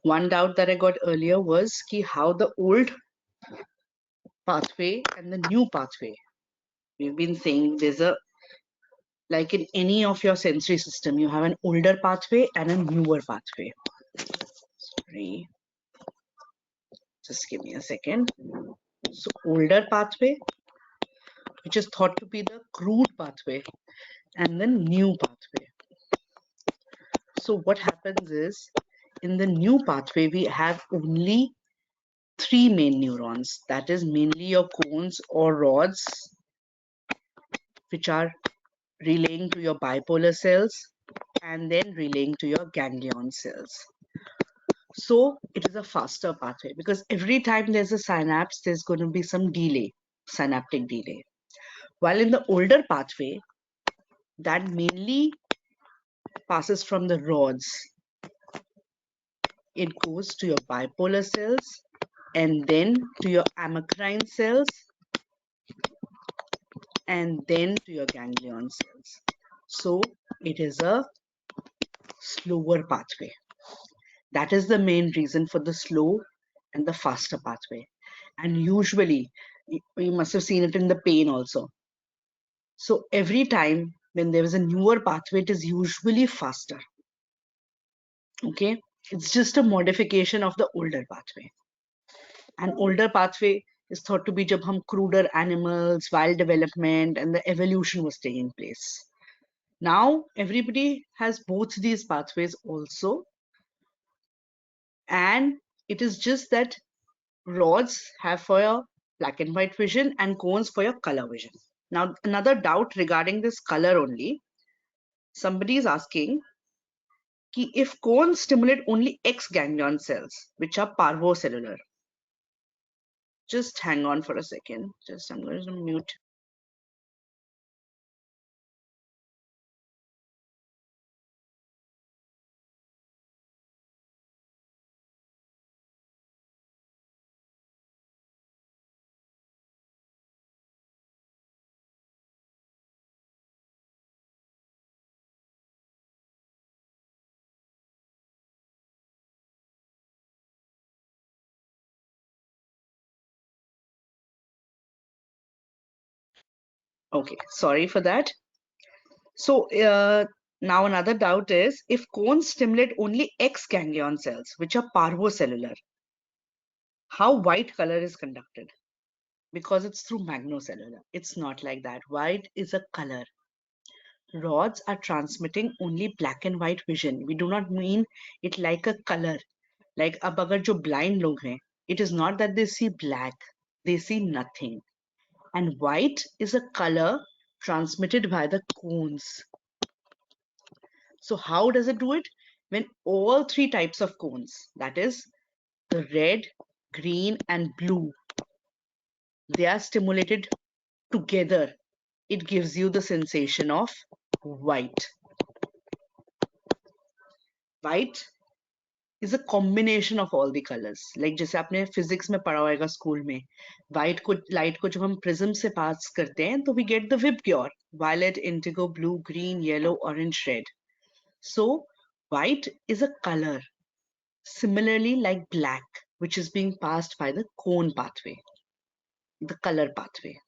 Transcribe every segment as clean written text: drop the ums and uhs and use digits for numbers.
One doubt that I got earlier was how the old pathway and the new pathway. We've been saying there's a, like in any of your sensory system, you have an older pathway and a newer pathway. Sorry, just give me a second. So older pathway, which is thought to be the crude pathway, and the new pathway. So what happens is, in the new pathway, we have only three main neurons. That is mainly your cones or rods, which are relaying to your bipolar cells and then relaying to your ganglion cells. So it is a faster pathway because every time there's a synapse, there's going to be some delay, synaptic delay. While in the older pathway, that mainly passes from the rods. It goes to your bipolar cells and then to your amacrine cells and then to your ganglion cells. So it is a slower pathway. That is the main reason for the slow and the faster pathway. And usually, you must have seen it in the pain also. So every time when there is a newer pathway, it is usually faster. Okay, it's just a modification of the older pathway. An older pathway is thought to be jab hum cruder animals, wild development, and the evolution was taking place. Now everybody has both these pathways also, and it is just that rods have for your black and white vision and cones for your color vision. Now another doubt regarding this color only. Somebody is asking ki if cones stimulate only X ganglion cells, which are parvocellular. Just hang on for a second. Just I'm going to mute. Okay, sorry for that. So now another doubt is if cones stimulate only X ganglion cells, which are parvocellular, how white color is conducted? Because it's through magnocellular. It's not like that. White is a color. Rods are transmitting only black and white vision. We do not mean it like a color. Like अब अगर जो blind लोग हैं, it is not that they see black, they see nothing. And white is a color transmitted by the cones. So how does it do it? When all three types of cones, that is the red, green and blue, they are stimulated together, it gives you the sensation of white. White is a combination of all the colors. Like जैसे आपने physics में पढ़ा होगा school में, white को light को जब हम prism से pass करते हैं तो we get the Vibgyor, violet, indigo, blue, green, yellow, orange, red. So white is a color, similarly like black, which is being passed by the cone pathway, the color pathway.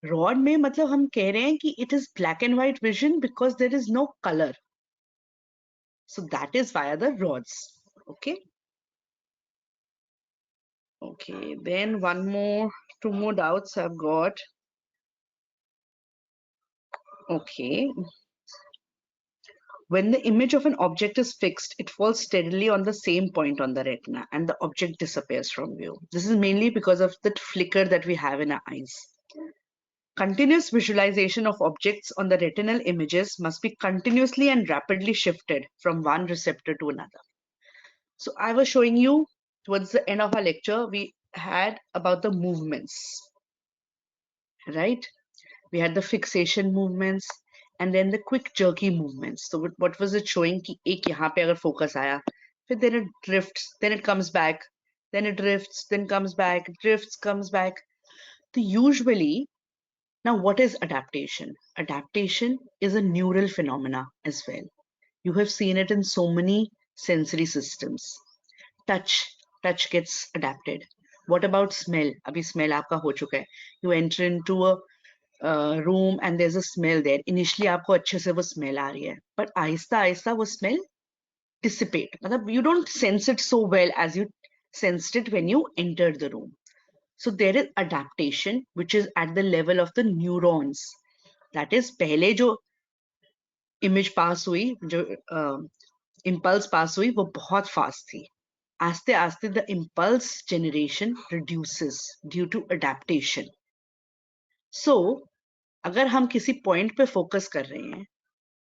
Rod में मतलब हम कह रहे हैं कि it is black and white vision because there is no color. So that is via the rods. Okay. Okay, then two more doubts I've got. Okay. When the image of an object is fixed, it falls steadily on the same point on the retina and the object disappears from view. This is mainly because of the flicker that we have in our eyes. Continuous visualization of objects on the retinal images must be continuously and rapidly shifted from one receptor to another. So I was showing you towards the end of our lecture, we had about the movements, right? We had the fixation movements and then the quick jerky movements. So what was it showing? कि एक यहाँ पे अगर focus आया, फिर then it drifts, then it comes back, then it drifts, then comes back, drifts, comes back. So usually, now what is adaptation? Adaptation is a neural phenomena as well. You have seen it in so many sensory systems. touch gets adapted. What about smell? अभी smell आपका हो चुका है. You enter into a room and there's a smell there. Initially आपको अच्छे से वो smell आ रही है, but आहिस्ता आहिस्ता वो smell dissipate. मतलब you don't sense it so well as you sensed it when you entered the room. So there is adaptation which is at the level of the neurons. That is पहले जो image pass हुई, जो impulse pass हुई, वो बहुत fast थी. आस्ते आस्ते the impulse generation reduces due to adaptation. So अगर हम किसी point पे focus कर रहे हैं,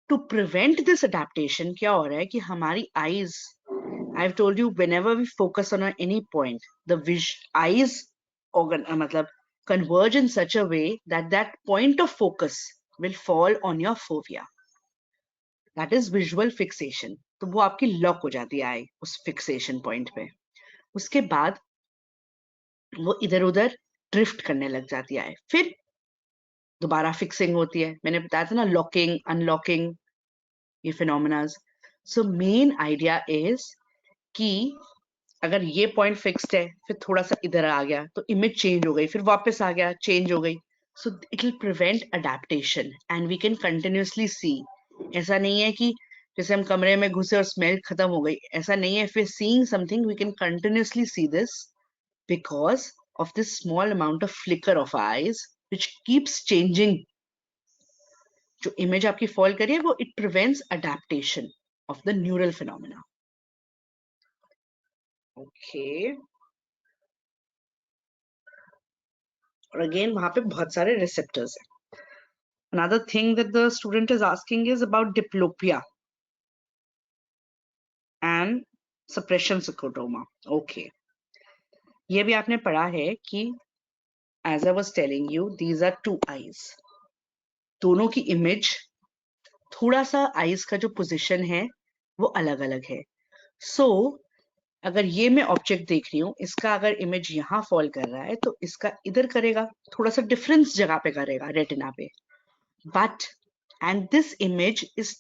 to prevent this adaptation क्या हो रहा है कि हमारी eyes, I've told you whenever we focus on any point, the eyes मतलब converge in such a way that that point of focus will fall on your fovea. That is visual fixation. तो वो आपकी lock हो जाती है आई उस fixation point पे. उसके बाद वो इधर उधर ड्रिफ्ट करने लग जाती है. फिर दोबारा फिक्सिंग होती है. मैंने बताया था ना, लॉकिंग अनलॉकिंग, ये फिनोमेनास. सो मेन आइडिया इज कि अगर ये पॉइंट फिक्स्ड है, फिर थोड़ा सा इधर आ गया तो इमेज चेंज हो गई, फिर वापस आ गया, चेंज हो गई. So it will prevent adaptation and we can continuously see. ऐसा नहीं है कि जैसे हम कमरे में घुसे और स्मेल खत्म हो गई, ऐसा नहीं है. फिर seeing something we can continuously see this because of this small amount of flicker of eyes which keeps changing. जो image आपकी fall कर रही है वो it prevents adaptation of the neural phenomena. Okay. और again वहां पे बहुत सारे receptors हैं. Another thing that the student is asking is about diplopia and suppression scotoma. Okay. ये भी आपने पढ़ा है कि as I was telling you, these are two eyes. दोनों की image, थोड़ा सा eyes का जो position है वो अलग अलग है. So अगर ये मैं ऑब्जेक्ट देख रही हूँ, इसका अगर इमेज यहाँ फॉल कर रहा है तो इसका इधर करेगा, थोड़ा सा डिफरेंस जगह पे करेगा, रेटिना पे. But and this image is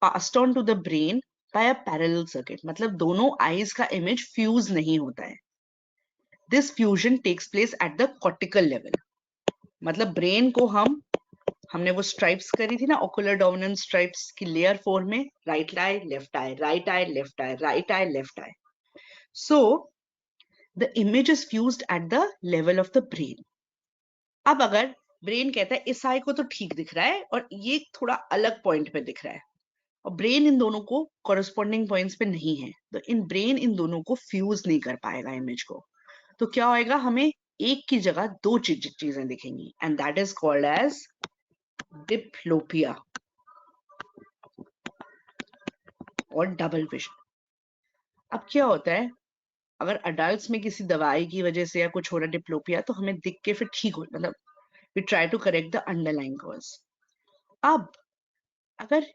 passed on to the brain by a parallel circuit. मतलब दोनों आईज का इमेज फ्यूज नहीं होता है. This fusion takes place at the cortical level. मतलब ब्रेन को हमने वो स्ट्राइप्स करी थी ना, ओकुलर डोमिनेंस स्ट्राइप्स की लेयर 4 में, right eye left eye, right eye left eye, right eye left eye. So the image is fused at the level of the brain. अब अगर ब्रेन कहता है इस आई को तो ठीक दिख रहा है और ये थोड़ा अलग पॉइंट पे दिख रहा है, और ब्रेन इन दोनों को कॉरेस्पॉन्डिंग पॉइंट्स पे नहीं है, तो इन ब्रेन इन दोनों को फ्यूज नहीं कर पाएगा इमेज को. तो क्या होएगा, हमें एक की जगह दो चीजें दिखेंगी, and that is called as diplopia और डबल विजन. अब क्या होता है, अगर अडल्ट्स में किसी दवाई की वजह से या कुछ हो रहा है डिप्लोपिया, तो हमें दिख के फिर ठीक हो, मतलब we try to correct the underlying cause. अब अगर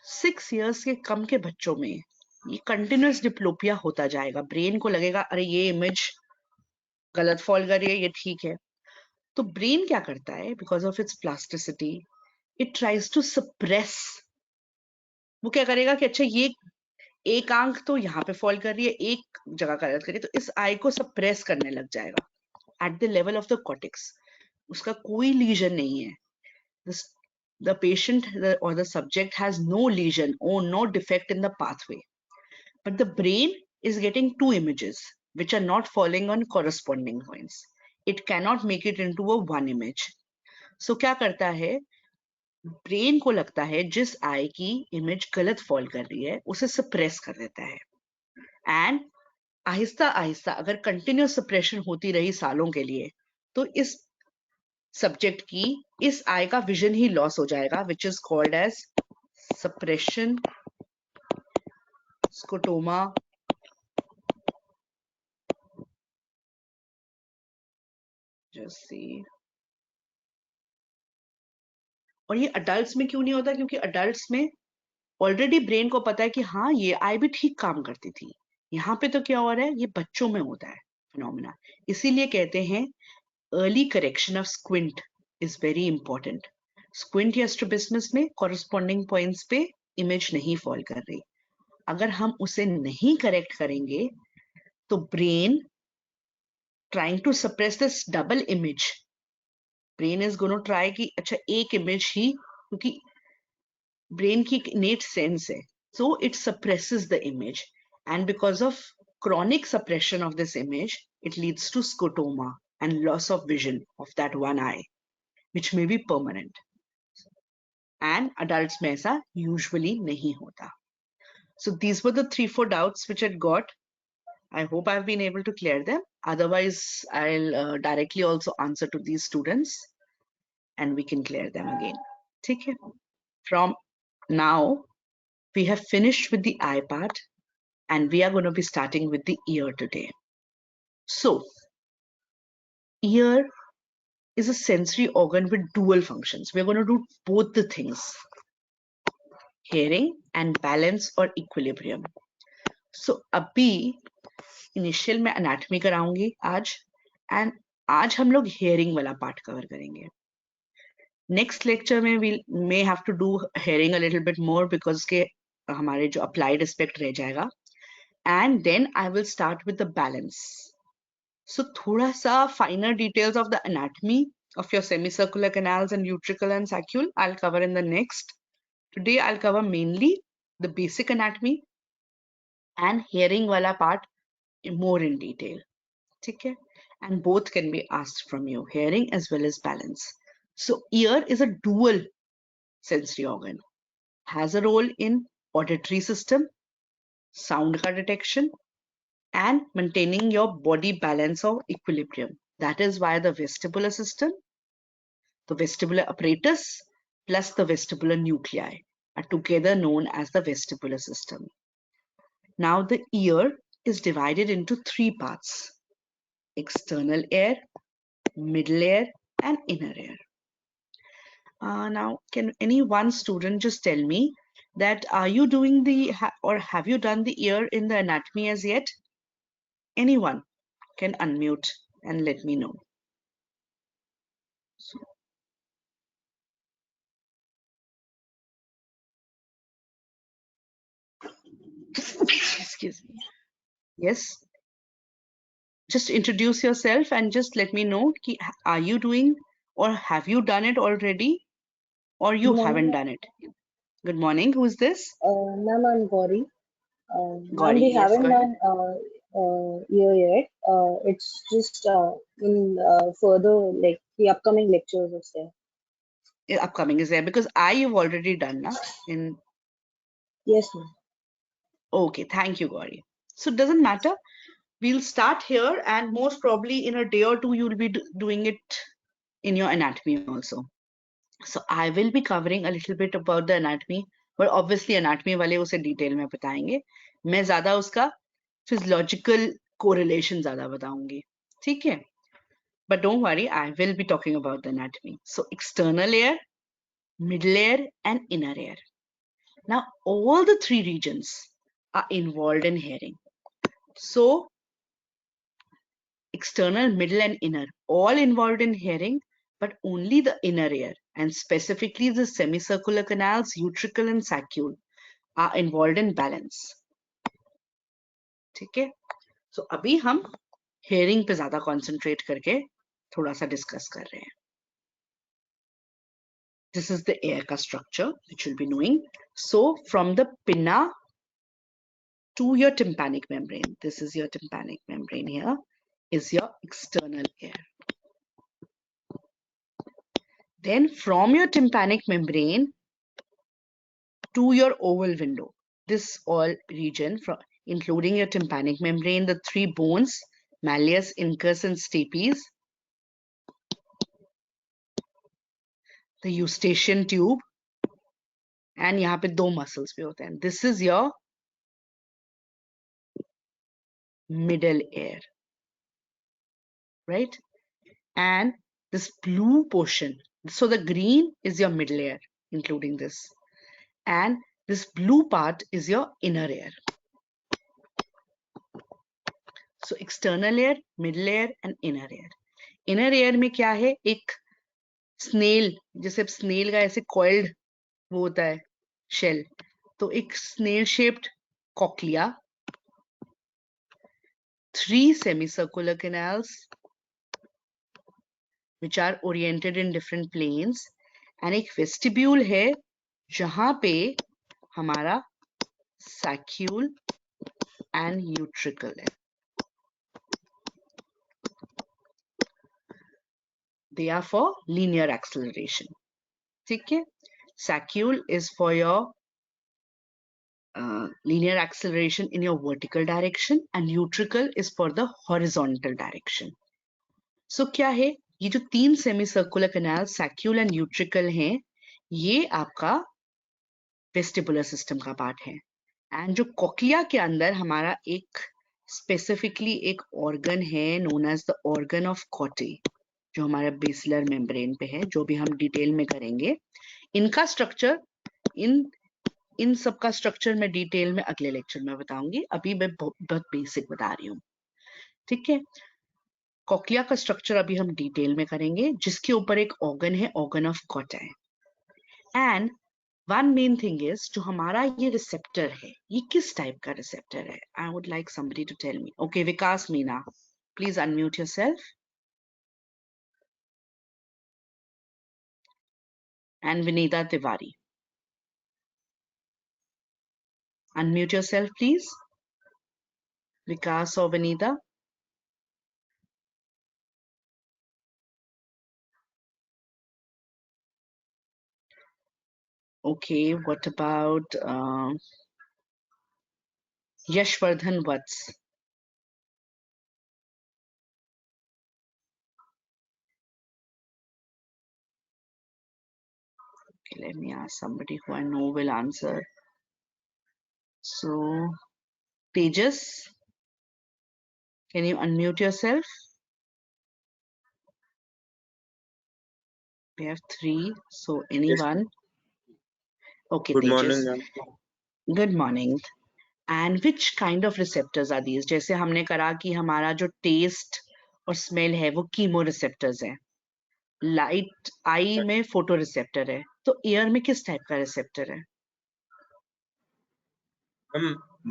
6 इयर्स के कम के बच्चों में ये कंटिन्यूअस डिप्लोपिया होता जाएगा, ब्रेन को लगेगा अरे ये इमेज गलत फॉल कर रही है, ये ठीक है. तो ब्रेन क्या करता है, because of its plasticity, it tries to suppress. वो क्या करेगा कि अच्छा ये एक आंख तो यहाँ पे फॉल कर रही है, एक जगह गलत कर रही है, तो इस आई को सप्रेस करने लग जाएगा at the level of the cortex. उसका कोई लीजन नहीं है. The patient or the subject has no lesion or no defect in the pathway, but the brain is getting two images which are not falling on corresponding points. It cannot make it into a one image. So क्या करता है, brain को लगता है जिस आई की image गलत fall कर रही है उसे सप्रेस कर देता है. एंड आहिस्ता आहिस्ता अगर कंटिन्यूस सप्रेशन होती रही सालों के लिए, तो इस सब्जेक्ट की इस आई का विजन ही लॉस हो जाएगा, which is called as suppression scotoma जैसी. और ये अडल्ट्स में क्यों नहीं होता, क्योंकि अडल्ट्स में ऑलरेडी ब्रेन को पता है कि हाँ ये आई भी ठीक काम करती थी. यहाँ पे तो क्या हो रहा है, ये बच्चों में होता है फिनोमेना. इसीलिए कहते हैं early correction of squint is very important. Squint या स्ट्रैबिस्मस में कॉरेस्पॉन्डिंग पॉइंट्स पे इमेज नहीं फॉल कर रही. अगर हम उसे नहीं करेक्ट करेंगे तो brain trying to suppress this double image, brain is going to try कि अच्छा एक image ही, क्योंकि brain की innate sense है, so it suppresses the image, and because of chronic suppression of this image, it leads to scotoma and loss of vision of that one eye, which may be permanent. And adults में ऐसा usually नहीं होता. So these were the 3-4 doubts which I got. I hope I've been able to clear them. Otherwise, I'll directly also answer to these students and we can clear them again. Okay. From now, we have finished with the eye part and we are going to be starting with the ear today. So, ear is a sensory organ with dual functions. We're going to do both the things, hearing and balance or equilibrium. So, abhi initial में anatomy कराऊंगी आज, and आज हम लोग hearing वाला part cover करेंगे. Next lecture में we may have to do hearing a little bit more because के हमारे जो अप्लाइड एस्पेक्ट रह जाएगा, and then I will start with the balance. So थोड़ा सा finer details of the anatomy of your semicircular canals and utricle and saccule I'll cover in the next. Today I'll cover mainly the basic anatomy and hearing wala part more in detail. Okay? And both can be asked from you, hearing as well as balance. So ear is a dual sensory organ, has a role in auditory system, sound ka detection, and maintaining your body balance or equilibrium. That is why the vestibular system, the vestibular apparatus, plus the vestibular nuclei are together known as the vestibular system. Now the ear is divided into 3 parts: external ear, middle ear, and inner ear. Now, can any one student just tell me that are you doing the or have you done the ear in the anatomy as yet? Anyone can unmute and let me know. So, excuse me. Yes. Just introduce yourself and just let me know ki, are you doing or have you done it already or you haven't done it? Good morning. Who is this? Ma'am, I'm Gauri. Ma'am, Gauri, we yes, haven't go ahead. done year yet. It's just in further, like the upcoming lectures is there. Upcoming is there because you've already done na in. Yes, ma'am. Okay, thank you, Gauri. So it doesn't matter. We'll start here and most probably in a day or two you'll be doing it in your anatomy also. So I will be covering a little bit about the anatomy, but obviously anatomy वाले उसे detail में बताएंगे. मैं ज़्यादा उसका physiological correlation ज़्यादा बताऊंगी. ठीक है? But don't worry, I will be talking about the anatomy. So external ear, middle ear, and inner ear. Now all the 3 regions are involved in hearing. So external, middle, and inner, all involved in hearing, but only the inner ear, and specifically the semicircular canals, utricle, and saccule, are involved in balance. ठीक है? So अभी हम hearing पे ज़्यादा concentrate करके थोड़ा सा discuss कर रहे हैं. This is the ear का structure which you'll be knowing. So from the pinna to your tympanic membrane, this is your tympanic membrane here, is your external ear. Then from your tympanic membrane to your oval window, this all region, including your tympanic membrane, the 3 bones, malleus, incus, and stapes, the eustachian tube, and यहाँ पे 2 muscles भी होते हैं. This is your middle ear, right? And this blue portion, so the green is your middle ear, including this, and this blue part is your inner ear. So external ear, middle ear, and inner ear. Inner ear में क्या है? एक snail, जैसे snail का ऐसे coiled वो होता है शेल, तो एक snail shaped cochlea, 3 semicircular canals which are oriented in different planes, and एक vestibule है जहां पे हमारा saccule and utricle है. They are for linear acceleration. ठीक है? Saccule is for your linear acceleration in your vertical direction and utricle is for the horizontal direction. So क्या है? ये जो 3 semicircular canals saccule and utricle हैं, ये आपका vestibular system का पार्ट है. एंड जो कोक्लिया के अंदर हमारा एक स्पेसिफिकली एक ऑर्गन है known as the organ of Corti, जो हमारा बेसिलर मेम्ब्रेन पे है, जो भी हम डिटेल में करेंगे. इनका स्ट्रक्चर इन सब का स्ट्रक्चर मैं डिटेल में अगले लेक्चर में बताऊंगी. अभी मैं बहुत बेसिक बता रही हूँ. ठीक है? कोक्लिया का स्ट्रक्चर अभी हम डिटेल में करेंगे, जिसके ऊपर एक ऑर्गन है, organ of कॉटे. And one main thing is जो हमारा ये रिसेप्टर है, ये किस टाइप का रिसेप्टर है? I would like somebody to tell me. Okay, Vikas Meena, please unmute yourself. And Vinita Tiwari. Unmute yourself, please. Vikas or Vinita. Okay, what about Yashvardhan Vats? Okay, let me ask somebody who I know will answer. So, Tejas, can you unmute yourself? We have 3, so anyone? Okay, Good Tejas. morning, ma'am. Good morning. And which kind of receptors are these? जैसे हमने करा कि हमारा जो test और smell है वो chemo receptors है. लाइट आई में फोटो रिसेप्टर है, तो एयर में किस टाइप का रिसेप्टर है?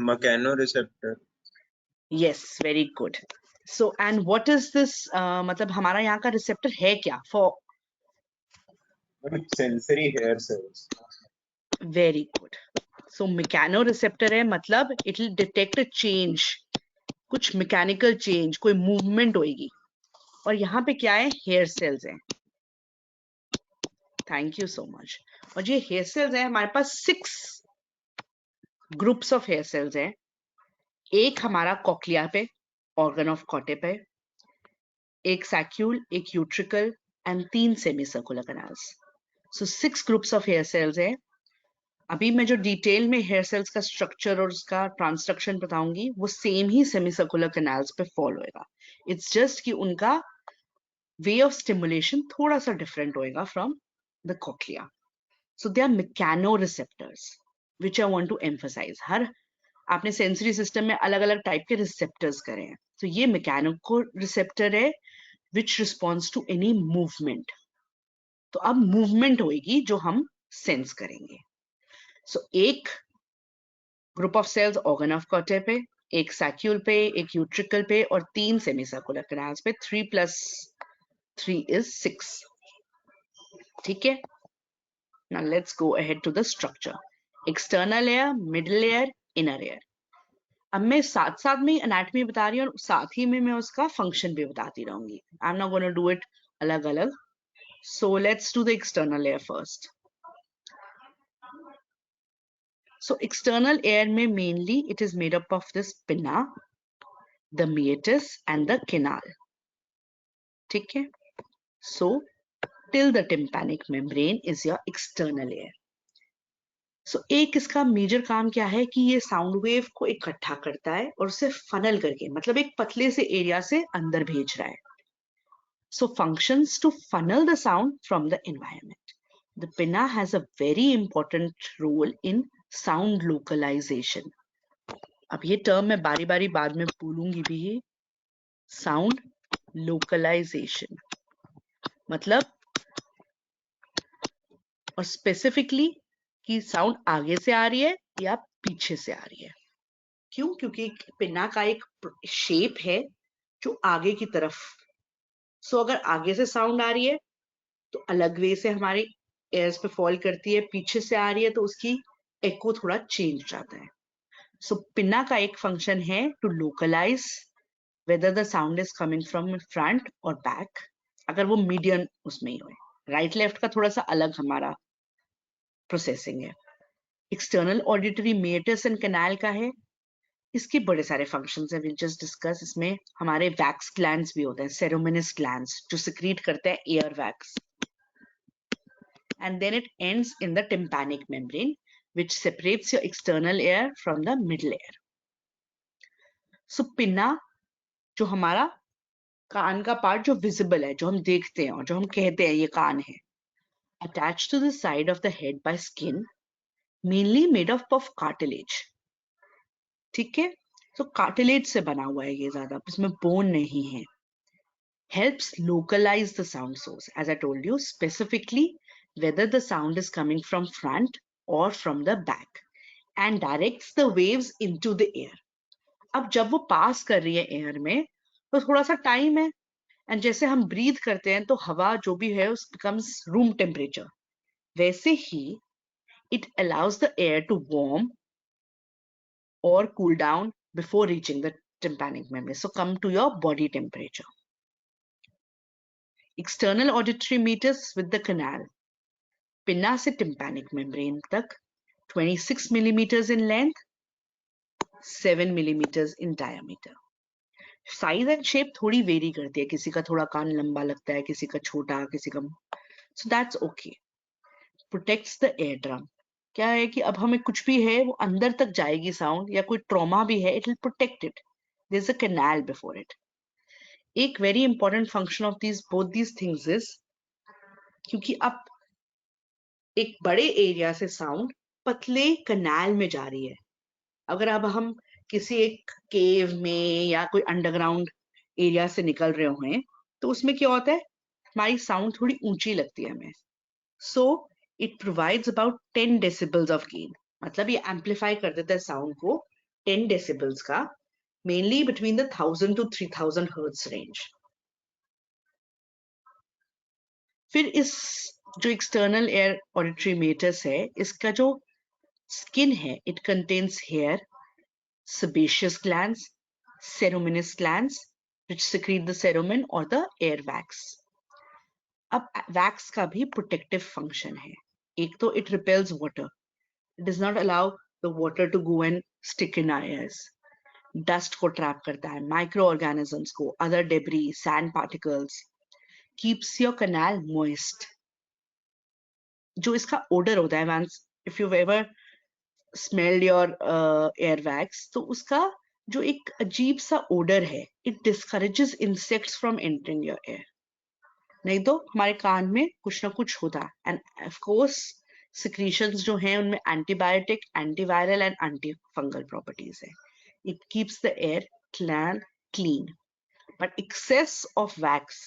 Mechanoreceptor. Yes, very good. So and what is this, मतलब हमारा यहाँ का रिसेप्टर है क्या? For Sensory hair cells. Very good. So mechano receptor है, मतलब it will detect a change, कुछ मैकेनिकल चेंज, कोई मूवमेंट होगी. और यहाँ पे क्या है? हेयर सेल्स हैं. Thank you so much. और ये हेयर सेल्स है, हमारे पास 6 ग्रुप्स ऑफ हेयर सेल्स हैं. एक हमारा कॉक्लिया पे, ऑर्गन ऑफ कॉटे पे, एक सैक्यूल, एक utricle and 3 semicircular canals. So 6 groups of hair cells हैं. अभी मैं जो डिटेल में हेयर सेल्स का स्ट्रक्चर और उसका ट्रांसडक्शन बताऊंगी, वो सेम ही सेमीसर्कुलर कैनाल्स पे फॉलो होएगा. इट्स जस्ट कि उनका वे ऑफ स्टिमुलेशन थोड़ा सा डिफरेंट होएगा from the cochlea. So they are mechanoreceptors which I want to emphasise. हर आपने सेंसरी सिस्टम में अलग अलग टाइप के रिसेप्टर्स करे हैं. तो ये मैकेनिको रिसेप्टर है विच रिस्पॉन्ड्स टू एनी मूवमेंट. तो अब मूवमेंट होगी जो हम सेंस करेंगे. सो एक group of cells organ of Corti पे, एक सैक्यूल पे, एक यूट्रिकल पे और 3 सेमीसर्कुलर कैनाल्स पे. 3 + 3 is 6. ठीक है? Now let's go ahead to the structure. External layer, middle layer, inner layer. अब मैं साथ साथ में एनाटॉमी बता रही हूँ और साथ ही में मैं उसका फंक्शन भी बताती रहूंगी. I am not gonna do it अलग अलग. So let's do the external layer first. So external ear में mainly it is made up of this pinna, the meatus and the canal. ठीक है? सो till the tympanic membrane is your external air. सो एक इसका major काम क्या है कि ये साउंड वेव को इकट्ठा करता है और उसे फनल करके, मतलब एक पतले से एरिया से अंदर भेज रहा है. So functions to funnel the sound from the environment. The pinna has a very important role in sound localisation. अब ये टर्म मैं बारी बारी बाद में बोलूंगी भी. साउंड लोकलाइजेशन मतलब, और स्पेसिफिकली कि साउंड आगे से आ रही है या पीछे से आ रही है. क्यों? क्योंकि पिन्ना का एक शेप है जो आगे की तरफ, सो अगर आगे से साउंड आ रही है तो अलग वे से हमारे एयर्स पे फॉल करती है, पीछे से आ रही है तो उसकी एको थोड़ा चेंज हो जाता है. सो पिन्ना का एक फंक्शन है to localize whether the sound is coming from front or back, अगर वो मीडियम उसमें ही हो. राइट लेफ्ट का थोड़ा सा अलग हमारा प्रोसेसिंग है. External auditory meatus and canal का है, इसके बड़े सारे फंक्शंस हैं, विल जस्ट डिस्कस. इसमें हमारे वैक्स ग्लैंड्स भी होते हैं, सेरोमिनस ग्लैंड्स, जो सिक्रीट करते हैं ear wax. And then it ends in the tympanic membrane which separates your external air from the middle air. So pinna जो हमारा कान का पार्ट जो विजिबल है, जो हम देखते हैं और जो हम कहते हैं ये कान है, attached to the side of the head by skin, mainly made up of cartilage. ठीक है, तो कार्टिलेज से बना हुआ है ये ज्यादा, इसमें बोन नहीं है. Helps localize the sound source, as I told you, specifically whether the sound is coming from front or from the back, and directs the waves into the air. अब जब वो पास कर रही है एयर में तो थोड़ा सा टाइम है, एंड जैसे हम ब्रीथ करते हैं तो हवा जो भी है उस बिकम्स रूम टेम्परेचर, वैसे ही it allows the air to warm or cool down before reaching the tympanic membrane. So come to your body temperature. External auditory meters with the canal. Pinna से tympanic membrane तक 26 millimeters in length, 7 millimeters in diameter. Size and shape थोड़ी very करती है, किसी का थोड़ा कान लंबा लगता है, किसी का छोटा, किसी का, so that's okay. Protects the air drum. क्या है कि अब हमें कुछ भी है वो अंदर तक जाएगी साउंड, या कोई ट्रॉमा भी है, it will protect it. There is a canal before it. एक very important function of these both these things is, क्योंकि अब एक बड़े एरिया से साउंड पतले कैनाल में जा रही है. अगर अब हम किसी एक केव में या कोई अंडरग्राउंड एरिया से निकल रहे हो तो उसमें क्या होता है, हमारी साउंड थोड़ी ऊंची लगती है हमें. So it provides about 10 decibels of gain. मतलब ये एम्पलीफाई कर देता है साउंड को 10 डेसिबल्स का, mainly between the 1000 to 3000 hertz range. फिर इस जो एक्सटर्नल एयर ऑडिटरी मेटर्स है, इसका जो स्किन है, it contains hair, sebaceous glands, ceruminous glands, which secrete the cerumen or the air wax. अब wax का भी protective function है. एक तो it repels water. It does not allow the water to go and stick in our ears. Dust को trap करता है, microorganisms को, other debris, sand particles. Keeps your canal moist. जो इसका odor होता है, if you've ever smelled your air wax, तो उसका जो एक अजीब सा ओडर है, it discourages insects from entering your air. नहीं तो हमारे कान में कुछ ना कुछ होता है. एंड ऑफ कोर्स सिक्रीशंस जो हैं उनमें antibiotic, antiviral and anti fungal properties है. It keeps the ear clean. But excess of wax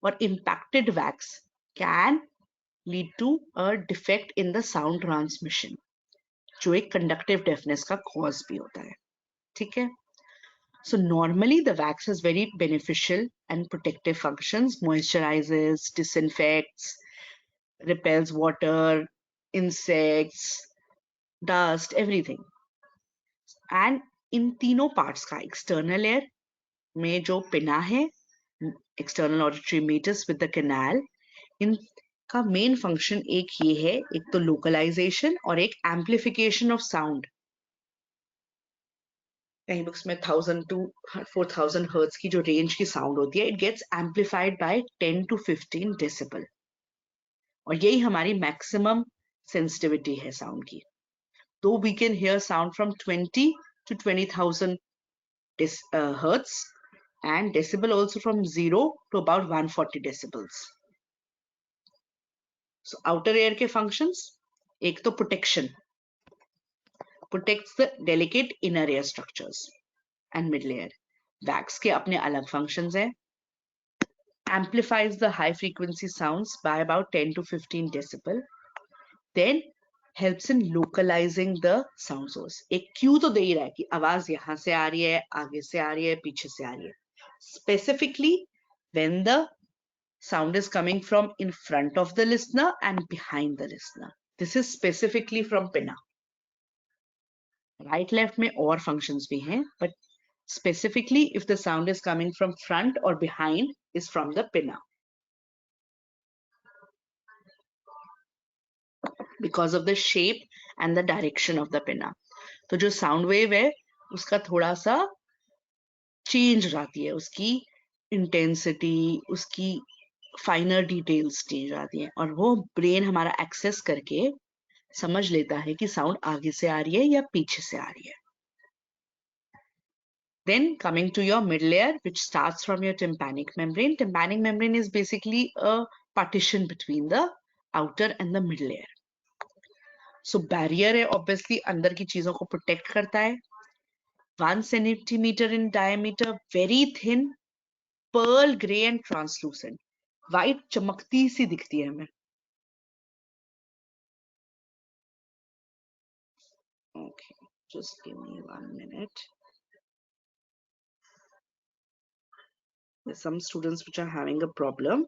और impacted wax can lead to a defect in the sound transmission, जो एक कंडक्टिव डेफनेस का cause भी होता है. ठीक है, so normally the wax has very beneficial and protective functions, moisturizes, disinfects, repels water, insects, dust, everything. And इन तीनों parts का एक्सटर्नल एयर में जो पिना है, external auditory meatus with the canal, इनका मेन फंक्शन एक ये है, एक तो लोकलाइजेशन और एक एम्प्लीफिकेशन ऑफ साउंड. कहीं बुक्स में 1000 to 4000 हर्ट्ज की जो रेंज की साउंड होती है, it gets amplified by 10 to 15 decibel. और यही हमारी मैक्सिमम सेंसिटिविटी है साउंड की. तो we can hear sound from 20 to 20,000 hertz and decibel also from 0 to about 140 decibels. So outer air के functions, एक तो protection, protects the delicate inner air structures and middle air. Wax के अपने अलग functions हैं. Amplifies the high frequency sounds by about 10 to 15 decibel. Then helps in localizing the sound source. एक cue तो दे ही रहा है कि आवाज यहाँ से आ रही है, आगे से आ रही है, पीछे से आ रही है. Specifically, when the sound is coming from in front of the listener and behind the listener. This is specifically from pinna. Right left में और functions भी हैं, but specifically if the sound is coming from front or behind is from the pinna. Because of the shape and the direction of the pinna. तो जो sound wave है उसका थोड़ा सा change आती है, उसकी intensity, उसकी finer details change आती हैं और वो brain हमारा access करके समझ लेता है कि sound आगे से आ रही है या पीछे से आ रही है. Then coming to your middle layer, which starts from your tympanic membrane. Tympanic membrane is basically a partition between the outer and the middle layer. So barrier है obviously अंदर की चीजों को protect करता है. 1 centimeter in diameter, very thin, pearl gray and translucent. White चमकती सी दिखती है हमें. Okay, just give me 1 minute. There's some students which are having a problem.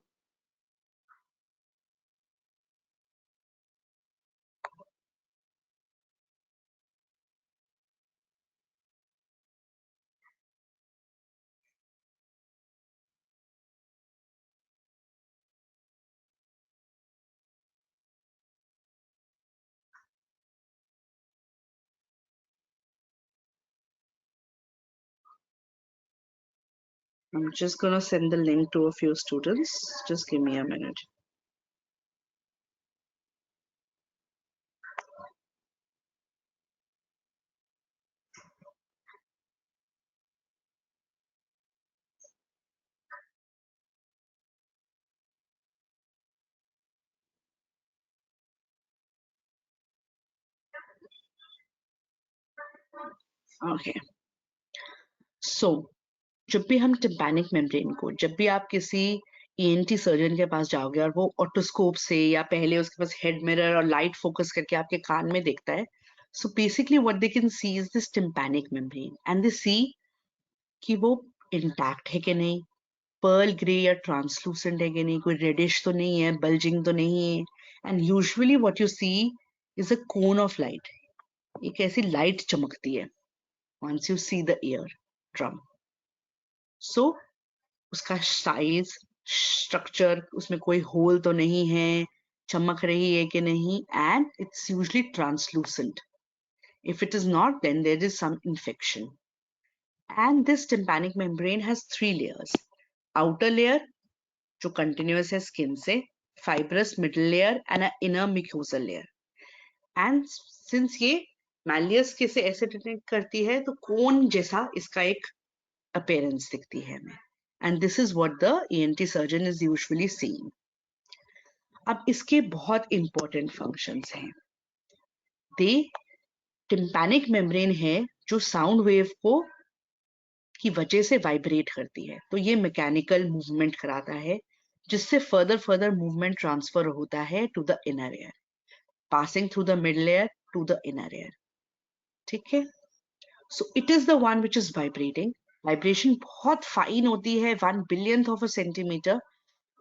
I'm just gonna send the link to a few students. Just give me a minute. Okay. So, जब भी हम tympanic membrane को, जब भी आप किसी ENT surgeon के पास जाओगे और वो ऑटोस्कोप से या पहले उसके पास हेड मिरर और लाइट फोकस करके आपके कान में देखता है, so basically what they can see is this tympanic membrane and they see कि वो इंटैक्ट है कि नहीं, पर्ल ग्रे या ट्रांसलूसेंट है कि नहीं, कोई रेडिश तो नहीं है, बल्जिंग तो नहीं है. And usually what you see is a cone of light. एक ऐसी लाइट चमकती है once you see the ear drum. So उसका साइज, स्ट्रक्चर, उसमें कोई होल तो नहीं है, चमक रही है कि नहीं, and it's usually translucent. If it is not, then there is some infection. And this tympanic membrane has 3 layers. Outer layer, जो continuous है skin से, fibrous middle layer and an inner mucosal layer. And since ये malleus के से ऐसे detect करती है, तो cone जैसा इसका एक appearance दिखती है हमें. And this is what the ENT surgeon is usually seeing. अब इसके बहुत important functions हैं. Tympanic membrane है जो sound wave को की वजह से वाइब्रेट करती है, तो ये मैकेनिकल मूवमेंट कराता है जिससे फर्दर मूवमेंट ट्रांसफर होता है to the inner ear, passing through the middle ear to the inner ear. ठीक है. So it is the one which is vibrating. Vibration बहुत फाइन होती है, 1 billionth of a centimeter,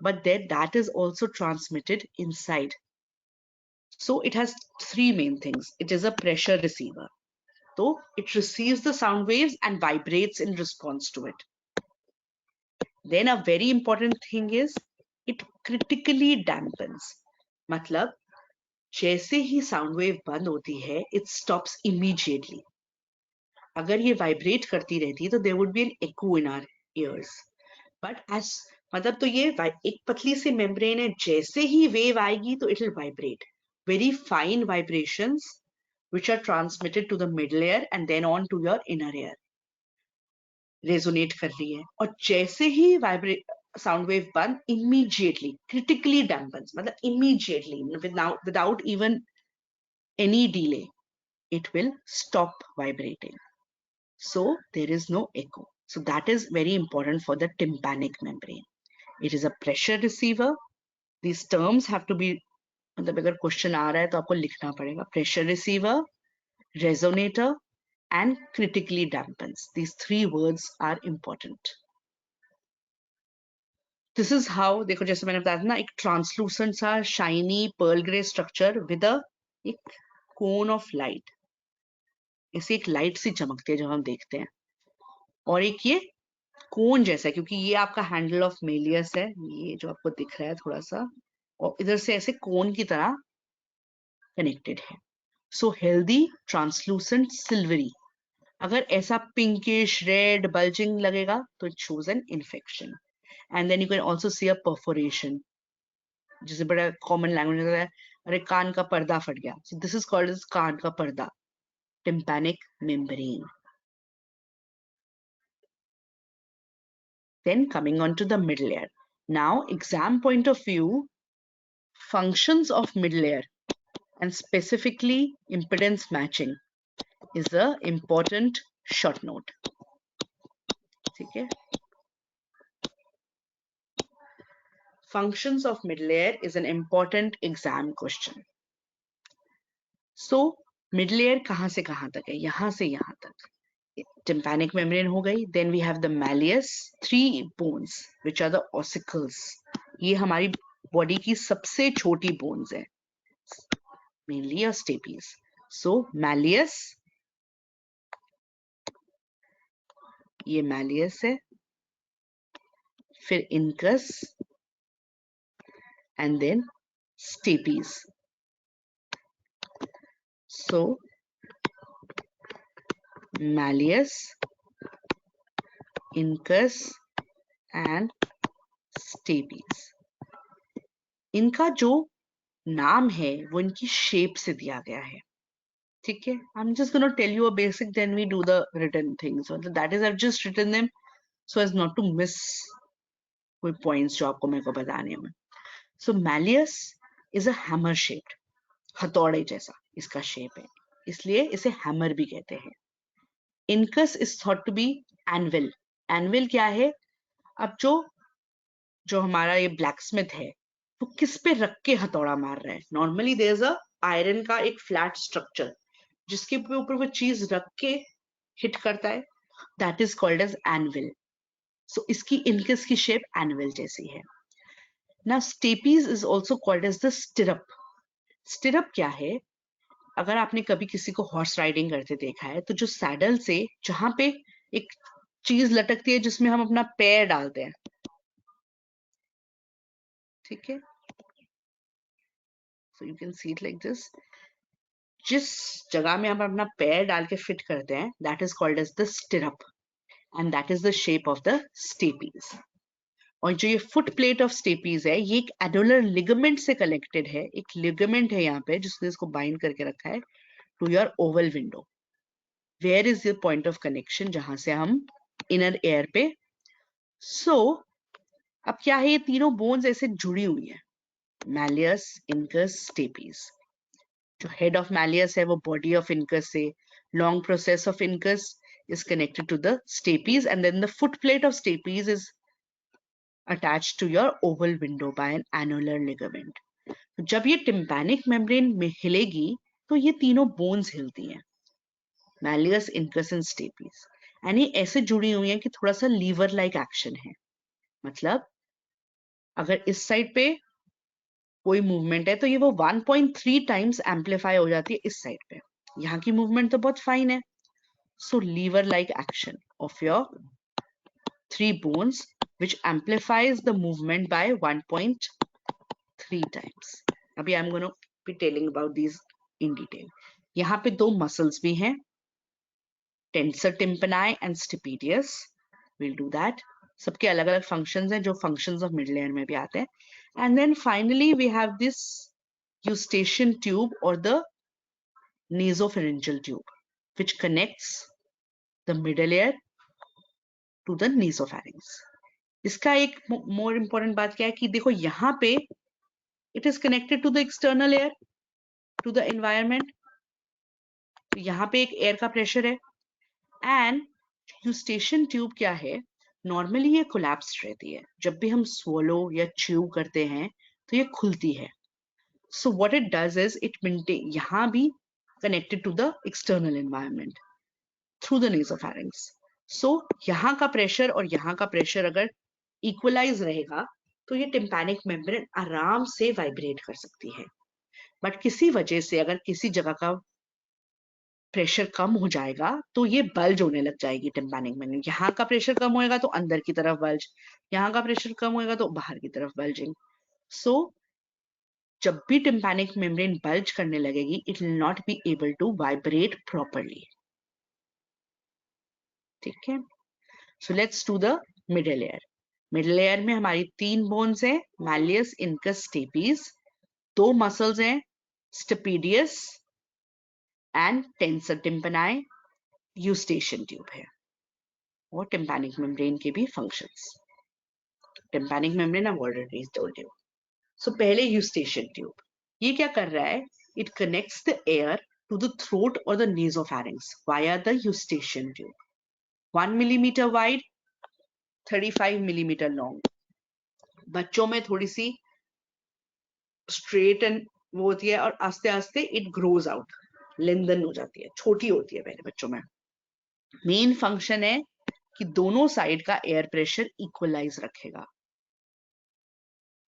but that is also transmitted inside. So it has 3 main things. It is a pressure receiver. So it receives the sound waves and vibrates in response to it. Then a very important thing is it critically dampens. मतलब जैसे ही sound wave बंद होती है, it stops immediately. अगर ये vibrate करती रहती तो there would be an echo in our ears. But as मतलब तो ये एक पतली सी membrane है, जैसे ही wave आएगी तो it will vibrate. Very fine vibrations which are transmitted to the middle ear and then on to your inner ear. Resonate कर रही है और जैसे ही वाइब्रेट साउंड वेव बंद, इमीडिएटली क्रिटिकली डैम्पन्स, मतलब immediately without even any delay it will stop vibrating. So there is no echo. So that is very important for the tympanic membrane. It is a pressure receiver. These terms have to be मतलब अगर question आ रहा है तो आपको लिखना पड़ेगा। Pressure receiver, resonator and critically dampens. These three words are important. This is how, देखो जैसे मैंने बताया था ना, एक translucent सा shiny pearl gray structure with a एक cone of light, ऐसे एक लाइट सी चमकती है जो हम देखते हैं, और एक ये कोन जैसा है, क्योंकि ये आपका हैंडल ऑफ मेलियस है, ये जो आपको दिख रहा है थोड़ा सा, और इधर से ऐसे कोन की तरह कनेक्टेड है। So healthy, translucent, silvery. अगर ऐसा पिंकिश रेड बल्जिंग लगेगा तो it shows an infection. And then you can also see a perforation, जिसे बड़ा कॉमन लैंग्वेज में है, अरे कान का पर्दा फट गया, so this is called as कान का पर्दा, tympanic membrane. Then coming on to the middle ear. Now, exam point of view, functions of middle ear and specifically impedance matching is a important short note. ठीक है? Functions of middle ear is an important exam question. So, middle ear कहाँ से कहाँ तक है? यहाँ से यहाँ तक. Tympanic membrane हो गई. Then we have the malleus, 3 bones, which are the ossicles. ये हमारी body की सबसे छोटी bones है. Mainly a stapes. So, malleus, ये malleus है. फिर incus, and then stapes. So, malleus, incus and stapes. इनका जो नाम है वो इनकी शेप से दिया गया है, ठीक है? I'm just going to tell you a basic, then we do the written things. So that is, I've just written them so as not to miss कोई points जो आपको मेरे को बताने हैं. So malleus is a hammer shaped, हथौड़े जैसा इसका शेप है, इसलिए इसे हैमर भी कहते हैं. Incus is thought to be anvil. Anvil क्या है? अब जो हमारा ये ब्लैकस्मिथ है वो किस पे रख के हथौड़ा मार रहा है? Normally there is a iron का एक फ्लैट स्ट्रक्चर जिसके ऊपर वो चीज रख के हिट करता है, that is called as anvil. So इसकी इनकस की शेप एनविल जैसी है. Now stapes is also called as the stirrup. Stirrup क्या है? अगर आपने कभी किसी को हॉर्स राइडिंग करते देखा है तो जो सैडल से जहां पे एक चीज लटकती है जिसमें हम अपना पैर डालते हैं, ठीक है? So you can see it like this. जिस जगह में हम अपना पैर डाल के फिट करते हैं, that is called as the stirrup, and that is the shape of the stapes. और जो ये फुट प्लेट ऑफ स्टेपीज है, ये एक एडुलर लिगामेंट से कनेक्टेड है. एक लिगामेंट है यहाँ पे जिसने इसको बाइंड करके रखा है to your oval window. Where is your point of connection, जहां से हम इनर एयर पे. सो अब क्या है, ये तीनों बोन्स ऐसे जुड़ी हुई है, मैलियस, इनकस, स्टेपीज. जो हेड ऑफ मैलियस है वो बॉडी ऑफ इनकस से, long process of incus is connected to the stapes, and then the foot plate of stapes is attached to your oval window by an annular ligament. जब ये tympanic membrane में हिलेगी तो ये तीनों bones हिलती हैं, malleus, incus and stapes, and ये ऐसे जुड़ी हुई हैं कि थोड़ा सा लीवर लाइक एक्शन है. मतलब अगर इस साइड पे कोई मूवमेंट है तो ये वो 1.3 टाइम्स एम्पलीफाई हो जाती है इस साइड पे. यहाँ की मूवमेंट तो बहुत फाइन है. So lever like action of your 3 bones which amplifies the movement by 1.3 times. अभी I'm going to be telling about these in detail. यहाँ पे 2 muscles भी हैं, tensor tympani and stapedius. We'll do that. सबके अलग अलग functions हैं जो functions of middle ear में भी आते हैं. And then finally we have this eustachian tube or the nasopharyngeal tube which connects the middle ear to the nasopharynx. इसका एक more important बात क्या है कि देखो यहाँ पे it is connected to the external air, to the environment. तो यहाँ पे एक air का pressure है, and eustachian tube क्या है? Normally ये collapsed रहती है. जब भी हम swallow या chew करते हैं तो ये खुलती है. So what it does is it maintain यहाँ भी connected to the external environment through the nasopharynx. So यहाँ का pressure और यहाँ का pressure अगर equalize रहेगा तो ये tympanic membrane आराम से vibrate कर सकती है. But किसी वजह से अगर किसी जगह का प्रेशर कम हो जाएगा तो ये बल्ज होने लग जाएगी टिम्पैनिक मेम्ब्रेन. यहाँ का प्रेशर कम होएगा तो अंदर की तरफ बल्ज, यहाँ का प्रेशर कम होएगा तो बाहर की तरफ बल्जिंग. सो जब भी टिम्पैनिक मेम्ब्रेन बल्ज करने लगेगी it will not be able to vibrate properly. ठीक है. So let's do the middle ear. Middle ear में हमारी 3 बोन्स है, मैलियस, इनकस, स्टेपीज. 2 मसल्स हैं, stapedius and tensor tympani. Eustachian tube है और टिम्पैनिक मेम्ब्रेन के भी फंक्शंस. Tympanic membrane I've already told you. So पहले यूस्टेशियन ट्यूब, ये क्या कर रहा है? It connects the air to the throat or the nasopharynx via the eustachian tube. 1 millimeter wide, 35 millimeter long. बच्चों में थोड़ी सी स्ट्रेट एंड वो होती है और आस्ते आस्ते इट ग्रोज आउट, लेंदन हो जाती है, छोटी होती है पहले बच्चों में. मेन फंक्शन है कि दोनों साइड का एयर प्रेशर इक्वलाइज रखेगा.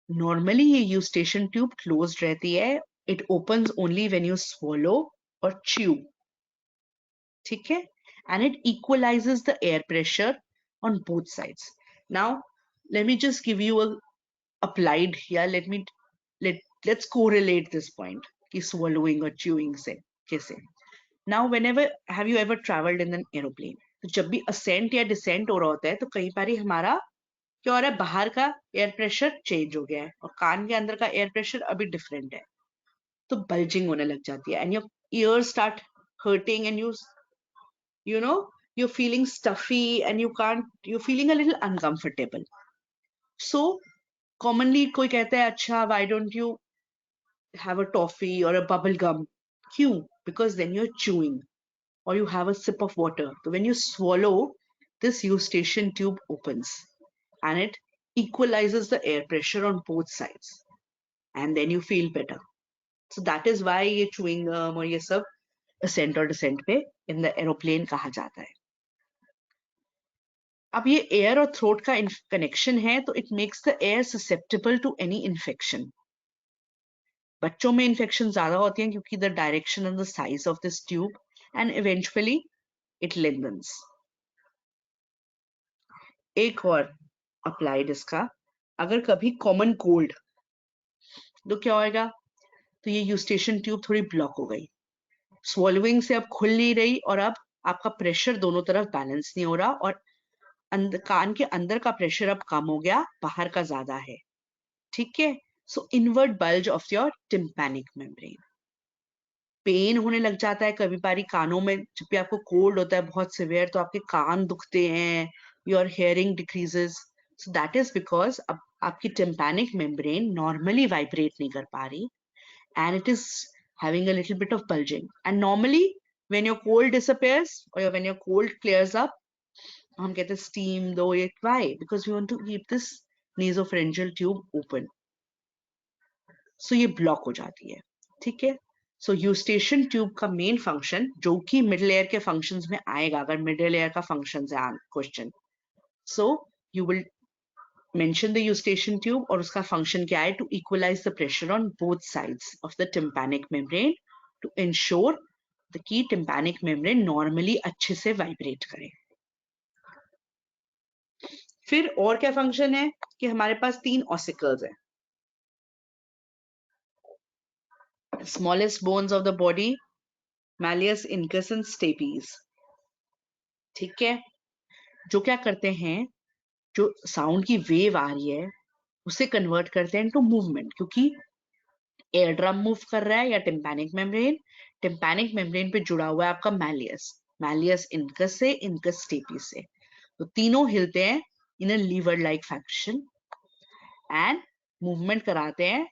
नॉर्मली ये यूस्टेशियन ट्यूब क्लोज्ड रहती है. It opens only when you swallow और chew. ठीक है. And it equalizes the air pressure on both sides. Now let me just give you a applied here. Let's correlate this point कि swallowing और chewing से कैसे. Now whenever have you ever traveled in an aeroplane? तो जब भी ascent या descent हो रहा होता है तो कई बार हमारा क्या हो रहा है, बाहर का एयर प्रेशर चेंज हो गया है और कान के अंदर का एयर प्रेशर अभी डिफरेंट है, तो बल्जिंग होने लग जाती है. And your ears start hurting and you know you're feeling stuffy and you're feeling a little uncomfortable. So commonly कोई कहता है अच्छा why don't you have a toffee or a bubble gum. क्यों? Because then you're chewing or you have a sip of water. So when you swallow, this eustachian tube opens and it equalizes the air pressure on both sides and then you feel better. So that is why ये chewing gum और ये सब ascent और descent पे in the aeroplane कहा जाता है. अब ये एयर और थ्रोट का कनेक्शन है तो it makes the ear susceptible to any infection. बच्चों में इन्फेक्शन ज्यादा होती हैं क्योंकि the direction and the size of this tube and eventually it lengthens. एक और अप्लाइड इसका, अगर कभी कॉमन कोल्ड तो क्या होएगा, तो ये यूस्टेशियन ट्यूब थोड़ी ब्लॉक हो गई, स्वॉलोइंग से अब खुल नहीं रही और अब आपका प्रेशर दोनों तरफ बैलेंस नहीं हो रहा और कान के अंदर का प्रेशर अब कम हो गया, बाहर का ज्यादा है. ठीक है. So invert bulge of your tympanic membrane. Pain होने लग जाता है कभी बारी कानों में, जब भी आपको कोल्ड होता है बहुत सिवियर तो आपके कान दुखते हैं, your hearing decreases. So that is because अब आपकी टिम्पैनिक मेम्ब्रेन नॉर्मली वाइब्रेट नहीं कर पा रही and it is having a little bit of bulging. And normally when your cold disappears और when your cold clears up, हम कहते हैं स्टीम दो. ये why? Because we want to keep this nasopharyngeal tube open. So ये block हो जाती है. ठीक है. सो यूस्टेशियन ट्यूब का मेन फंक्शन, जो कि मिडिल एयर के फंक्शंस में आएगा अगर मिडिल एयर का फंक्शन है question, so you will mention the Eustachian tube और उसका फंक्शन क्या है, to equalize the pressure on both sides of the tympanic membrane to ensure the की टिम्पैनिक मेम्ब्रेन नॉर्मली अच्छे से वाइब्रेट करे. फिर और क्या फंक्शन है कि हमारे पास 3 ऑसिकल्स हैं. Smallest bones of the body, malleus, incus and stapes. ठीक है. जो क्या करते हैं, जो साउंड की वेव आ रही है उसे कन्वर्ट करते हैं इनटू मूवमेंट, क्योंकि एयर ड्रम मूव कर रहा है या टिम्पैनिक मेम्ब्रेन पे जुड़ा हुआ है आपका मैलियस इनकस से, इनकस स्टेपीज से. तो तीनों हिलते हैं in a lever like fashion and movement कराते हैं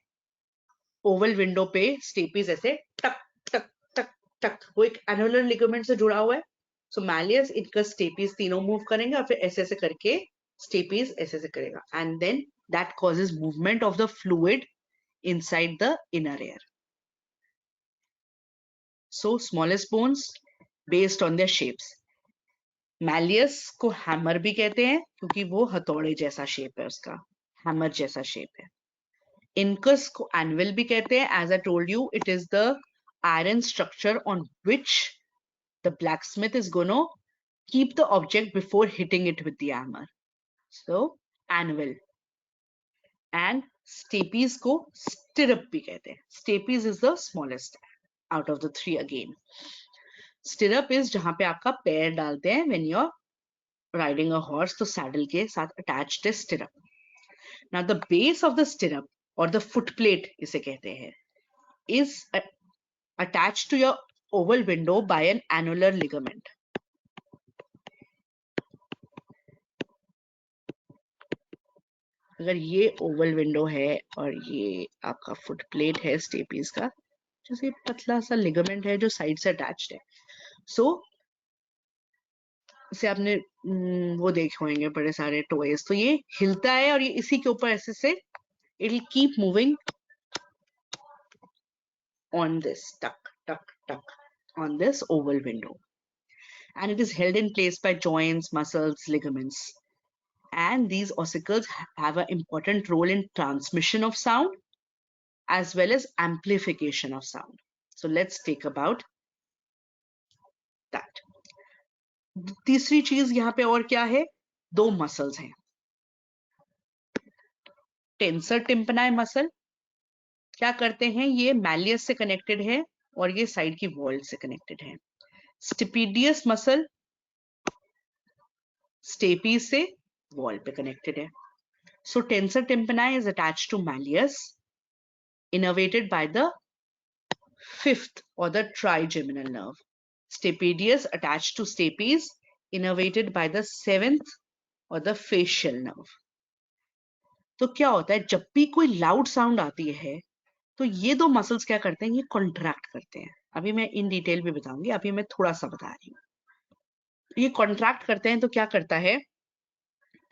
ओवल विंडो पे. स्टेपीज ऐसे टक टक टक टक, वो एक एनुलर लिगामेंट से जुड़ा हुआ है. सो मैलियस, इनकस, स्टेपीज तीनों मूव करेंगे और फिर ऐसे ऐसे करके स्टेपीज ऐसे ऐसे करेगा and then that causes movement of the fluid inside the inner air. So smallest bones based on their shapes. Malleus को hammer भी कहते हैं क्योंकि वो हथौड़े जैसा shape है उसका, hammer जैसा shape है. Incus को anvil भी कहते हैं. As I told you, it is the iron structure on which the blacksmith is going to keep the object before hitting it with the hammer. So anvil. And stapes को stirrup भी कहते हैं. Stapes is the smallest out of the three again. Stirrup is जहां पे आपका पैर डालते हैं when you're riding a horse, तो saddle के साथ attached है stirrup. Now the base of the stirrup or the foot plate इसे कहते हैं is attached to your oval window by an annular ligament. अगर ये ओवल विंडो है और ये आपका फुट प्लेट है स्टेपीज का, जैसे पतला सा लिगामेंट है जो साइड से अटैच्ड है. सो इसे आपने वो देखे होंगे बड़े सारे टॉयज, तो ये हिलता है और ये इसी के ऊपर ऐसे से it will keep moving on this टक टक टक on this Oval window and it is held in place by joints, muscles, ligaments. And these ossicles have an important role in transmission of sound as well as amplification of sound. So let's take about that. तीसरी चीज यहाँ पे और क्या है, दो muscles हैं. Tensor टिम्पनाई muscle क्या करते हैं, ये मैलियस से कनेक्टेड है और ये साइड की वॉल से कनेक्टेड है. स्टिपिडियस मसल स्टेपीज से वॉल पे कनेक्टेड है. So tensor tympani is attached to malleus, innervated by the fifth or the trigeminal nerve. Stapedius attached to stapes, innervated by the seventh or the facial nerve. तो क्या होता है, जब भी कोई लाउड साउंड आती है तो ये दो मसल्स क्या करते हैं, ये कॉन्ट्रैक्ट करते हैं. अभी मैं इन डिटेल भी बताऊंगी, अभी मैं थोड़ा सा बता रही हूँ. ये कॉन्ट्रैक्ट करते हैं तो क्या करता है,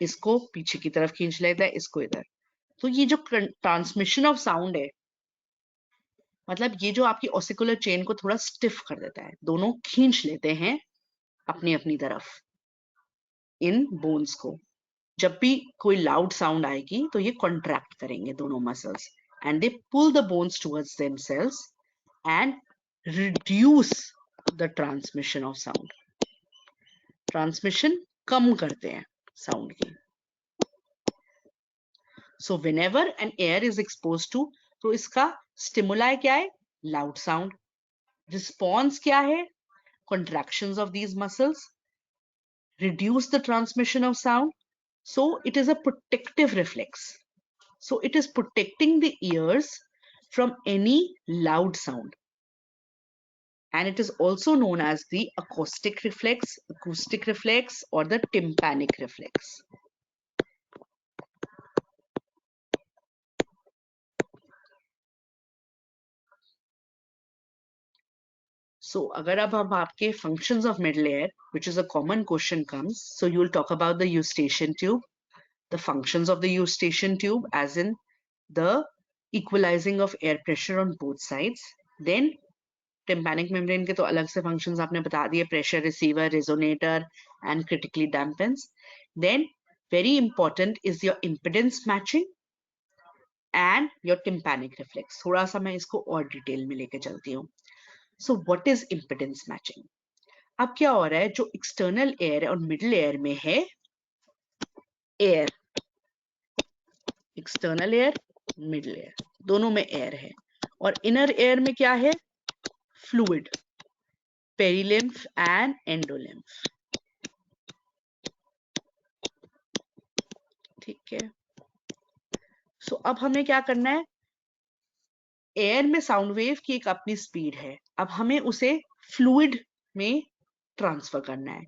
इसको पीछे की तरफ खींच लेता है, इसको इधर. तो ये जो ट्रांसमिशन ऑफ साउंड है, मतलब ये जो आपकी ऑसिकुलर चेन को थोड़ा स्टिफ कर देता है, दोनों खींच लेते हैं अपनी अपनी तरफ इन बोन्स को. जब भी कोई लाउड साउंड आएगी तो ये कॉन्ट्रैक्ट करेंगे दोनों muscles and they pull the bones towards themselves and reduce the transmission of sound. Transmission कम करते हैं साउंड की. So whenever an ear is exposed to, तो इसका स्टिमुलाई क्या है, लाउड साउंड. रिस्पॉन्स क्या है, contractions of these muscles reduce the transmission of sound. So it is a protective reflex. So it is protecting the ears from any loud sound. And it is also known as the acoustic reflex, acoustic reflex, or the tympanic reflex. So agar ab hum aapke functions of middle ear, which is a common question comes, so you will talk about the eustachian tube, the functions of the eustachian tube as in the equalizing of air pressure on both sides. Then tympanic membrane के तो अलग से functions आपने बता दिए, pressure receiver, resonator and critically dampens. Then very important is your impedance matching and your tympanic reflex. थोड़ा सा मैं इसको और डिटेल में लेके चलती हूँ. So what is impedance matching? अब क्या हो रहा है, जो external air और middle air में है air, external air, middle air, दोनों में air है, और inner air में क्या है, fluid, perilymph and endolymph. ठीक है. So अब हमें क्या करना है, एयर में साउंड वेव की एक अपनी स्पीड है, अब हमें उसे फ्लूइड में ट्रांसफर करना है.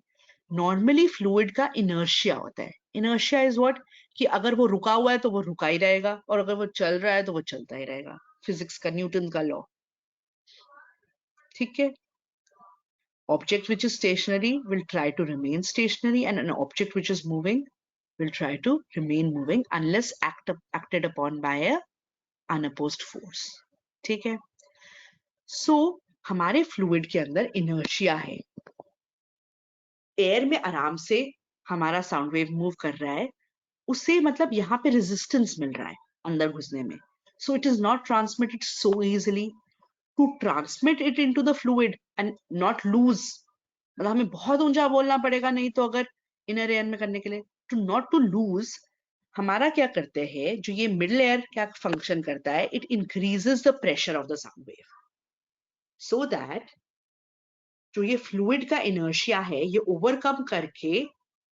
नॉर्मली फ्लूइड का इनर्शिया होता है. इनर्शिया इज व्हाट, कि अगर वो रुका हुआ है तो वो रुका ही रहेगा और अगर वो चल रहा है तो वो चलता ही रहेगा. फिजिक्स का, न्यूटन का लॉ. ठीक है. Object which is stationary will try to remain stationary and an object which is moving will try to remain moving unless acted upon by a unopposed force. ठीक है, सो हमारे फ्लूइड के अंदर inertia है, air में आराम से हमारा साउंड वेव मूव कर रहा है, उसे मतलब यहाँ पे रेजिस्टेंस मिल रहा है अंदर घुसने में, so it is not transmitted so easily. To transmit it into the fluid and not lose, मतलब हमें बहुत ऊंचा बोलना पड़ेगा नहीं तो अगर इनर एयर में करने के लिए, टू नॉट टू लूज, हमारा क्या करते हैं, जो ये मिडिल एयर क्या फंक्शन करता है, it increases the pressure of the sound wave so that जो ये फ्लूइड का इनर्शिया है ये ओवरकम करके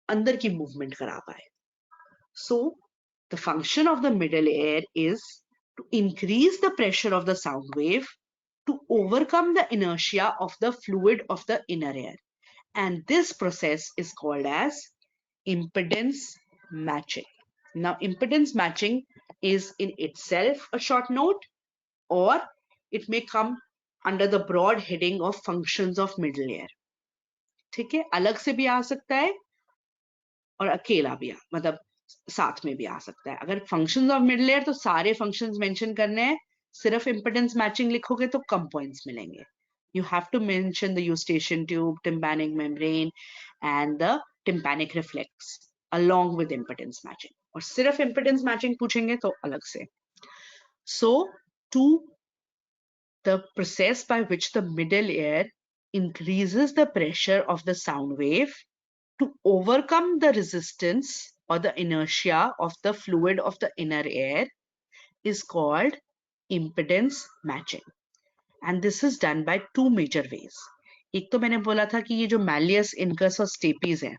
अंदर की मूवमेंट करा पाए। So the function of the middle ear is to increase the pressure of the sound wave to overcome the inertia of the fluid of the inner air, and this process is called as impedance matching. Now impedance matching is in itself a short note, or it may come under the broad heading of functions of middle air. ठीक है, अलग से भी आ सकता है और अकेला भी मतलब साथ में भी आ सकता है। अगर फंक्शंस ऑफ मिडिल एयर तो सारे फंक्शंस मेंशन करने हैं, सिर्फ इंपेडेंस मैचिंग लिखोगे तो कम पॉइंट्स मिलेंगे। You have to mention the eustachian tube, tympanic membrane and the tympanic reflex along with impedance matching. और सिर्फ impedance matching पूछेंगे तो अलग से। So to the process by which the middle air increases the pressure of the sound wave to overcome the resistance or the inertia of the fluid of the inner air is called impedance matching, and this is done by two major ways. एक तो मैंने बोला था कि ये जो malleus, incus और steppes है,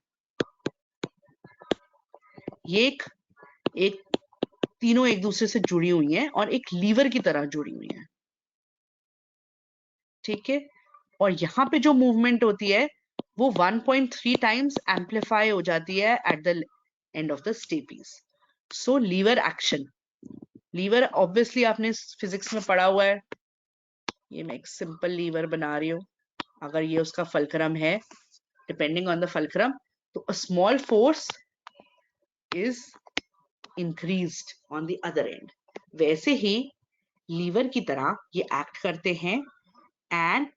ये एक तीनों एक दूसरे से जुड़ी हुई हैं और एक लीवर की तरह जुड़ी हुई हैं। ठीक है, और यहाँ पे जो मूवमेंट होती है वो 1.3 टाइम्स एम्पलीफाई हो जाती है at the end of the stapes. So lever action, lever obviously आपने फिजिक्स में पढ़ा हुआ है। ये मैं एक सिंपल लीवर बना रही हूँ, अगर ये उसका फलक्रम है, डिपेंडिंग ऑन द फलक्रम, तो a small force is increased on the other and. वैसे ही लीवर की तरह ये एक्ट करते हैं एंड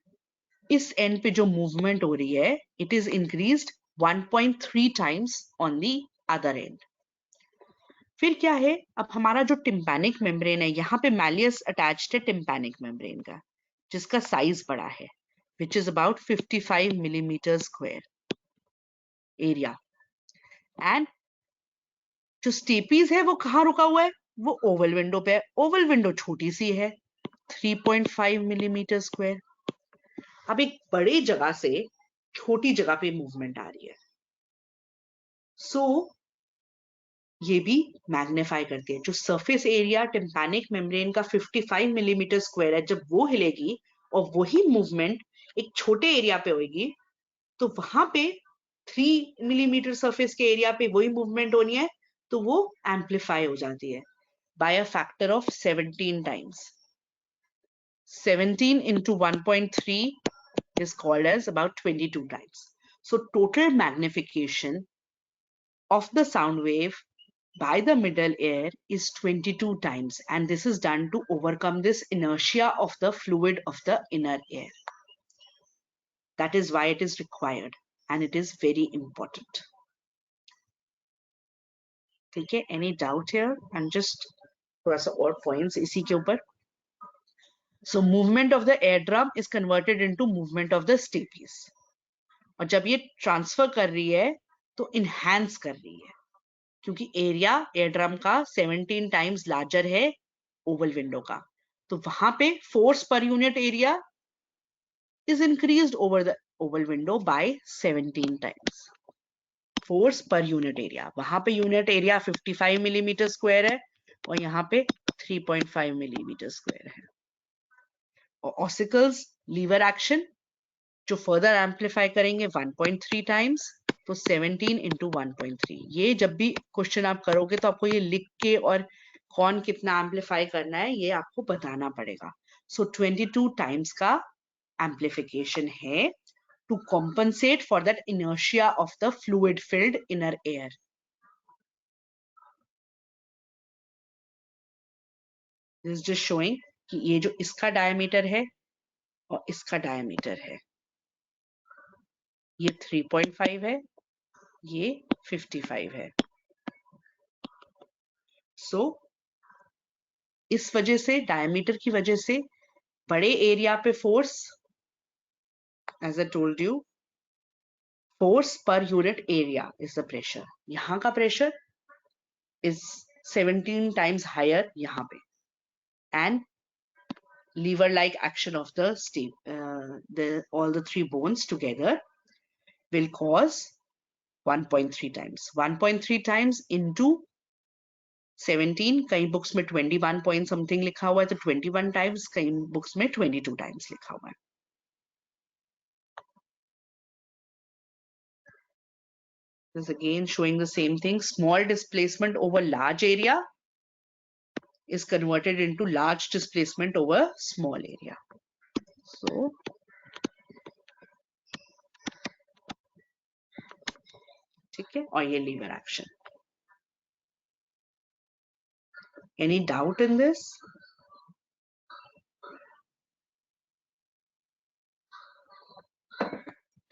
इस एंड पे जो मूवमेंट हो रही है it is increased 1.3 times on the other and. फिर क्या है, अब हमारा जो टिम्पैनिक मेम्ब्रेन है, यहाँ पे मैलियस अटैच्ड है टिम्पैनिक मेम्ब्रेन का, जिसका साइज बड़ा है, which is about 55 millimetre square area. And जो स्टेपीज है वो कहाँ रुका हुआ है, वो ओवल विंडो पे है। ओवल विंडो छोटी सी है, 3.5 मिलीमीटर स्क्वायर। अब एक बड़ी जगह से छोटी जगह पे मूवमेंट आ रही है, सो ये भी मैग्नीफाई करती है। जो सरफेस एरिया टिम्पैनिक मेम्ब्रेन का 55 मिलीमीटर स्क्वायर है, जब वो हिलेगी और वही मूवमेंट एक छोटे एरिया पे होगी, तो वहां पे 3 मिलीमीटर सरफेस के एरिया पे वही मूवमेंट होनी है, तो वो एम्पलीफाई हो जाती है by a factor of 17 times. 17 into 1.3 is called as about 22 times. So total magnification of the sound wave by the middle air is 22 times, and this is done to overcome this inertia of the fluid of the inner air. That is why it is required and it is very important. ठीक है, any doubt here? And just थोड़ा सा और points इसी के ऊपर. So movement of the eardrum is converted into movement of the stapes. और जब ये ट्रांसफर कर रही है तो इनहैंस कर रही है, क्योंकि एरिया एयरड्रम का 17 टाइम्स लार्जर है ओवल विंडो का, तो वहां पे force per unit area is increased over the oval window by 17 times. Force per unit area, वहां पे यूनिट एरिया 55 मिलीमीटर स्क्वायर है और यहाँ पे 3.5 मिलीमीटर स्क्वायर है। और ऑसिकल्स लीवर एक्शन जो फर्दर एम्पलीफाई करेंगे 1.3 टाइम्स, तो 17 into 1.3। ये जब भी क्वेश्चन आप करोगे तो आपको ये लिख के और कौन कितना एम्पलीफाई करना है ये आपको बताना पड़ेगा। सो 22 टाइम्स का एम्पलीफिकेशन है to compensate for that inertia of the fluid filled inner air. This is just showing कि ये जो इसका diameter है और इसका diameter है, ये 3.5 है, ये 55 है. So इस वजह से, diameter की वजह से बड़े एरिया पे force, as I told you, force per unit area is the pressure. यहाँ का pressure is 17 times higher यहाँ पे, and lever-like action of the steel, all the three bones together will cause 1.3 times. 1.3 times into 17, कई books में 21 point something लिखा हुआ है, तो 21 times, कई books में 22 times लिखा हुआ है. This is again showing the same thing. Small displacement over large area is converted into large displacement over small area. So ठीक है, और ये lever action. Any doubt in this?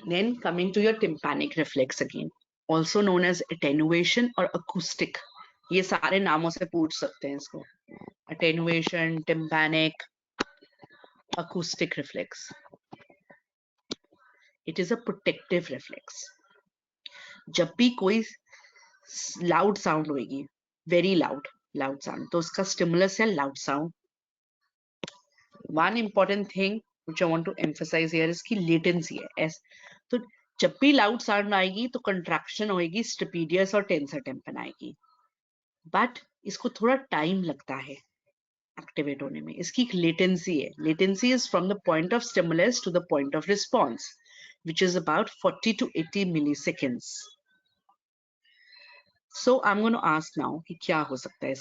Then coming to your tympanic reflex again, also known as attenuation or acoustic. ये सारे नामों से पूछ सकते हैं इसको. Attenuation, tympanic, acoustic reflex. It is a protective reflex. जब भी कोई loud sound होगी, very loud sound, तो उसका stimulus है loud sound. One important thing which I want to emphasize here is कि latency है. तो जब भी loud sound आएगी तो contraction होएगी, stapedius और tensor tympan आएगी. But इसको थोड़ा time लगता है activate होने में. इसकी एक latency है. Latency is from the point of stimulus to the point of response, which is about 40 to 80 milliseconds. So I'm going to ask now कि क्या हो सकता है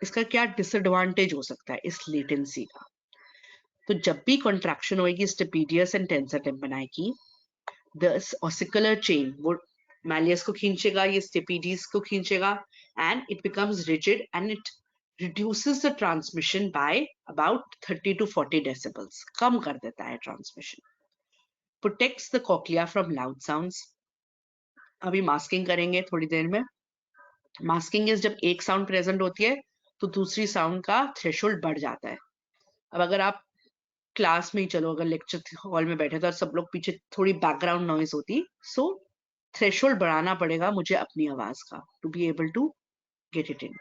इसका क्या disadvantage हो सकता है इस latency का. तो जब भी contraction होएगी stapedius and tensor tympan आएगी, the ossicular chain वो malleus को खींचेगा, ये stapedius को खींचेगा, and it becomes rigid and it reduces the transmission by about 30 to 40 decibels. कम कर देता है transmission. Protects the cochlea from loud sounds. अभी masking करेंगे थोड़ी देर में. Masking is जब एक sound present होती है तो दूसरी sound का threshold बढ़ जाता है. अब अगर आप क्लास में ही चलो, अगर लेक्चर हॉल में बैठे तो सब लोग पीछे थोड़ी बैकग्राउंड नॉइज होती, सो थ्रेशोल्ड बढ़ाना पड़ेगा मुझे अपनी आवाज का to be able to get it in.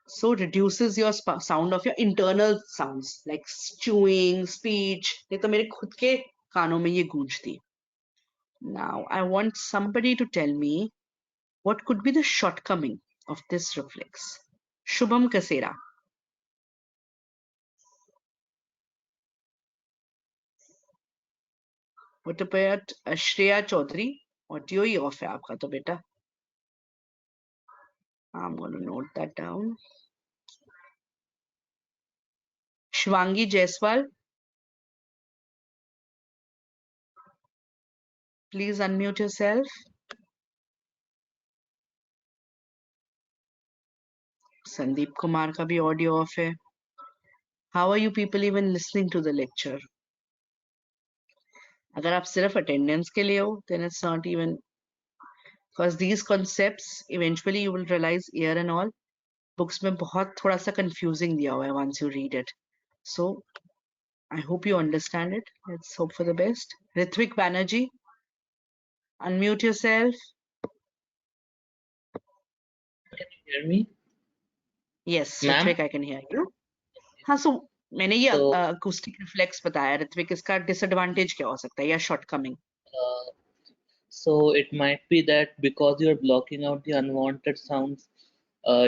So reduces your sound of your internal sounds like chewing, speech. नहीं तो मेरे खुद के कानों में ये गूंजती. Now I want somebody to tell me what could be the shortcoming of this reflex. Shubham Kasera. What about Shreya Chaudhary? Audio ही off है आपका तो बेटा. I'm going to note that down. Shwangi Jaiswal. Please unmute yourself. Sandeep Kumar का भी audio off है. How are you people even listening to the lecture? अगर आप सिर्फ attendance के लिए हो, then it's not even, because these concepts eventually you will realize here and all books में बहुत थोड़ा सा confusing दिया हुआ है once you read it. So I hope you understand it. Let's hope for the best. Ritvik Banerjee, unmute yourself. Can you hear me? Yes, Ma'am? Ritvik, I can hear you. हाँ, so मैंने ये So- acoustic reflex बताया. ऋत्विक, इसका disadvantage क्या हो सकता है या shortcoming? So it might be that because you're blocking out the unwanted sounds,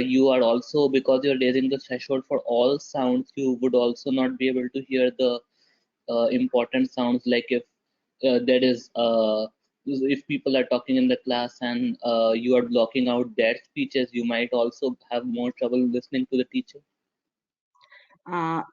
you are also, because you're raising the threshold for all sounds, you would also not be able to hear the important sounds. Like if there is if people are talking in the class and you are blocking out their speeches, you might also have more trouble listening to the teacher.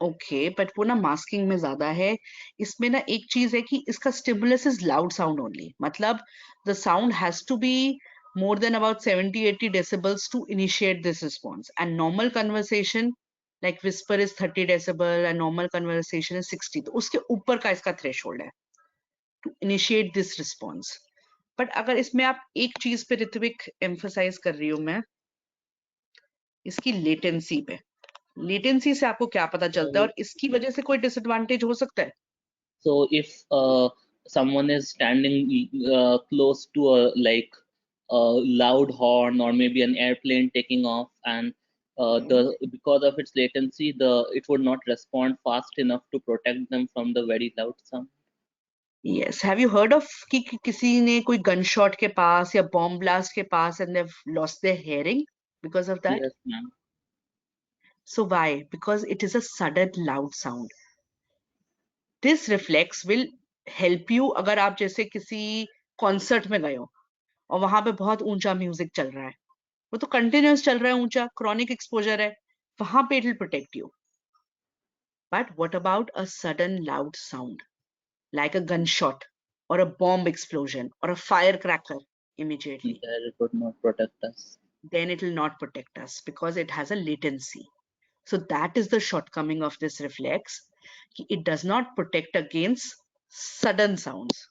Okay, but वो ना masking में ज्यादा है. इसमें ना एक चीज है कि इसका stimulus is loud sound only. मतलब the sound has to be more than about 70-80 decibels to initiate this response, and normal conversation like whisper is 30 decibel and normal conversation is 60, तो उसके ऊपर का इसका threshold है to initiate this response. But अगर इसमें आप एक चीज पे ऋत्विक emphasize कर रही हूँ मैं, इसकी latency पे. Latency से आपको क्या पता चलता है और इसकी वजह से कोई disadvantage हो सकता है? So if someone is standing close to a loud horn or maybe an airplane taking off, and because of its latency, it would not respond fast enough to protect them from the very loud sound. Yes. Have you heard of कि किसी ने कोई gunshot के पास या bomb blast के पास and they've lost their hearing because of that? Yes, ma'am. So why? Because it is a sudden loud sound. This reflex will help you अगर आप जैसे किसी concert में गए हो और वहां पे बहुत ऊंचा म्यूजिक चल रहा है, वो तो कंटिन्यूअस चल रहा है ऊंचा, chronic exposure है, वहां पे it will protect you. But what about a sudden loud sound like a gunshot or a bomb explosion or a firecracker immediately? There it would not protect us. Then it will not protect us because it has a latency. So that is the shortcoming of this reflex. It does not protect against sudden sounds.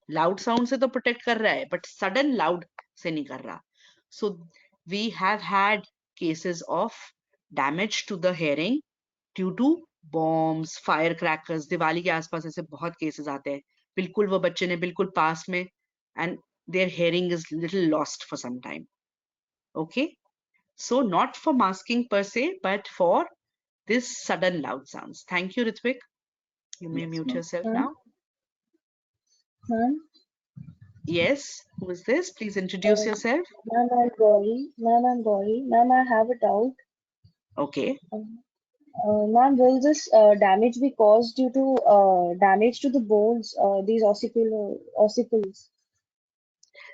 Loud sound से तो protect कर रहा है, but sudden loud से नहीं कर रहा. So we have had cases of damage to the hearing due to bombs, firecrackers. Diwali के आसपास ऐसे बहुत cases आते हैं. बिल्कुल वो बच्चे ने बिल्कुल पास में and their hearing is little lost for some time. Okay, so not for masking per se, but for this sudden loud sounds. Thank you, Ritwik. You may Yes, mute ma'am. yourself Ma'am? now. Ma'am? Yes, who is this? Please introduce yourself. Ma'am, I'm Gauri. Ma'am, I'm Gauri. Ma'am, I have a doubt. Okay. Ma'am, will this damage be caused due to damage to the bones, these ossicles?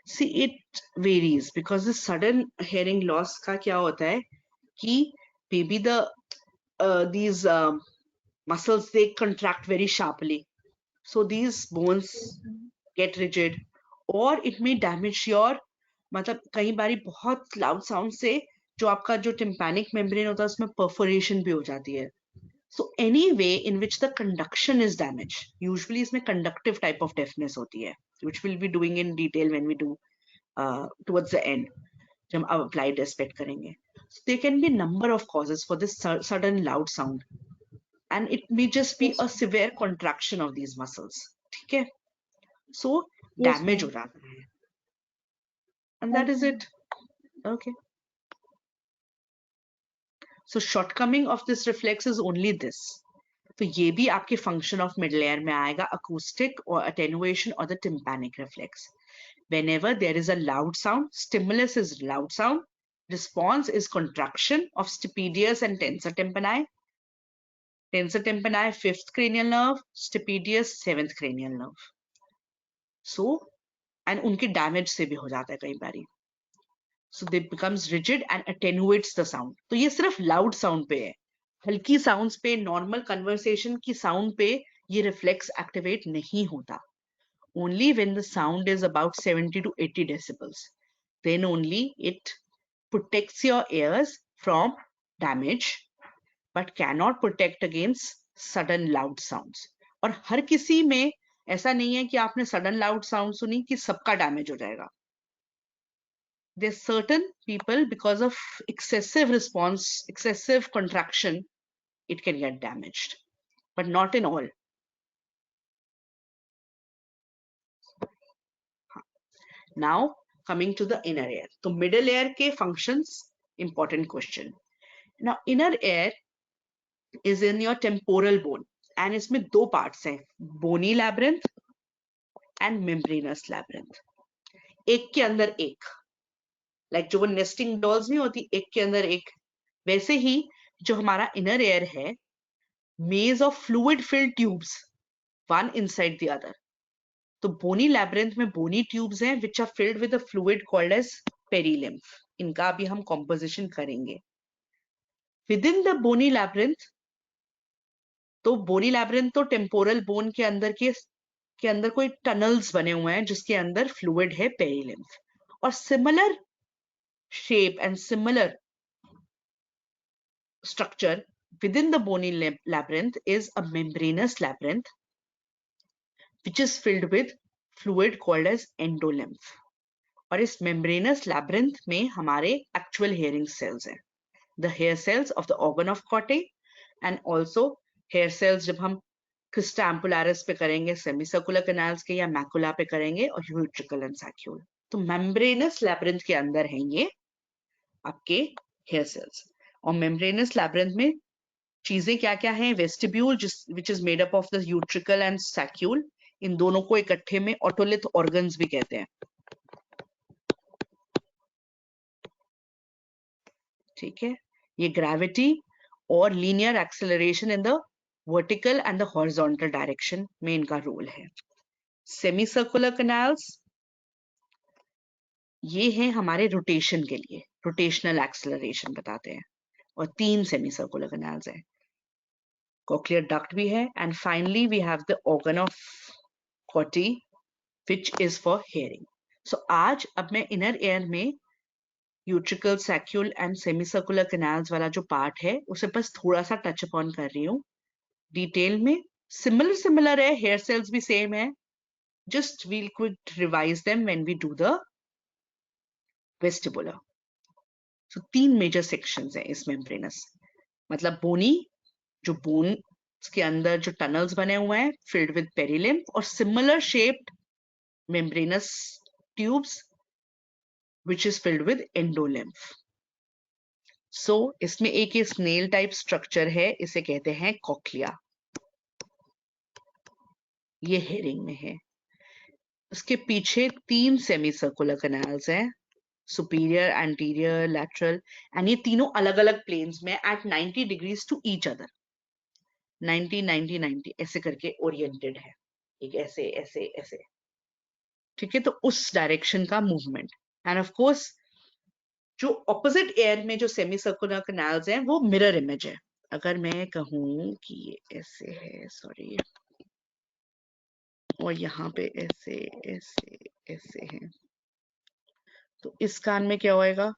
See, it varies because the sudden hearing loss का क्या होता है कि maybe these muscles, they contract very sharply, so these bones get rigid, or it may damage your, मतलब कई बारी बहुत loud sound से जो आपका जो tympanic membrane होता है उसमें perforation भी हो जाती है. So any way in which the conduction is damaged, usually इसमें conductive type of deafness होती है, which we'll be doing in detail when we do towards the end, जब हम applied aspect करेंगे. So there can be number of causes for this sudden loud sound, and it may just be Yes, a severe contraction of these muscles. ठीक है? So yes, damage हो ma'am. जाता है, and that is Okay. it. Okay. So shortcoming of this reflex is only this. तो ये भी आपके function of middle ear में आएगा, acoustic or attenuation or the tympanic reflex. Whenever there is a loud sound, stimulus is loud sound, response is contraction of stapedius and tensor tympani. Tensor tympani, 5th cranial nerve, stapedius, 7th cranial nerve. So, and उनके damage से भी हो जाता है कई बारी. So they becomes rigid and attenuates the sound. तो ये सिर्फ loud sound पे है. हल्की sounds पे, normal conversation की sound पे ये reflex activate नहीं होता. Only when the sound is about 70 to 80 decibels. Then only it protects your ears from damage, but cannot protect against sudden loud sounds. और हर किसी में ऐसा नहीं है कि आपने sudden loud sound सुनी कि सबका damage हो जाएगा. There's certain people, because of excessive response, excessive contraction, it can get damaged, but not in all. Now coming to the inner ear. So middle ear के functions, important question. Now inner ear is in your temporal bone, and इसमें दो parts हैं, bony labyrinth and membranous labyrinth. एक के अंदर एक, like जो वो nesting dolls नहीं होती, एक के अंदर एक, वैसे ही जो हमारा inner ear है, maze of fluid filled tubes, one inside the other. तो bony labyrinth में bony tubes हैं which are filled with a fluid called as perilymph. इनका अभी हम composition करेंगे. Within the bony labyrinth, तो bony labyrinth तो temporal bone के अंदर कोई tunnels बने हुए हैं जिसके अंदर fluid है perilymph. और similar shape and similar structure within the bony labyrinth is a membranous labyrinth, which is filled with fluid called as endolymph. और इस membranous labyrinth में हमारे actual hearing cells हैं, the hair cells of the organ of Corte, and also hair cells जब हम crista ampullaris पे करेंगे, semicircular canals के या macula पे करेंगे, और utricle and saccule. तो membranous labyrinth के अंदर हैं ये आपके hair cells. और membranous labyrinth में चीजें क्या क्या हैं? Vestibule, which is made up of the utricle and saccule. इन दोनों को इकट्ठे में otolith organs भी कहते हैं. ठीक है, ये gravity और linear acceleration in the vertical and the horizontal direction में इनका रोल है. Semicircular canals ये हैं हमारे रोटेशन के लिए, रोटेशनल एक्सेलरेशन बताते हैं, और 3 semicircular canals हैं. Cochlear duct भी है, and finally we have the organ of Corte, which is for hearing. So आज अब मैं inner ear में utricle, saccule and semicircular canals वाला जो पार्ट है उसे बस थोड़ा सा टच अपॉन कर रही हूँ डिटेल में. सिमिलर है, हेयर सेल्स भी सेम है, just we'll quick revise them when we do the vestibular. So 3 major sections हैं इस membranous, मतलब बोनी, जो बोन के अंदर जो टनल्स बने हुए हैं filled with perilymph, और similar shaped membranous tubes which is filled with endolymph. So इसमें एक ये snail type structure है, इसे कहते हैं cochlea. ये hearing में है. उसके पीछे 3 semicircular canals हैं, superior, anterior, lateral, and ये तीनों अलग अलग planes में at 90 degrees to each other. 90 90 90 ऐसे करके oriented है, एक ऐसे ऐसे ऐसे. ठीक है, तो उस डायरेक्शन का मूवमेंट. एंड ऑफ कोर्स जो ऑपोजिट एयर में जो सेमीसर्कुलर कैनाल्स हैं वो मिरर इमेज है. अगर मैं कहूं कि ये ऐसे है, सॉरी, और यहाँ पे ऐसे ऐसे ऐसे है, तो इस कान में क्या होएगा,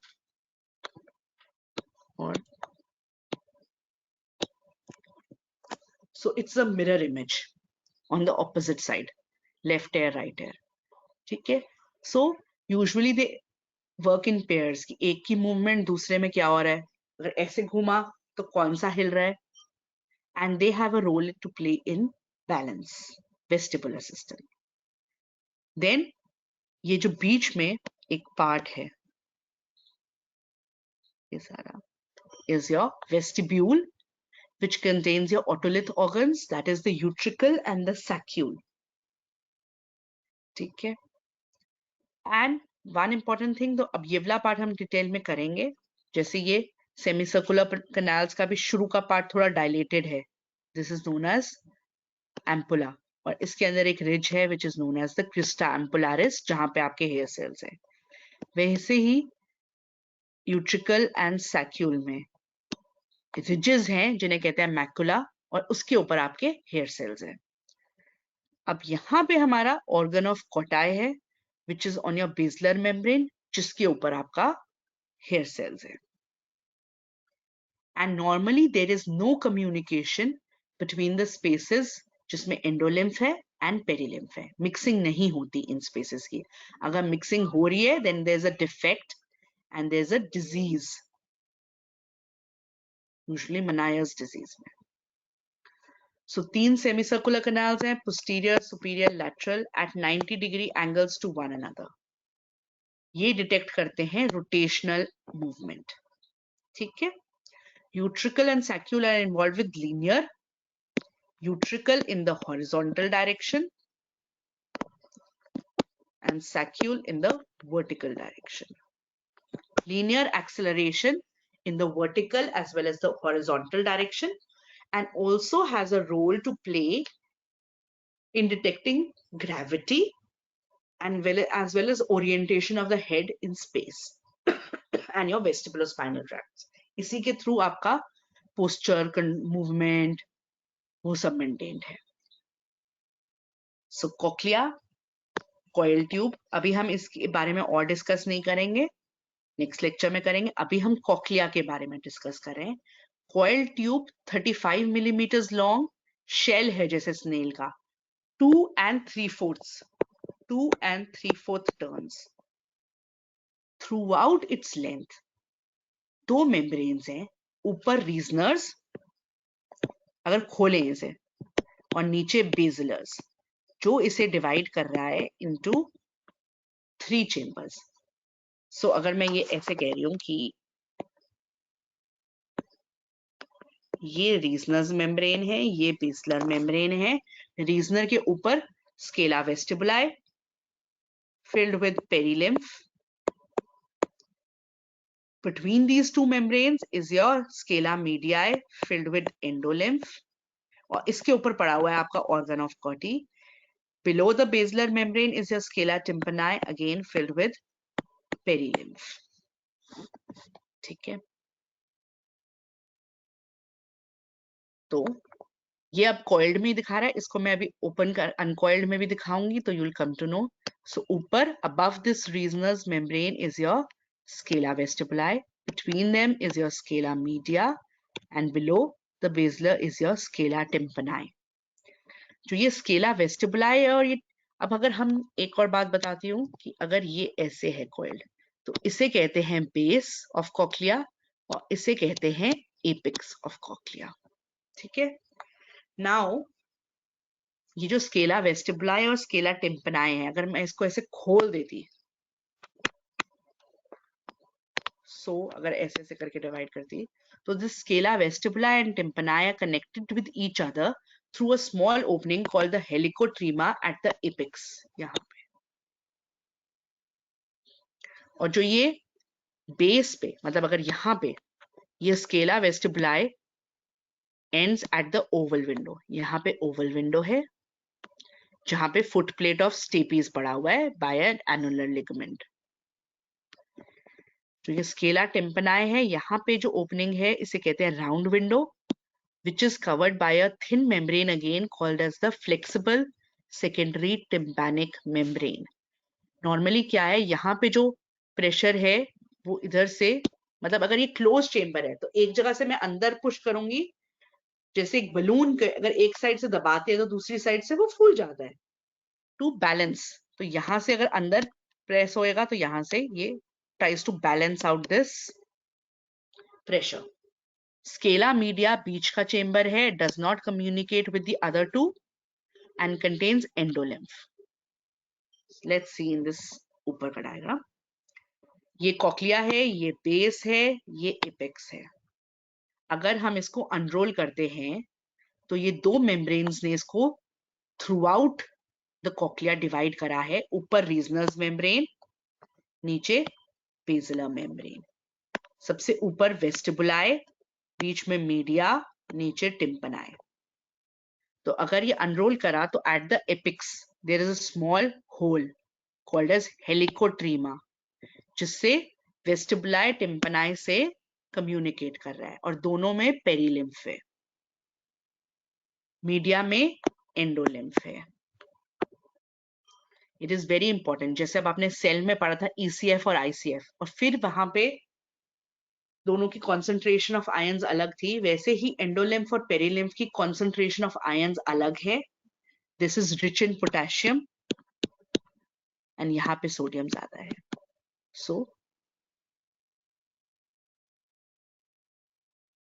और so it's a mirror image on the opposite side, left ear, right ear. ठीक है, so usually they work in pairs, कि एक की मूवमेंट दूसरे में क्या हो रहा है, अगर ऐसे घूमा तो कौन सा हिल रहा है, and they have a role to play in balance vestibular system. Then ये जो बीच में एक पार्ट है, ये सारा is your vestibule, which contains your otolith organs, that is the utricle and the saccule. ठीक है, and one important thing, तो अब ये वाला पार्ट हम डिटेल में करेंगे. जैसे ये सेमीसर्कुलर कैनाल्स का भी शुरू का पार्ट थोड़ा डायलेटेड है, this is known as ampulla, और इसके अंदर एक रिज है which is known as the crista ampullaris, जहां पे आपके हेयर सेल्स हैं. वैसे ही यूट्रिकल एंड सैक्यूल में रिजेस हैं जिन्हें कहते हैं मैकुला, और उसके ऊपर आपके हेयर सेल्स हैं. अब यहाँ पे हमारा ऑर्गन ऑफ कोटाई है which is on your basilar membrane, जिसके ऊपर आपका हेयर सेल्स है. And normally there is no communication between the spaces जिसमें एंडोलिम्फ है एंड पेरिलिम्फ है. मिक्सिंग नहीं होती इन स्पेसेस की. अगर मिक्सिंग हो रही है then there is a defect and there is a disease, usually Meniere's disease में. So 3 semicircular canals हैं, posterior, superior, lateral at 90 degree angles to one another. ये डिटेक्ट करते हैं rotational movement. ठीक है, utricle and saccule are involved with linear, utricle in the horizontal direction and saccule in the vertical direction. Linear acceleration in the vertical as well as the horizontal direction, and also has a role to play in detecting gravity and as well as orientation of the head in space and your vestibulospinal tracts. इसी के through आपका posture movement वो सब maintained है. So cochlea, coil tube, अभी हम इसके बारे में और डिस्कस नहीं करेंगे, नेक्स्ट लेक्चर में करेंगे. अभी हम cochlea के बारे में डिस्कस कर रहे हैं. Coil tube 35 millimeters long, shell है जैसे स्नेल का, 2 3/4 turns throughout its length. 2 membranes हैं, ऊपर रीजनर्स अगर खोलें इसे, और नीचे बेजलर्स, जो इसे डिवाइड कर रहा है इनटू 3 चेम्बर्स। सो अगर मैं ये ऐसे कह रही हूं कि ये रीजनर्स मेम्ब्रेन है, ये बेसलर मेम्ब्रेन है, रीजनर के ऊपर Scala vestibuli filled with perilymph. Between these two membranes is your scala mediae filled with endolymph. और इसके ऊपर पड़ा हुआ है आपका organ of Corti. Below the basilar membrane is your scala tympani, again filled with perilymph. ठीक है, तो ये अब coiled में दिखा रहा है, इसको मैं अभी open कर uncoiled में भी दिखाऊंगी, तो you'll come to know. So ऊपर above this reasoners membrane is your scala vestibuli. Between them is your scala media, and below the basilar is your scala tympani. जो ये scala vestibuli है, और ये अब अगर हम एक और बात बताती हूँ कि अगर ये ऐसे है coiled, तो इसे कहते हैं base of cochlea और इसे कहते हैं apex of cochlea. ठीक है, नाउ ये जो स्केला वेस्टिबुलाई और स्केला टिम्पनाई है, अगर मैं इसको ऐसे खोल देती, अगर ऐसे ऐसे करके डिवाइड करती, तो this scala vestibuli and tympani are connected with each other through a small opening called the helicotrema at the apex, यहाँ पे। और जो ये बेस पे, मतलब अगर यहाँ पे ये Scala vestibuli ends at the Oval window, यहाँ पे ओवल विंडो है जहां पे फुट प्लेट ऑफ स्टेपीज पड़ा हुआ है बाय एन एनुलर लिगामेंट। तो ये स्केला टिम्पनाई है, यहाँ पे जो ओपनिंग है इसे कहते हैं round window, which is covered by a thin membrane again called as the flexible secondary tympanic membrane. Normally क्या है, यहाँ पे जो प्रेशर है वो इधर से, मतलब अगर ये क्लोज चेम्बर है तो एक जगह से मैं अंदर पुश करूंगी, जैसे एक बलून अगर एक साइड से दबाते हैं तो दूसरी साइड से वो फूल जाता है, टू बैलेंस। तो यहां से अगर अंदर प्रेस होएगा तो यहां से ये tries to balance out this pressure. Scala media बीच का चेम्बर है, does not communicate with the other two and contains endolymph. Let's see in this ऊपर का डायग्राम। ये कॉक्लिया है, ये बेस है, ये एपेक्स है। अगर हम इसको अनरोल करते हैं तो ये दो मेम्ब्रेन्स ने इसको through out the cochlea divide करा है, ऊपर रीजनर्स मेम्ब्रेन, नीचे बेसिलर मेम्ब्रेन। सबसे ऊपर वेस्टिबुलाई, बीच में मीडिया, नीचे टिम्पनाई। तो अगर ये अनरोल करा तो at the apex there is a small hole called as helicotrema, जिससे वेस्टिबुलाई टिम्पनाई से कम्युनिकेट कर रहा है, और दोनों में पेरिलिम्फ है, मीडिया में एंडोलिम्फ है। इट इज वेरी इंपॉर्टेंट, जैसे अब आपने सेल में पढ़ा था ECF और ICF, और फिर वहां पे दोनों की कॉन्सेंट्रेशन ऑफ आयंस अलग थी, वैसे ही एंडोलिम्फ और पेरिलिम्फ की कॉन्सेंट्रेशन ऑफ आयंस अलग है। This is rich in potassium and यहाँ पे सोडियम ज्यादा है। सो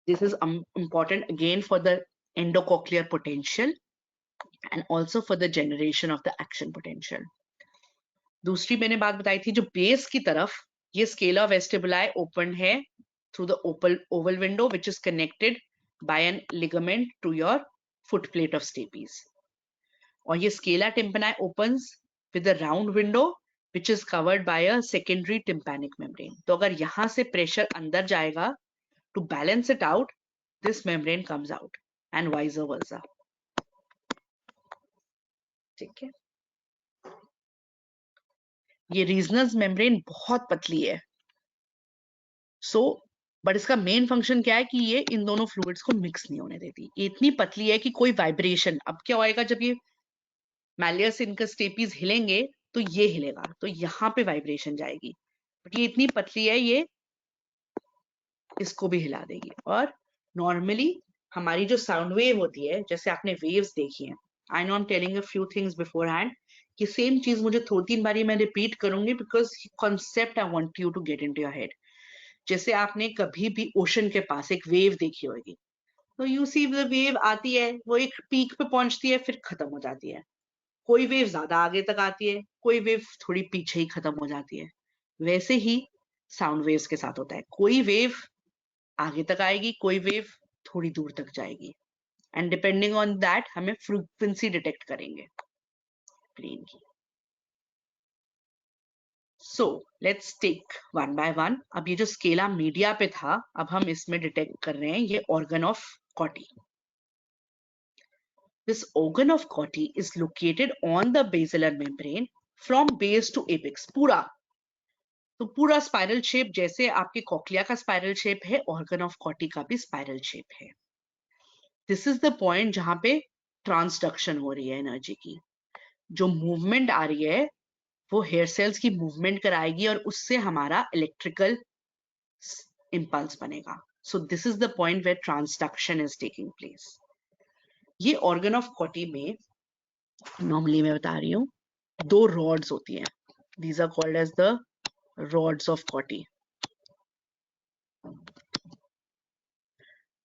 this is important again for the endocochlear potential and also for the generation of the action potential. दूसरी मैंने बात बताई थी, जो बेस की तरफ ये स्केला वेस्टिबुलाई ओपन है through the oval window which is connected by an ligament to your foot plate of stapes. और ये scala tympani opens with a round window which is covered by a secondary tympanic membrane. तो अगर यहाँ से pressure अंदर जाएगा, to balance it out, this membrane comes out and vice versa. ठीक है, ये रीजनर्स मेम्ब्रेन बहुत पतली है, बट इसका मेन फंक्शन क्या है कि ये इन दोनों फ्लूइड्स को मिक्स नहीं होने देती। ये इतनी पतली है कि कोई वाइब्रेशन, अब क्या होएगा जब ये मैलियस इनका स्टेपीज हिलेंगे तो ये हिलेगा, तो यहाँ पे वाइब्रेशन जाएगी, बट ये इतनी पतली है ये इसको भी हिला देगी। और नॉर्मली हमारी जो साउंड वेव होती है, जैसे आपने वेव्स देखी हैं, I know I am telling a few things beforehand, कि सेम चीज मुझे 2-3 बारी मैं रिपीट करूंगी because concept I want you to get into your head. जैसे आपने कभी भी ओशन के पास एक वेव देखी होगी, तो यू सी द वेव आती है, वो एक पीक पे पहुंचती है, फिर खत्म हो जाती है। कोई वेव ज्यादा आगे तक आती है, कोई वेव थोड़ी पीछे ही खत्म हो जाती है। वैसे ही साउंड वेव्स के साथ होता है, कोई वेव आगे तक आएगी, कोई वेव थोड़ी दूर तक जाएगी, एंड डिपेंडिंग ऑन दैट हमें फ्रीक्वेंसी डिटेक्ट करेंगे प्लेन की। So let's take one by one. अब ये जो स्केला मीडिया पे था, अब हम इसमें डिटेक्ट कर रहे हैं ये organ of कॉटी। This organ of Corti is located on the basilar membrane from base to apex. पूरा, तो पूरा स्पाइरल शेप, जैसे आपके कॉक्लिया का स्पाइरल शेप है, ऑर्गन ऑफ कॉटी का भी स्पाइरल शेप है। दिस इज द पॉइंट जहां पे ट्रांसडक्शन हो रही है एनर्जी की। जो मूवमेंट आ रही है वो हेयर सेल्स की मूवमेंट कराएगी और उससे हमारा इलेक्ट्रिकल इंपल्स बनेगा। So this is the point where transduction is taking place. ये ऑर्गन ऑफ कॉटी में नॉर्मली मैं बता रही हूँ, दो रॉड्स होती हैं। These are called as the rods of Corti.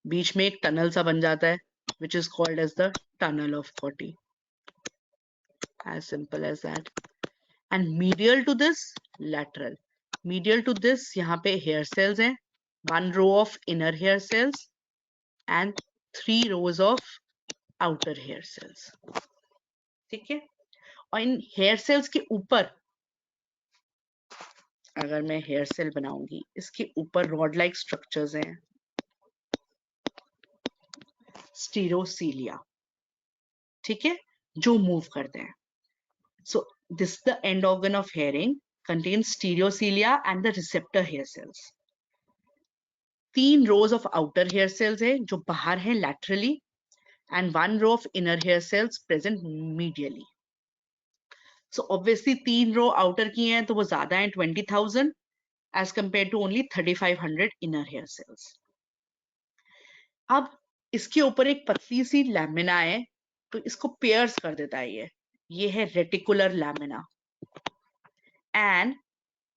बीच में एक टनल सा बन जाता है, which is called as the tunnel of Corti. As simple as that. And medial to this, lateral. Medial to this, यहाँ पे hair cells हैं, one row of inner hair cells and 3 rows of outer hair cells. ठीक है? और इन hair cells के ऊपर, अगर मैं हेयर सेल बनाऊंगी, इसके ऊपर रॉड लाइक स्ट्रक्चर्स हैं, स्टीरोसीलिया, ठीक है, जो मूव करते हैं। So this the end organ of hearing contains stereocilia and the receptor hair cells. 3 rows of outer hair cells है जो बाहर है laterally, and 1 row of inner hair cells present medially. So obviously 3 row outer की हैं तो वो ज्यादा है 20,000 as compared to only 3,500 inner hair cells. अब इसके ऊपर एक पतली सी लैमिना है, तो इसको पेयर्स कर देता है ये है reticular lamina, and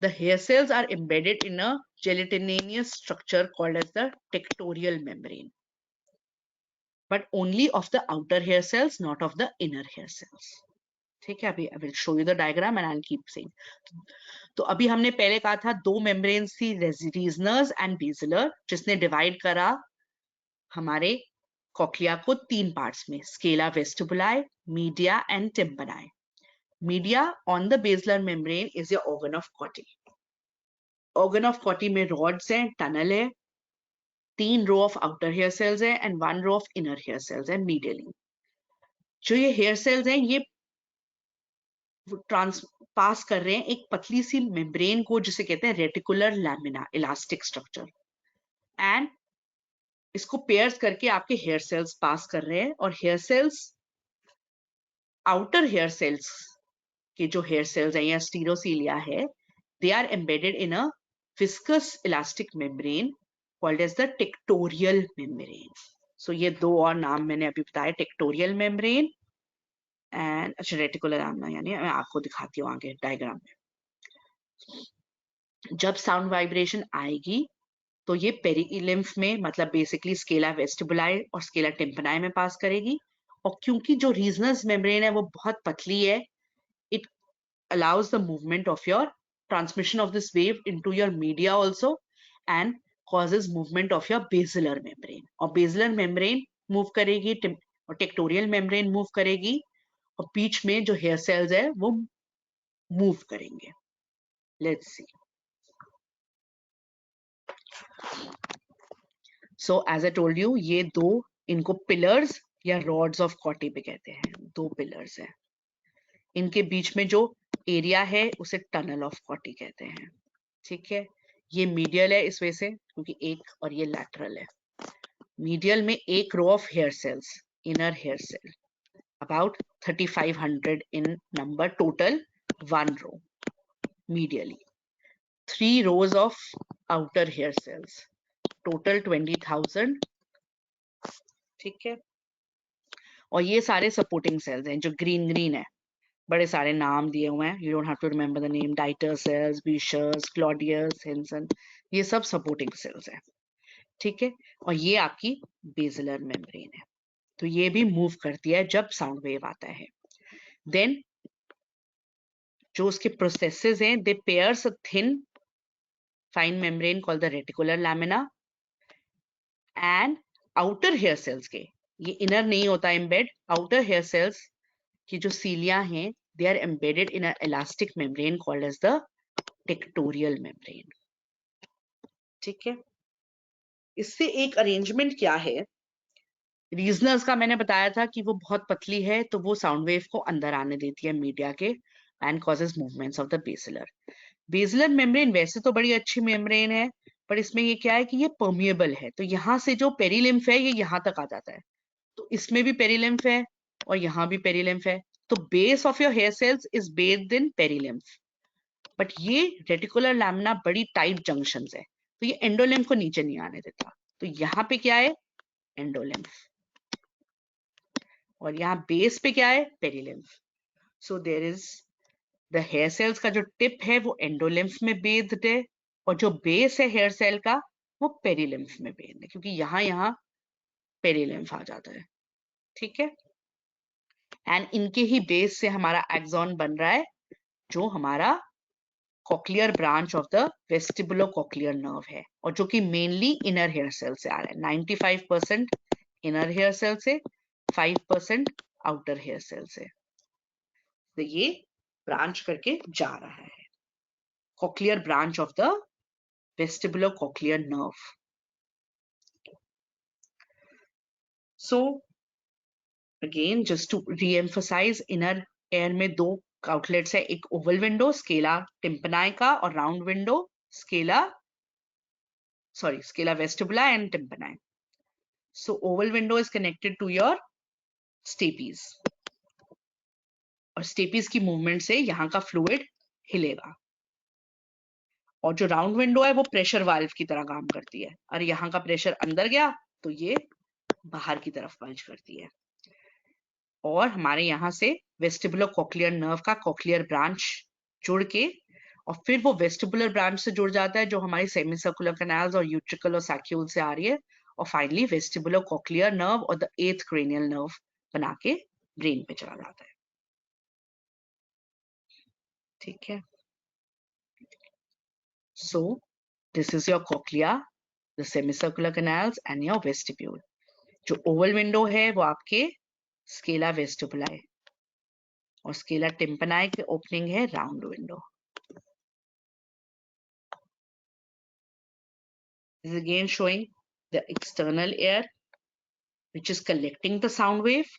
the hair cells are embedded in a gelatinous structure called as the tectorial membrane, but only of the outer hair cells, not of the inner hair cells. ठीक है, अभी I will show you the diagram and I'll keep saying. तो अभी हमने पहले कहा था दो membranes थी, Reisner's and basilar, जिसने डिवाइड करा हमारे कॉक्लिया को 3 पार्ट्स में, scala vestibuli, media and tympani. Media on the basilar membrane is your organ of Corti. Organ of Corti में रॉड्स हैं, टनल है, 3 row of outer hair cells है and 1 row of inner hair cells है medially. जो ये hair cells हैं ये पास कर रहे हैं एक पतली सी मेम्ब्रेन को जिसे कहते हैं reticular lamina, elastic structure, and इसको पेयर्स करके आपके हेयर सेल्स पास कर रहे हैं. और hair cells, outer hair cells के जो हेयर सेल्स हैं या स्टीरोसीलिया है, they are embedded in a viscous elastic membrane called as the tectorial membrane. So ये दो और नाम मैंने अभी बताया, tectorial membrane and अच्छा reticular लैमिना, यानी मैं आपको दिखाती हूँ आगे डायग्राम में. जब साउंड वाइब्रेशन आएगी तो ये पेरिलिम्फ में, मतलब बेसिकली स्केला वेस्टिबुलाई और स्केला टिम्पनाई में पास करेगी. और क्योंकि जो रीजनस मेम्ब्रेन है वो बहुत पतली है, it allows the movement of your transmission of this wave into your media also and causes movement of your basilar membrane. और basilar membrane move करेगी और tectorial membrane move करेगी और बीच में जो hair cells है वो move करेंगे. Let's see. So as I told you, ये दो, इनको pillars या rods of Corti पे कहते हैं. दो pillars हैं, इनके बीच में जो एरिया है उसे टनल ऑफ कॉटी कहते हैं. ठीक है, ये मीडियल है इस वजह से क्योंकि एक, और ये लैटरल है. मीडियल में एक row of hair cells, inner hair cell, about 3,500 in number total, 1 row medially. 3 rows of outer hair cells, total 20,000 ठीक है, और ये सारे सपोर्टिंग सेल्स हैं जो ग्रीन ग्रीन है, बड़े सारे नाम दिए हुए हैं, you don't have to remember the name, Deiters cells, Boettcher's, Claudius, Hensen, ये सब सपोर्टिंग सेल्स हैं। ठीक है, और ये आपकी बेसिलर मेम्ब्रेन है, तो ये भी मूव करती है जब साउंड वेव आता है। देन जो उसके प्रोसेसेस हैं, they pairs a thin fine membrane called the reticular lamina and outer hair cells के, ये इनर नहीं होता एम्बेड, आउटर हेयर सेल्स की जो सीलिया हैं, they are embedded in a elastic membrane called as the tectorial membrane. ठीक है, इससे एक अरेंजमेंट क्या है, रीजनर्स का मैंने बताया था कि वो बहुत पतली है तो वो साउंड वेव को अंदर आने देती है मीडिया के and causes movements of the basilar. Basilar membrane वैसे तो बड़ी अच्छी मेम्ब्रेन है, पर इसमें ये क्या है कि ये परमिएबल है, तो यहाँ से जो पेरीलिम्फ है ये यहाँ तक आ जाता है, तो इसमें भी पेरीलिम्फ है और यहाँ भी पेरीलिम्फ है, तो base of your hair cells is based in perilymph, but ये रेटिकुलर लैमिना बड़ी टाइट जंक्शंस है, तो ये एंडोलिम्फ को नीचे नहीं आने देता, तो यहाँ पे क्या है, एंडोलिम्फ, और यहाँ बेस पे क्या है, perilymph. So there is the hair cells का जो टिप है वो एंडोलिम्फ में बेस्ड है, और जो बेस है हेयर सेल का वो पेरीलिम्फ में बेस्ड है, क्योंकि यहाँ पेरीलिम्फ आ जाता है। ठीक है, एंड इनके ही बेस से हमारा एक्सॉन बन रहा है, जो हमारा cochlear branch of the vestibulocochlear nerve है, और जो कि मेनली इनर हेयर सेल से आ रहा है, 95% इनर हेयर सेल से, 5% आउटर हेयर सेल से, तो ये ब्रांच करके जा रहा है, cochlear branch of the vestibulocochlear nerve. So again, just to re-emphasize, inner ear में दो outlets है, एक oval window scala tympani का, और round window scala vestibuli and tympani. So oval window is connected to your stapes, और stapes की movement से यहाँ का fluid हिलेगा, और जो राउंड विंडो है वो प्रेशर वाल्व की तरह काम करती है, और यहाँ का प्रेशर अंदर गया तो ये बाहर की तरफ पल्ज करती है, और हमारे यहाँ से वेस्टिबुलर कॉक्लियर नर्व का कॉक्लियर ब्रांच जुड़ के, और फिर वो वेस्टिबुलर ब्रांच से जुड़ जाता है जो हमारी सेमी सर्कुलर कैनाल्स और यूट्रिकल और सैक्यूल से आ रही है, और फाइनली वेस्टिबुलर कॉक्लियर नर्व और द 8th क्रेनियल नर्व बना के ब्रेन पे चला जाता है। ठीक है, सो this is your cochlea, the semi circular canals and your vestibule. जो ओवल विंडो है वो आपके स्केला वेस्टिबुलाई, और स्केला टिम्पनाई की ओपनिंग है round window. This is again showing the external air which is collecting the sound wave,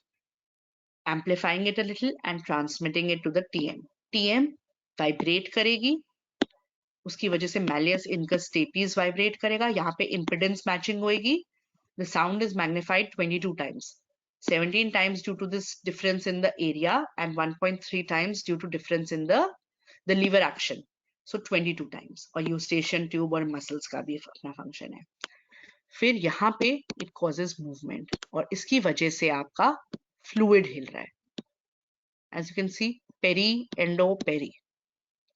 amplifying it a little and transmitting it to the TM. TM vibrate करेगी, उसकी वजह से malleus incus stapes vibrate करेगा, यहाँ पे impedance matching होएगी, the sound is magnified 22 times, 17 times due to this difference in the area and 1.3 times due to difference in the lever action, so 22 times, और eustachian tube और muscles का भी अपना function है। फिर यहाँ पे इट कॉजेज मूवमेंट, और इसकी वजह से आपका फ्लूइड हिल रहा है, as you can see peri endo peri,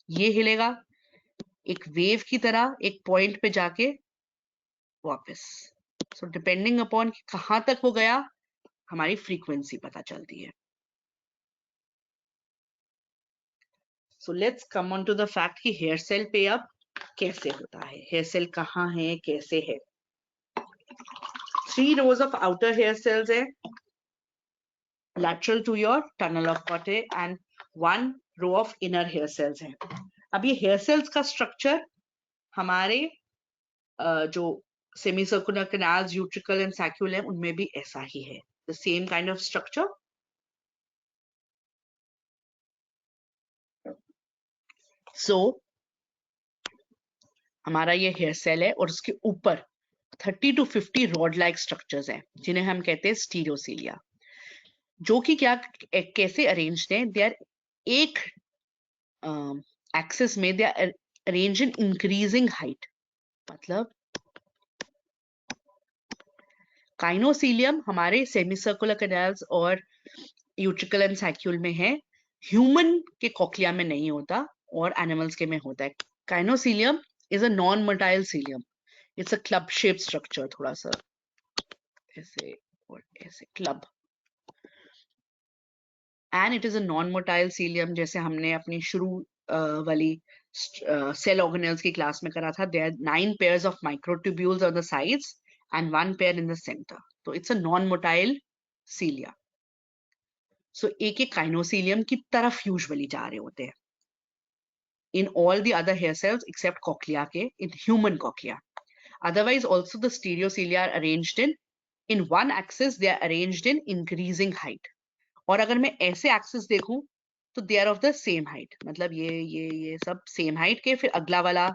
ये हिलेगा एक वेव की तरह एक पॉइंट पे जाके वापस, सो डिपेंडिंग अपॉन कहां तक वो गया हमारी फ्रीक्वेंसी पता चलती है। So let's come on to the fact कि हेयर सेल पे अब कैसे होता है, हेयर सेल कहाँ है, कैसे है। 3 rows of outer hair cells है lateral to your tunnel of Corte, and 1 row of inner hair cells है। अब ये hair cells का structure हमारे जो semicircular canals, utricle and saccule है उनमें भी ऐसा ही है, the same kind of structure। So हमारा ये hair cell है, और उसके ऊपर 30 to 50 rod like structures हैं जिन्हें हम कहते हैं स्टीरियोसीलिया, जो कि क्या कैसे अरेंज्ड हैं, दे आर एक एक्सिस में, they are arranged in increasing height, मतलब काइनोसीलियम हमारे सेमीसर्कुलर कैनाल्स और यूट्रिकल एंड सैक्यूल में है, ह्यूमन के कॉक्लिया में नहीं होता और एनिमल्स के में होता है. Kinocilium is a non motile cilium. It's a club shape structure, थोड़ा सा ऐसे और ऐसे club. And it is a non motile cilium. जैसे हमने अपनी शुरू वाली सेल ऑर्गेनेल्स की क्लास में करा था, there are 9 pairs of microtubules on the sides and 1 pair in the center. So it's a non-motile cilia. So एक एक काइनोसीलियम की तरफ यूजुअली जा रहे होते हैं in all the other hair cells except cochlea के, in human cochlea. Otherwise also the stereocilia are arranged in one axis. They are arranged in increasing height. और अगर मैं ऐसे axis देखूं तो they are of the same height. मतलब ये सब same height के, फिर अगला वाला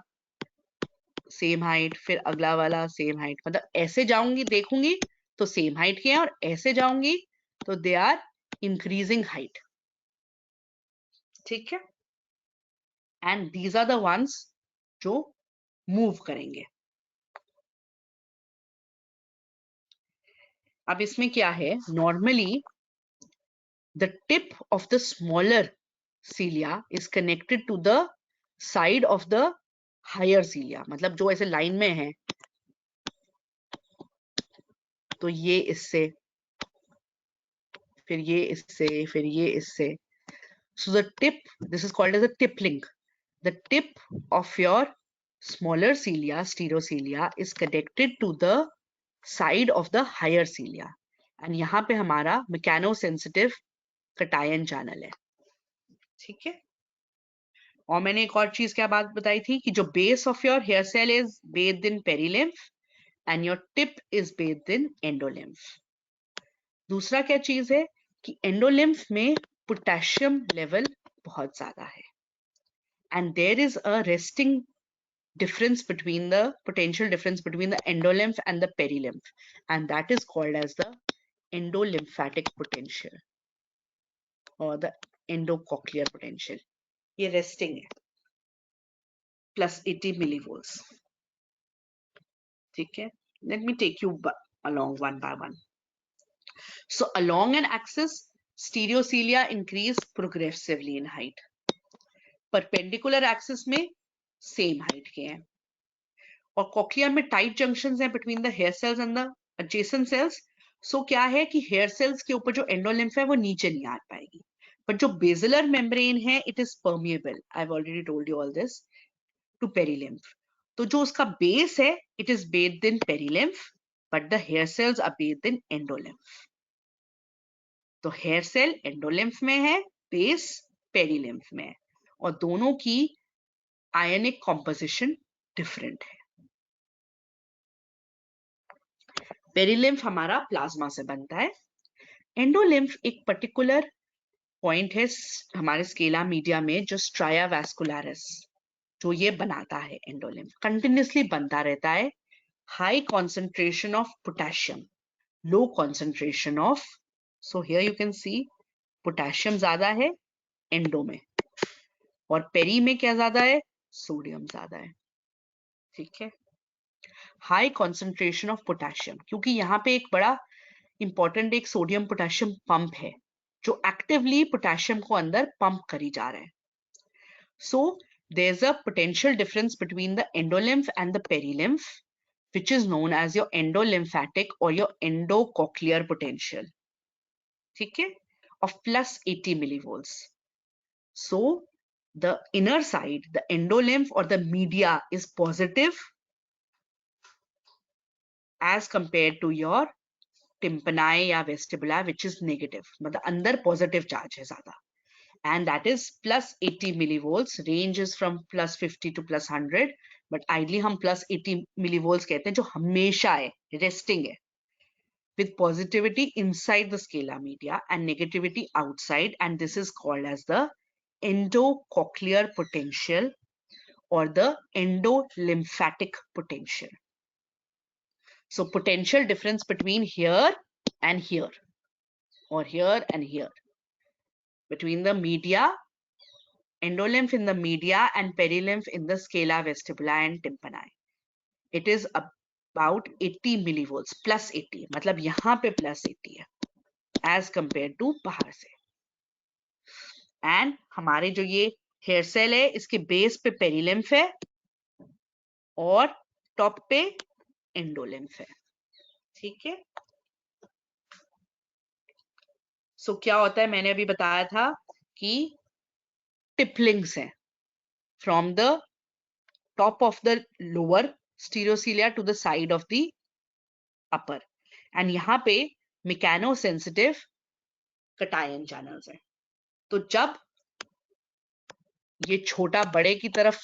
सेम हाइट, फिर अगला वाला सेम हाइट. मतलब ऐसे जाऊंगी देखूंगी तो सेम हाइट के हैं, और ऐसे जाऊंगी तो दे आर इंक्रीजिंग हाइट. ठीक है. And these are the ones जो मूव करेंगे. अब इसमें क्या है, normally the tip of the smaller cilia is connected to the side of the higher cilia. मतलब जो ऐसे लाइन में है, तो ये इससे, फिर ये इससे, फिर ये इससे. So the tip, this is called as a tip link. The tip of your smaller cilia, stereocilia, is connected to the side of the higher cilia. And यहाँ पे हमारा mechanosensitive cation channel है. ठीक है. और मैंने एक और चीज क्या बात बताई थी कि जो base of your hair cell is bathed in perilymph and your tip is bathed in endolymph. दूसरा क्या चीज है कि endolymph में पोटेशियम लेवल बहुत ज्यादा है. And there is a resting difference between the potential difference between the endolymph and the perilymph, and that is called as the endolymphatic potential or the endocochlear potential. ये resting है, plus 80 millivolts. ठीक है. Let me take you along one by one. So along an axis, stereocilia increase progressively in height. Perpendicular axis में same height के हैं. और cochlea में tight junctions हैं between the hair cells and the adjacent cells. So क्या है कि hair cells के ऊपर जो एंडोलिम्फ है वो नीचे नहीं आ पाएगी, बट जो बेसिलर मेम्ब्रेन है it is permeable. I have already told you all this, to perilymph. तो जो उसका बेस है it is based in perilymph, but the hair cells are based in endolymph. तो हेयर सेल एंडोलिम्फ में है, base perilymph में है, और दोनों की आयनिक कॉम्पोजिशन डिफरेंट है. पेरिलिम्फ हमारा प्लाज्मा से बनता है. एंडोलिम्फ एक पर्टिकुलर पॉइंट है हमारे स्केला मीडिया में, जो स्ट्राया वैस्कुलरिस, जो ये बनाता है. एंडोलिम्फ कंटिन्यूसली बनता रहता है. High concentration of potassium, low concentration of, so here you can see potassium ज्यादा है एंडो में, और पेरी में क्या ज्यादा है, सोडियम ज्यादा है. ठीक है. हाई कॉन्सेंट्रेशन ऑफ पोटेशियम, क्योंकि यहाँ पे एक बड़ा इंपॉर्टेंट एक सोडियम पोटेशियम पंप है जो एक्टिवली पोटेशियम को अंदर पंप करी जा रहा है. So there is a potential difference between the endolymph and the perilymph, which is known as your endolymphatic or your endocochlear potential. ठीक है, of plus 80 millivolts. So the inner side, the endolymph or the media is positive as compared to your tympani या vestibuli, which is negative. मतलब अंदर positive charge है ज्यादा, and that is plus 80 millivolts. Range is from plus 50 to plus 100, but ideally हम plus 80 millivolts कहते हैं, जो हमेशा है, resting है, with positivity inside the scala media and negativity outside, and this is called as the endocochlear potential or the endolymphatic potential. So potential difference between here and here, or here and here, between the media, endolymph in the media and perilymph in the scala vestibuli and tympani. It is about 80 millivolts, plus 80, मतलब यहाँ पे plus 80 है as compared to बाहर से. And हमारे जो ये hair cell है इसके बेस पे पेरिलिम्फ है और टॉप पे एंडोलिम्फ है. ठीक है. सो क्या होता है, मैंने अभी बताया था कि टिपलिंग्स हैं from the top of the lower stereocilia to the side of the upper. And यहाँ पे मैकेनो सेंसिटिव कटायन चैनल्स हैं. तो जब ये छोटा बड़े की तरफ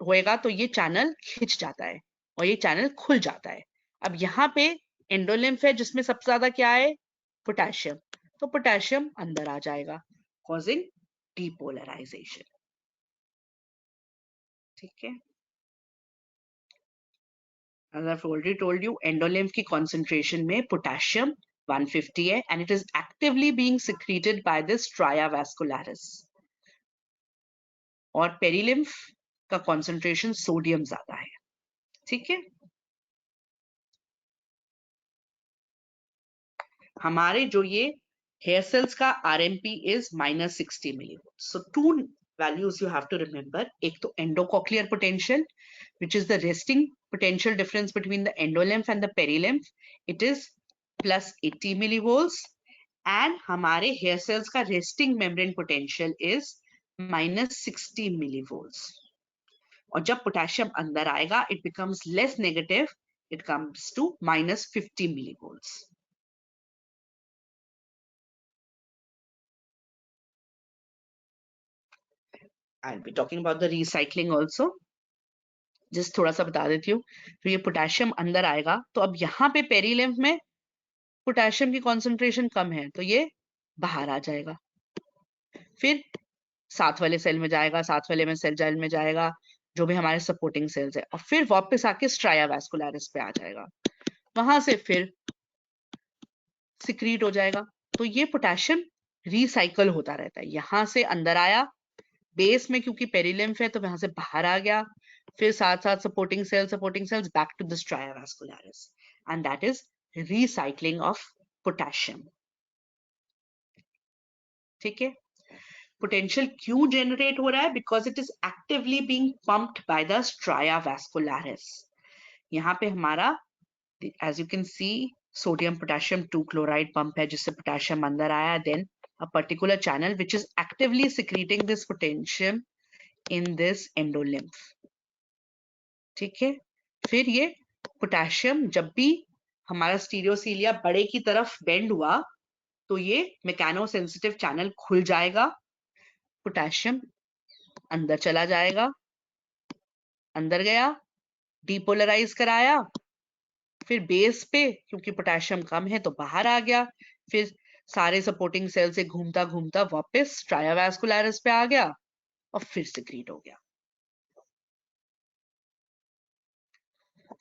होएगा तो ये चैनल खिंच जाता है और ये चैनल खुल जाता है. अब यहाँ पे एंडोलिम्फ है जिसमें सबसे ज्यादा क्या है, पोटेशियम. तो पोटेशियम अंदर आ जाएगा कॉजिंग डीपोलराइजेशन. ठीक है. As I've already told you, endolymph की concentration में पोटेशियम 150 है and it is actively being secreted by this stria vascularis. और पेरिलिम्फ का concentration सोडियम ज्यादा है. ठीक है. हमारे जो ये hair cells का RMP is -60 millivolts. So two values you have to remember. एक तो endocochlear potential, which is the resting potential difference between the endolymph and the perilymph. It is +80 millivolts. And हमारे hair cells का resting membrane potential is -60 millivolts. और जब potassium अंदर आएगा, it becomes less negative. It comes to -50 millivolts. I'll be talking about the recycling also. Just थोड़ा सा बता देती हूँ. तो ये पोटेशियम अंदर आएगा तो अब यहाँ पे पेरिलिम्फ में पोटेशियम की कॉन्सेंट्रेशन कम है तो ये बाहर आ जाएगा. फिर साथ वाले सेल में जाएगा, साथ वाले में सेल में जाएगा, जो भी हमारे सपोर्टिंग सेल्स है, और फिर वापस आके स्ट्राया वैस्कुलरिस पे आ जाएगा. वहां से फिर सिक्रीट हो जाएगा. तो ये पोटेशियम रिसाइकल होता रहता है. यहाँ से अंदर आया बेस में, क्योंकि पेरिलिम्फ है तो वहां से बाहर आ गया, फिर साथ साथ supporting cells back to the stria vascularis. And that is recycling of potassium. ठीक है. पोटेंशियल क्यों जनरेट हो रहा है? Because it is actively being pumped by the stria vascularis. यहाँ पे हमारा as you can see sodium potassium 2 chloride pump है जिससे पोटेशियम अंदर आया. Then a particular channel which is actively secreting this potassium in this endolymph. ठीक है. फिर ये पोटेशियम जब भी हमारा स्टीरियोसीलिया बड़े की तरफ बेंड हुआ तो ये मैकेनो सेंसिटिव चैनल खुल जाएगा, पोटेशियम अंदर चला जाएगा, अंदर गया, डीपोलराइज कराया, फिर बेस पे क्योंकि पोटेशियम कम है तो बाहर आ गया, फिर सारे सपोर्टिंग सेल से घूमता घूमता वापस स्ट्राया वैस्कुलरिस पे आ गया और फिर सिक्रीट हो गया.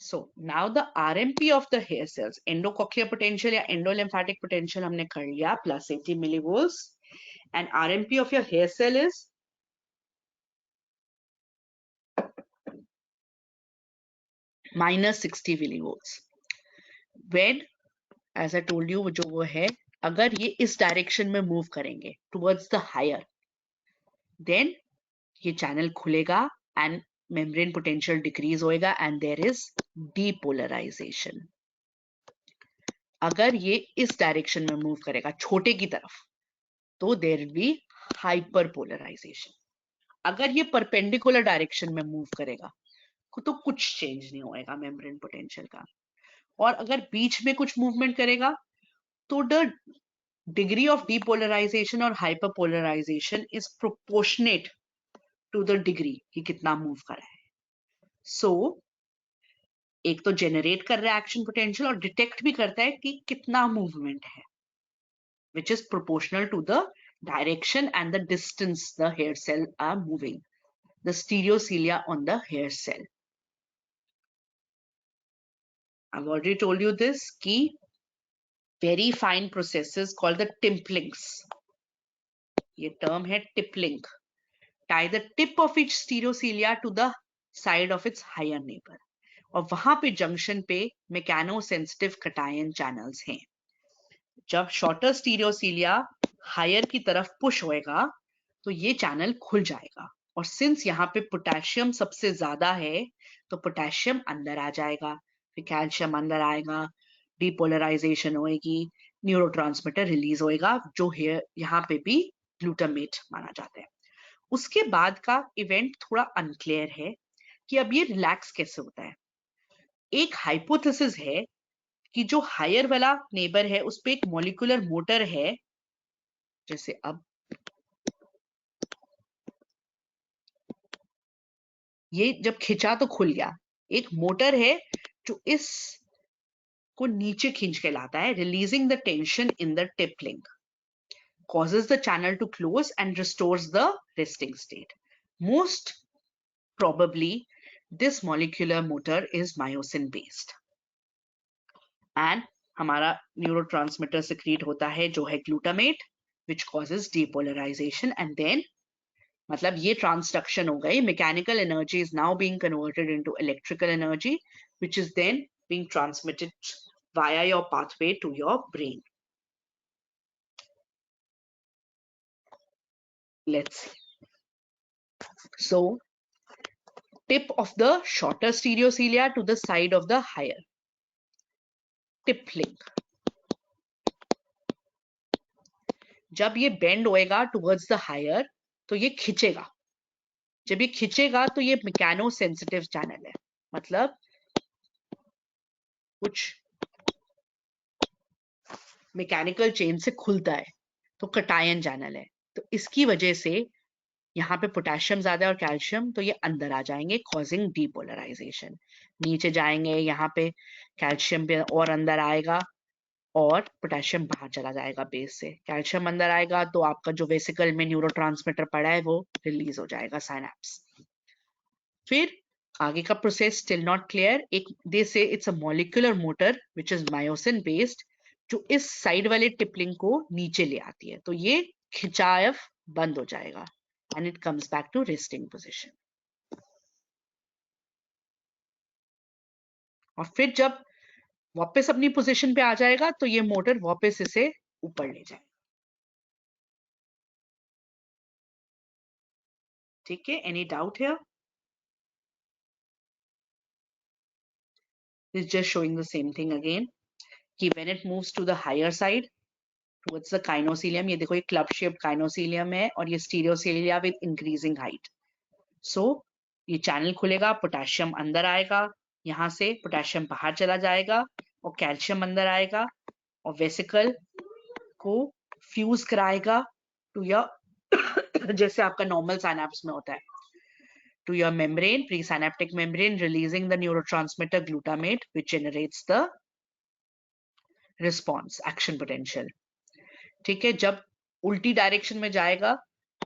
So now the RMP of the hair cells, endocochlear potential या endolymphatic potential हमने कर लिया +80 millivolts, and RMP of your hair cell is -60 millivolts. When, as I told you, जो वो है, अगर ये इस डायरेक्शन में मूव करेंगे towards the higher, then ये चैनल खुलेगा and membrane potential decrease होएगा and there is depolarization. अगर ये इस डायरेक्शन में मूव करेगा छोटे की तरफ तो there will be hyperpolarization. अगर ये परपेंडिकुलर डायरेक्शन में मूव करेगा तो कुछ चेंज नहीं होएगा मेम्ब्रेन पोटेंशियल का. और अगर बीच में कुछ मूवमेंट करेगा तो द डिग्री ऑफ डीपोलराइजेशन और hyperpolarization is proportionate to the degree कि कितना मूव कर रहा है. सो एक तो जनरेट कर रहा है एक्शन पोटेंशियल और डिटेक्ट भी करता है कि कितना मूवमेंट है, which is proportional to the direction and the distance the hair cell are moving, the stereocilia on the hair cell. I've already told you this कि very fine processes called the timplings. ये term है tippling. Tie the tip of each stereocilia to the side of its higher neighbor. और वहां पे junction पे mechano sensitive cation channels हैं। जब shorter स्टीरियोसीलिया higher की तरफ पुश होएगा तो ये चैनल खुल जाएगा, और सिंस यहाँ पे पोटेशियम सबसे ज्यादा है तो पोटेशियम अंदर आ जाएगा, फिर कैल्शियम अंदर आएगा, डीपोलराइजेशन होएगी, न्यूरोट्रांसमीटर रिलीज होएगा, जो यहाँ पे भी ग्लूटामेट माना जाता है। उसके बाद का इवेंट थोड़ा अनक्लियर है कि अब ये रिलैक्स कैसे होता है। एक हाइपोथेसिस है कि जो हायर वाला नेबर है उस पे एक मॉलिक्यूलर मोटर है, जैसे अब ये जब खिंचा तो खुल गया, एक मोटर है जो इस को नीचे खींच के लाता है, releasing the tension in the tip link, causes the channel to close and restores the resting state. Most probably this molecular motor is myosin based, and हमारा न्यूरोट्रांसमीटर secrete होता है जो है glutamate, which causes depolarization, and then मतलब ये transduction हो गई, mechanical energy is now being converted into electrical energy which is then being transmitted via your pathway to your brain. Let's see. So tip of the shorter stereocilia to the side of the higher tip link. जब ये bend होएगा towards the higher तो ये खिंचेगा, जब ये खिंचेगा तो ये mechano sensitive channel है, मतलब कुछ मैकेनिकल चेन से खुलता है तो कटायन चैनल है, तो इसकी वजह से यहाँ पे पोटेशियम ज्यादा है और कैल्शियम, तो ये अंदर आ जाएंगे कॉजिंग डीपोलराइजेशन। नीचे जाएंगे, यहाँ पे कैल्शियम पे और अंदर आएगा और पोटेशियम बाहर चला जाएगा बेस से। कैल्शियम अंदर आएगा तो आपका जो वेसिकल में न्यूरोट्रांसमीटर पड़ा है वो रिलीज हो जाएगा साइनेप्स। फिर आगे का प्रोसेस स्टिल नॉट क्लियर। एक दे से it's a molecular motor which is myosin based, जो इस साइड वाले टिपलिंग को नीचे ले आती है, तो ये खिंचाव बंद हो जाएगा and it comes back to resting position. और फिर जब वापस अपनी पोजीशन पे आ जाएगा तो ये मोटर वापस इसे ऊपर ले जाएगा। ठीक है, any doubt here? This is just showing the same thing again कि when it moves to the higher side towards the kinocilium, ये देखो ये club shaped kinocilium है और ये stereocilia with increasing height. So ये चैनल खुलेगा, पोटेशियम अंदर आएगा, यहाँ से पोटेशियम बाहर चला जाएगा और कैल्शियम अंदर आएगा और वेसिकल को फ्यूज कराएगा टू योर जैसे आपका नॉर्मल साइनेप्स में होता है, to your membrane, pre synaptic membrane, releasing the neurotransmitter glutamate which generates the response action potential. ठीक है, जब उल्टी डायरेक्शन में जाएगा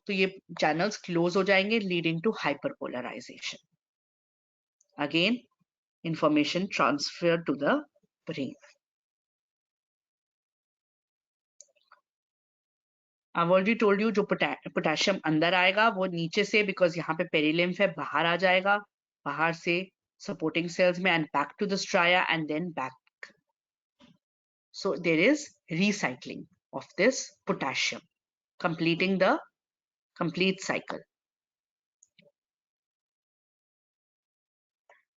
तो ये चैनल्स क्लोज हो जाएंगे leading to hyperpolarization. Again information transfer to the brain. I've already told you जो पोटेशियम अंदर आएगा वो नीचे से, बिकॉज यहाँ पे पेरिलिम्फ है, बाहर आ जाएगा, बाहर से सपोर्टिंग सेल्स में and back to the stria and then back. So there is recycling of this potassium, completing the complete cycle.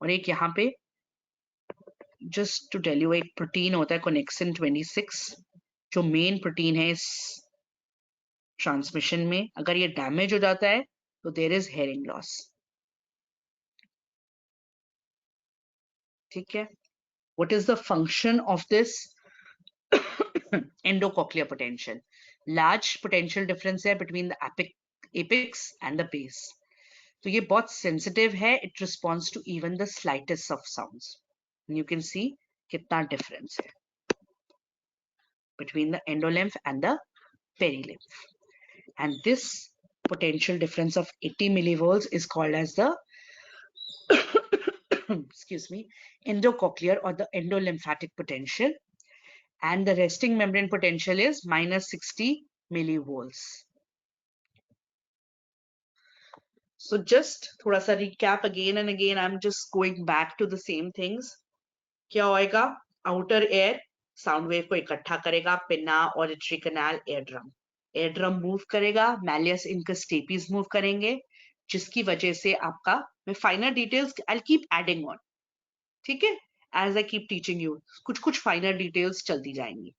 और एक यहाँ पे just to tell you एक प्रोटीन होता है connexin 26 जो मेन प्रोटीन है इस ट्रांसमिशन में। अगर ये डैमेज हो जाता है तो देयर इज हेयरिंग लॉस। ठीक है, what is the function of this endocochlear potential? Large potential difference है between the apex and the base, तो ये बहुत सेंसिटिव है, it responds to even the slightest of sounds. You can see कितना difference है between the endolymph and the perilymph, and this potential difference of 80 millivolts is called as the excuse me, endocochlear or the endolymphatic potential, and the resting membrane potential is minus 60 millivolts. So just थोड़ा सा recap again and again. I'm just going back to the same things. क्या होएगा? Outer air sound wave को इकट्ठा करेगा, pinna, auditory canal, eardrum. Eardrum move करेगा, malleus incus stapes move करेंगे, जिसकी वजह से आपका, मैं finer details I'll keep adding on. ठीक है? As I keep teaching you, कुछ finer details चलती जाएंगी.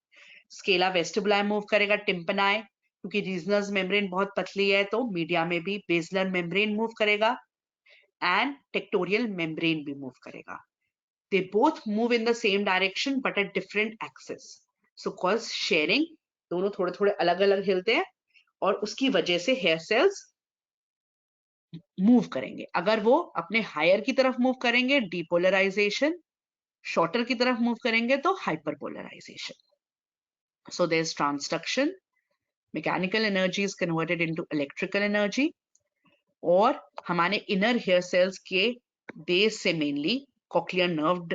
Scala vestibuli मूव करेगा, tympani, क्योंकि रीजनल मेम्ब्रेन बहुत पतली है तो मीडिया में भी बेसलर मेम्ब्रेन मूव करेगा एंड टेक्टोरियल मेम्ब्रेन भी मूव करेगा. They both move in the same direction but at different axes. So cause sharing, दोनों थोड़े थोड़े अलग अलग हिलते हैं और उसकी वजह से हेयर सेल्स मूव करेंगे. अगर वो अपने हायर की तरफ मूव करेंगे डीपोलराइजेशन, शॉर्टर की तरफ मूव करेंगे तो hyperpolarisation. So there's transduction, mechanical energy is converted into electrical energy, और हमारे इनर हेयर सेल्स के बेस से मेनली कॉक्लियर नर्व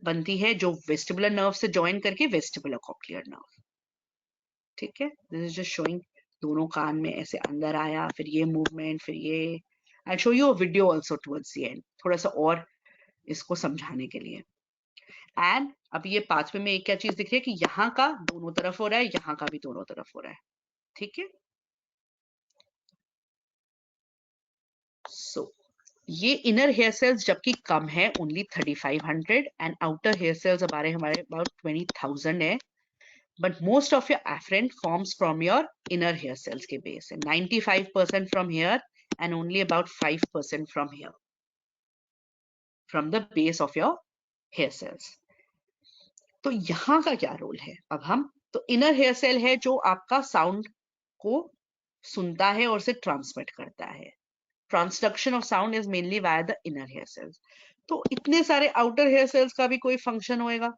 बनती है जो वेस्टिबुलर नर्व से ज्वाइन करके वेस्टिबुलर कॉक्लियर नर्व. ठीक है? दिस इज जस्ट शोइंग दोनों कान में ऐसे अंदर आया, फिर ये मूवमेंट, फिर ये. I show you a video also towards the end, थोड़ा सा और इसको समझाने के लिए. एंड अब ये पाथवे में एक क्या चीज दिख रही है कि यहाँ का दोनों तरफ हो रहा है, यहाँ का भी दोनों तरफ हो रहा है. ठीक है? सो ये इनर हेयर सेल्स जबकि कम है, only 3500, and outer hair cells हमारे अबाउट 20,000 है. But most of your afferent forms from your inner hair cells के बेस है. 95% from hair and only about 5% from hair, from the base of your hair cells. तो यहाँ का क्या role है? अब हम तो इनर हेयर सेल है जो आपका साउंड को सुनता है और उसे ट्रांसमिट करता है. Transduction of sound is mainly via the inner hair cells. तो इतने सारे outer hair cells का भी कोई फंक्शन होएगा.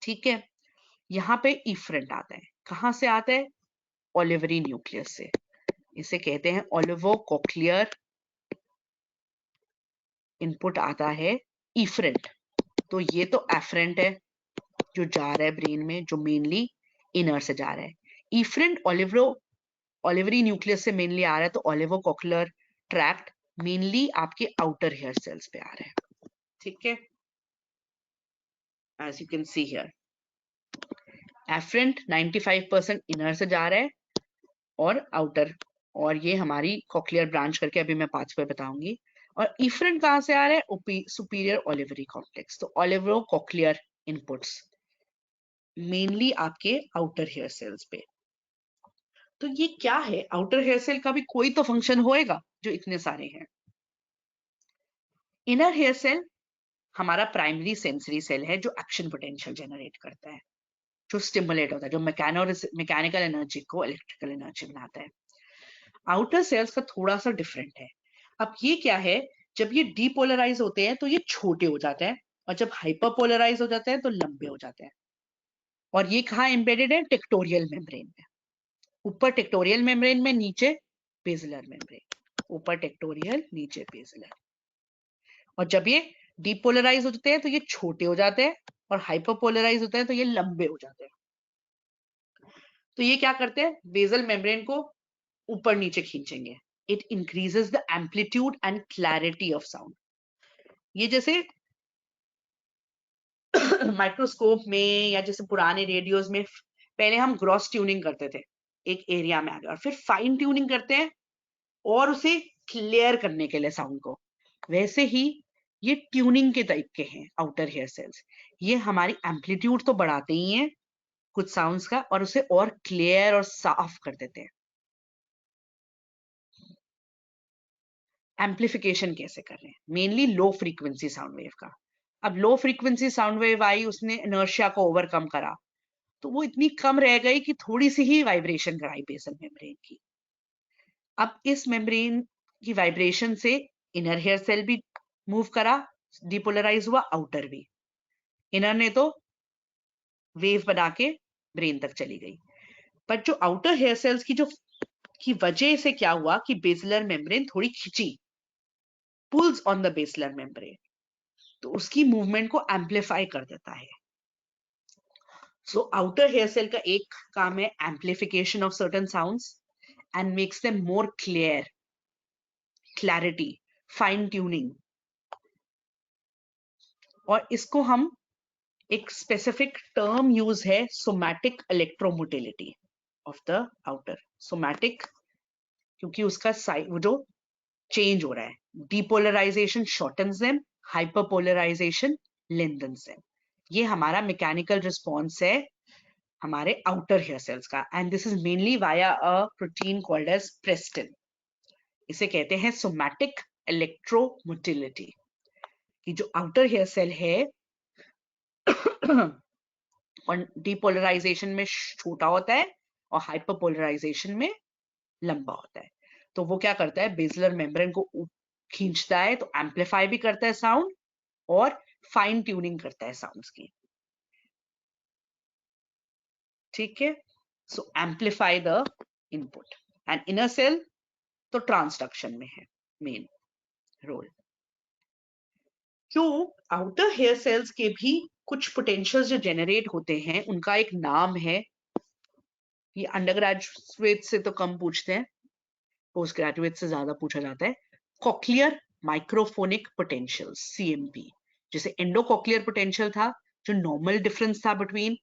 ठीक है? यहाँ पे इफरेंट आता है. कहाँ से आता है? ऑलिवरी न्यूक्लियस से. इसे कहते हैं ओलिवोकोक्लियर इनपुट आता है इफरेंट. तो ये तो एफरेंट है जो जा रहा है ब्रेन में, जो मेनली इनर से जा रहा है. इफरेंट ऑलिवरी न्यूक्लियस से मेनली आ रहा है, तो ओलिवोकोक्लियर ट्रैक्ट मेनली आपके आउटर हेयर सेल्स पे आ रहा है. ठीक है? As you can see here, afferent 95% inner से जा रहा है और आउटर, और ये हमारी कॉक्लियर ब्रांच करके अभी मैं पाथवे बताऊंगी. और इफरेंट कहां से आ रहा है? Superior olivary complex. तो ऑलिवरो कॉक्लियर इनपुट्स मेनली आपके आउटर हेयर सेल्स पे. तो ये क्या है? आउटर हेयर सेल का भी कोई तो फंक्शन होएगा जो इतने सारे हैं. इनर हेयर सेल हमारा प्राइमरी सेंसरी सेल है जो एक्शन पोटेंशियल जनरेट करता है, जो स्टिमुलेट होता है, जो मैकेनिकल एनर्जी को इलेक्ट्रिकल एनर्जी बनाता है. आउटर सेल्स का थोड़ा सा डिफरेंट है. अब ये क्या है? जब ये डीपोलराइज होते हैं तो ये छोटे हो जाते हैं, और जब हाइपरपोलराइज हो जाते हैं तो लंबे हो जाते हैं. और ये कहाँ एम्बेडेड है? टेक्टोरियल मेम्ब्रेन में. ऊपर टेक्टोरियल मेम्ब्रेन में, नीचे बेसिलर मेम्ब्रेन. ऊपर टेक्टोरियल, नीचे बेसिलर. और जब ये डीपोलराइज होते हैं तो ये छोटे हो जाते हैं, और हाइपरपोलराइज होते हैं तो ये लंबे हो जाते हैं. तो ये क्या करते हैं? बेसल मेम्ब्रेन को ऊपर नीचे खींचेंगे. It increases the amplitude and clarity of sound. ये जैसे माइक्रोस्कोप में या जैसे पुराने रेडियोस में पहले हम ग्रॉस ट्यूनिंग करते थे एक एरिया में आगे, और फिर फाइन ट्यूनिंग करते हैं और उसे क्लियर करने के लिए साउंड को. वैसे ही ये ट्यूनिंग के टाइप के हैं आउटर हेयर सेल्स. ये हमारी एम्पलीट्यूड तो बढ़ाते ही हैं कुछ साउंड्स का, और उसे और क्लियर और साफ कर देते हैं. एम्पलीफिकेशन कैसे कर रहे हैं? Mainly low frequency sound wave का. अब लो फ्रीक्वेंसी साउंड वेव आई, उसने इनर्शिया को ओवरकम करा, तो वो इतनी कम रह गई कि थोड़ी सी ही वाइब्रेशन कराई बेसल मेम्ब्रेन की. अब इस मेम्ब्रेन की वाइब्रेशन से इनर हेयर सेल भी मूव करा, डिपोलराइज हुआ, आउटर भी. इनर ने तो वेव बना के ब्रेन तक चली गई. पर जो आउटर हेयर सेल्स की वजह से क्या हुआ कि बेसिलर मेम्ब्रेन थोड़ी खिंची, pulls on the basilar membrane, तो उसकी मूवमेंट को एम्पलीफाई कर देता है. सो आउटर हेयर सेल का एक काम है amplification of certain sounds and makes them more clear clarity, fine tuning, और इसको हम एक स्पेसिफिक टर्म यूज है, somatic electromotility of the outer. Somatic क्योंकि उसका वो जो चेंज हो रहा है, depolarisation shortens them, hyperpolarisation lengthens them. ये हमारा मैकेनिकल रिस्पॉन्स है हमारे आउटर हेयर सेल्स का, and this is mainly via a protein called as prestin. इसे कहते हैं सोमैटिक इलेक्ट्रोमोटिलिटी, कि जो आउटर हेयर सेल है और डिपोलराइजेशन में छोटा होता है और हाइपरपोलराइजेशन में लंबा होता है। तो वो क्या करता है, बेसलर मेम्ब्रेन को खींचता है, तो एम्पलीफाई भी करता है साउंड और फाइन ट्यूनिंग करता है साउंड्स की। ठीक है, so amplify the input. And inner cell तो ट्रांसडक्शन में है मेन रोल। जो आउटर हेयर सेल्स के भी कुछ पोटेंशियल जो जेनरेट होते हैं, उनका एक नाम है, ये अंडर ग्रेजुएट से तो कम पूछते हैं, पोस्ट ग्रेजुएट से ज्यादा पूछा जाता है, कॉक्लियर माइक्रोफोनिक पोटेंशियल, CMP। जैसे एंडोकॉक्लियर पोटेंशियल था, जो नॉर्मल डिफरेंस था बिटवीन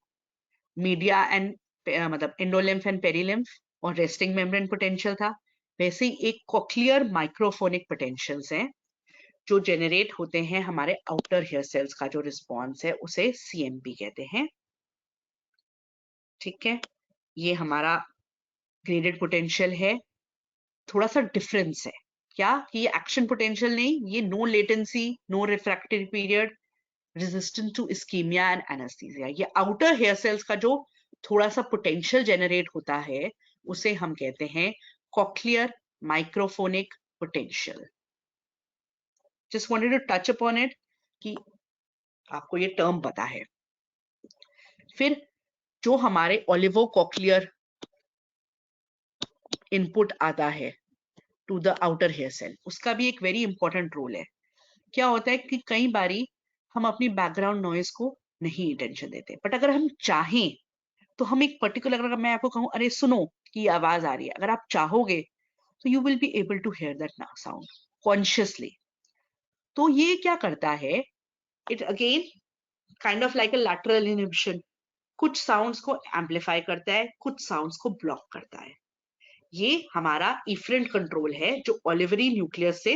मीडिया एंड मतलब एंडोलिम्फ एंड पेरिलिम्फ, और रेस्टिंग मेम्ब्रेन पोटेंशियल था, वैसे ही एक कॉक्लियर माइक्रोफोनिक पोटेंशियल्स हैं जो जेनरेट होते हैं हमारे आउटर हेयर सेल्स का जो रिस्पॉन्स है उसे CMP कहते हैं। ठीक है, ये हमारा ग्रेडेड पोटेंशियल है। थोड़ा सा डिफरेंस है क्या, कि ये एक्शन पोटेंशियल नहीं, ये no latency, no refractory period, resistant to ischaemia and anaesthesia. ये आउटर हेयर सेल्स का जो थोड़ा सा पोटेंशियल जेनरेट होता है उसे हम कहते हैं cochlear microphonic potential. Just wanted to touch upon it कि आपको ये टर्म पता है। फिर जो हमारे ओलिवोकॉक्लियर इनपुट आता है to the outer hair cell, उसका भी एक वेरी इंपॉर्टेंट रोल है। क्या होता है कि कई बारी हम अपनी बैकग्राउंड नॉइज को नहीं अटेंशन देते, बट अगर हम चाहें तो हम एक पर्टिकुलर, अगर मैं आपको कहूं अरे सुनो कि आवाज आ रही है, अगर आप चाहोगे तो you will be able to hear that sound consciously. तो ये क्या करता है, it again kind of like a lateral inhibition, कुछ साउंड्स को एम्पलीफाई करता है, कुछ साउंड्स को ब्लॉक करता है। ये हमारा इफरेंट कंट्रोल है, जो ओलिवरी न्यूक्लियस से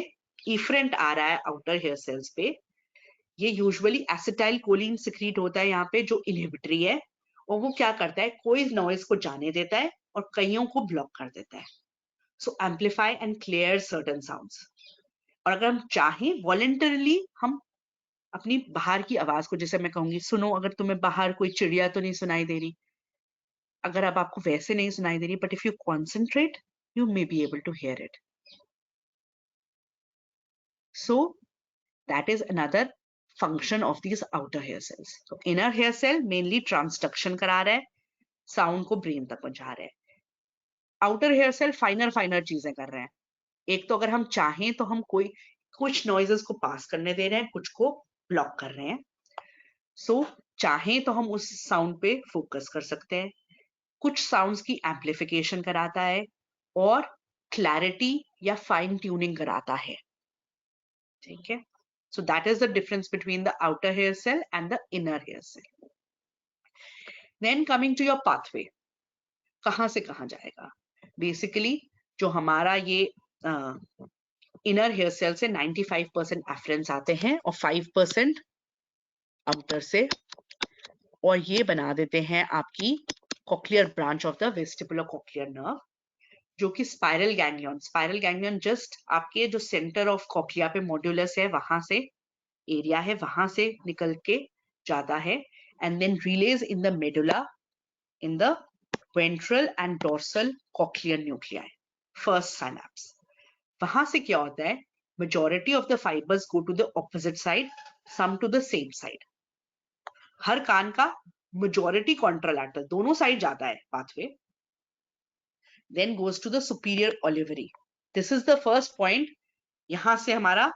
इफरेंट आ रहा है आउटर हेयर सेल्स पे। ये यूजुअली एसिटाइल कोलिन सिक्रीट होता है यहाँ पे, जो इनहिबिटरी है, और वो क्या करता है, कोई नॉइज को जाने देता है और कईयों को ब्लॉक कर देता है। So amplify and clear certain sounds. और अगर हम चाहें वॉलंटरली, हम अपनी बाहर की आवाज को, जैसे मैं कहूंगी सुनो, अगर तुम्हें बाहर कोई चिड़िया तो नहीं सुनाई दे रही, अगर अब आपको वैसे नहीं सुनाई दे रही, but if you concentrate you may be able to hear it. So that is another function of these outer hair cells. So inner hair cell mainly transduction करा रहा है, साउंड को ब्रेन तक पहुंचा रहा है। Outer hair cell finer finer चीजें कर रहे हैं। एक तो अगर हम चाहें तो हम कुछ नॉइजेस को पास करने दे रहे हैं, कुछ को ब्लॉक कर रहे हैं। सो चाहें तो हम उस साउंड पे फोकस कर सकते हैं। कुछ साउंड्स की एम्पलीफिकेशन कराता है और क्लैरिटी या फाइन ट्यूनिंग कराता है। ठीक है, so that is the difference between the outer hair cell and the inner hair cell. Then coming to your pathway, कहां से कहां जाएगा? Basically जो हमारा ये inner hair cell से 95% afferents आते हैं और 5% outer से, और ये बना देते हैं आपकी cochlear branch of the vestibulocochlear nerve, जो कि स्पाइरल गैंग्लियन जस्ट आपके जो सेंटर ऑफ कॉक्लिया पे मॉड्यूलस है वहां से एरिया है, वहां से निकल के जाता है, and then relays in the medulla in the ventral and dorsal cochlear nuclei, first synapse. वहां से क्या होता है, majority of the fibres go to the opposite side, some to the same side. हर कान का मेजॉरिटी कॉन्ट्रालैटरल, दोनों side जाता है pathway, then goes to the superior olivary. This is the first point. यहां से हमारा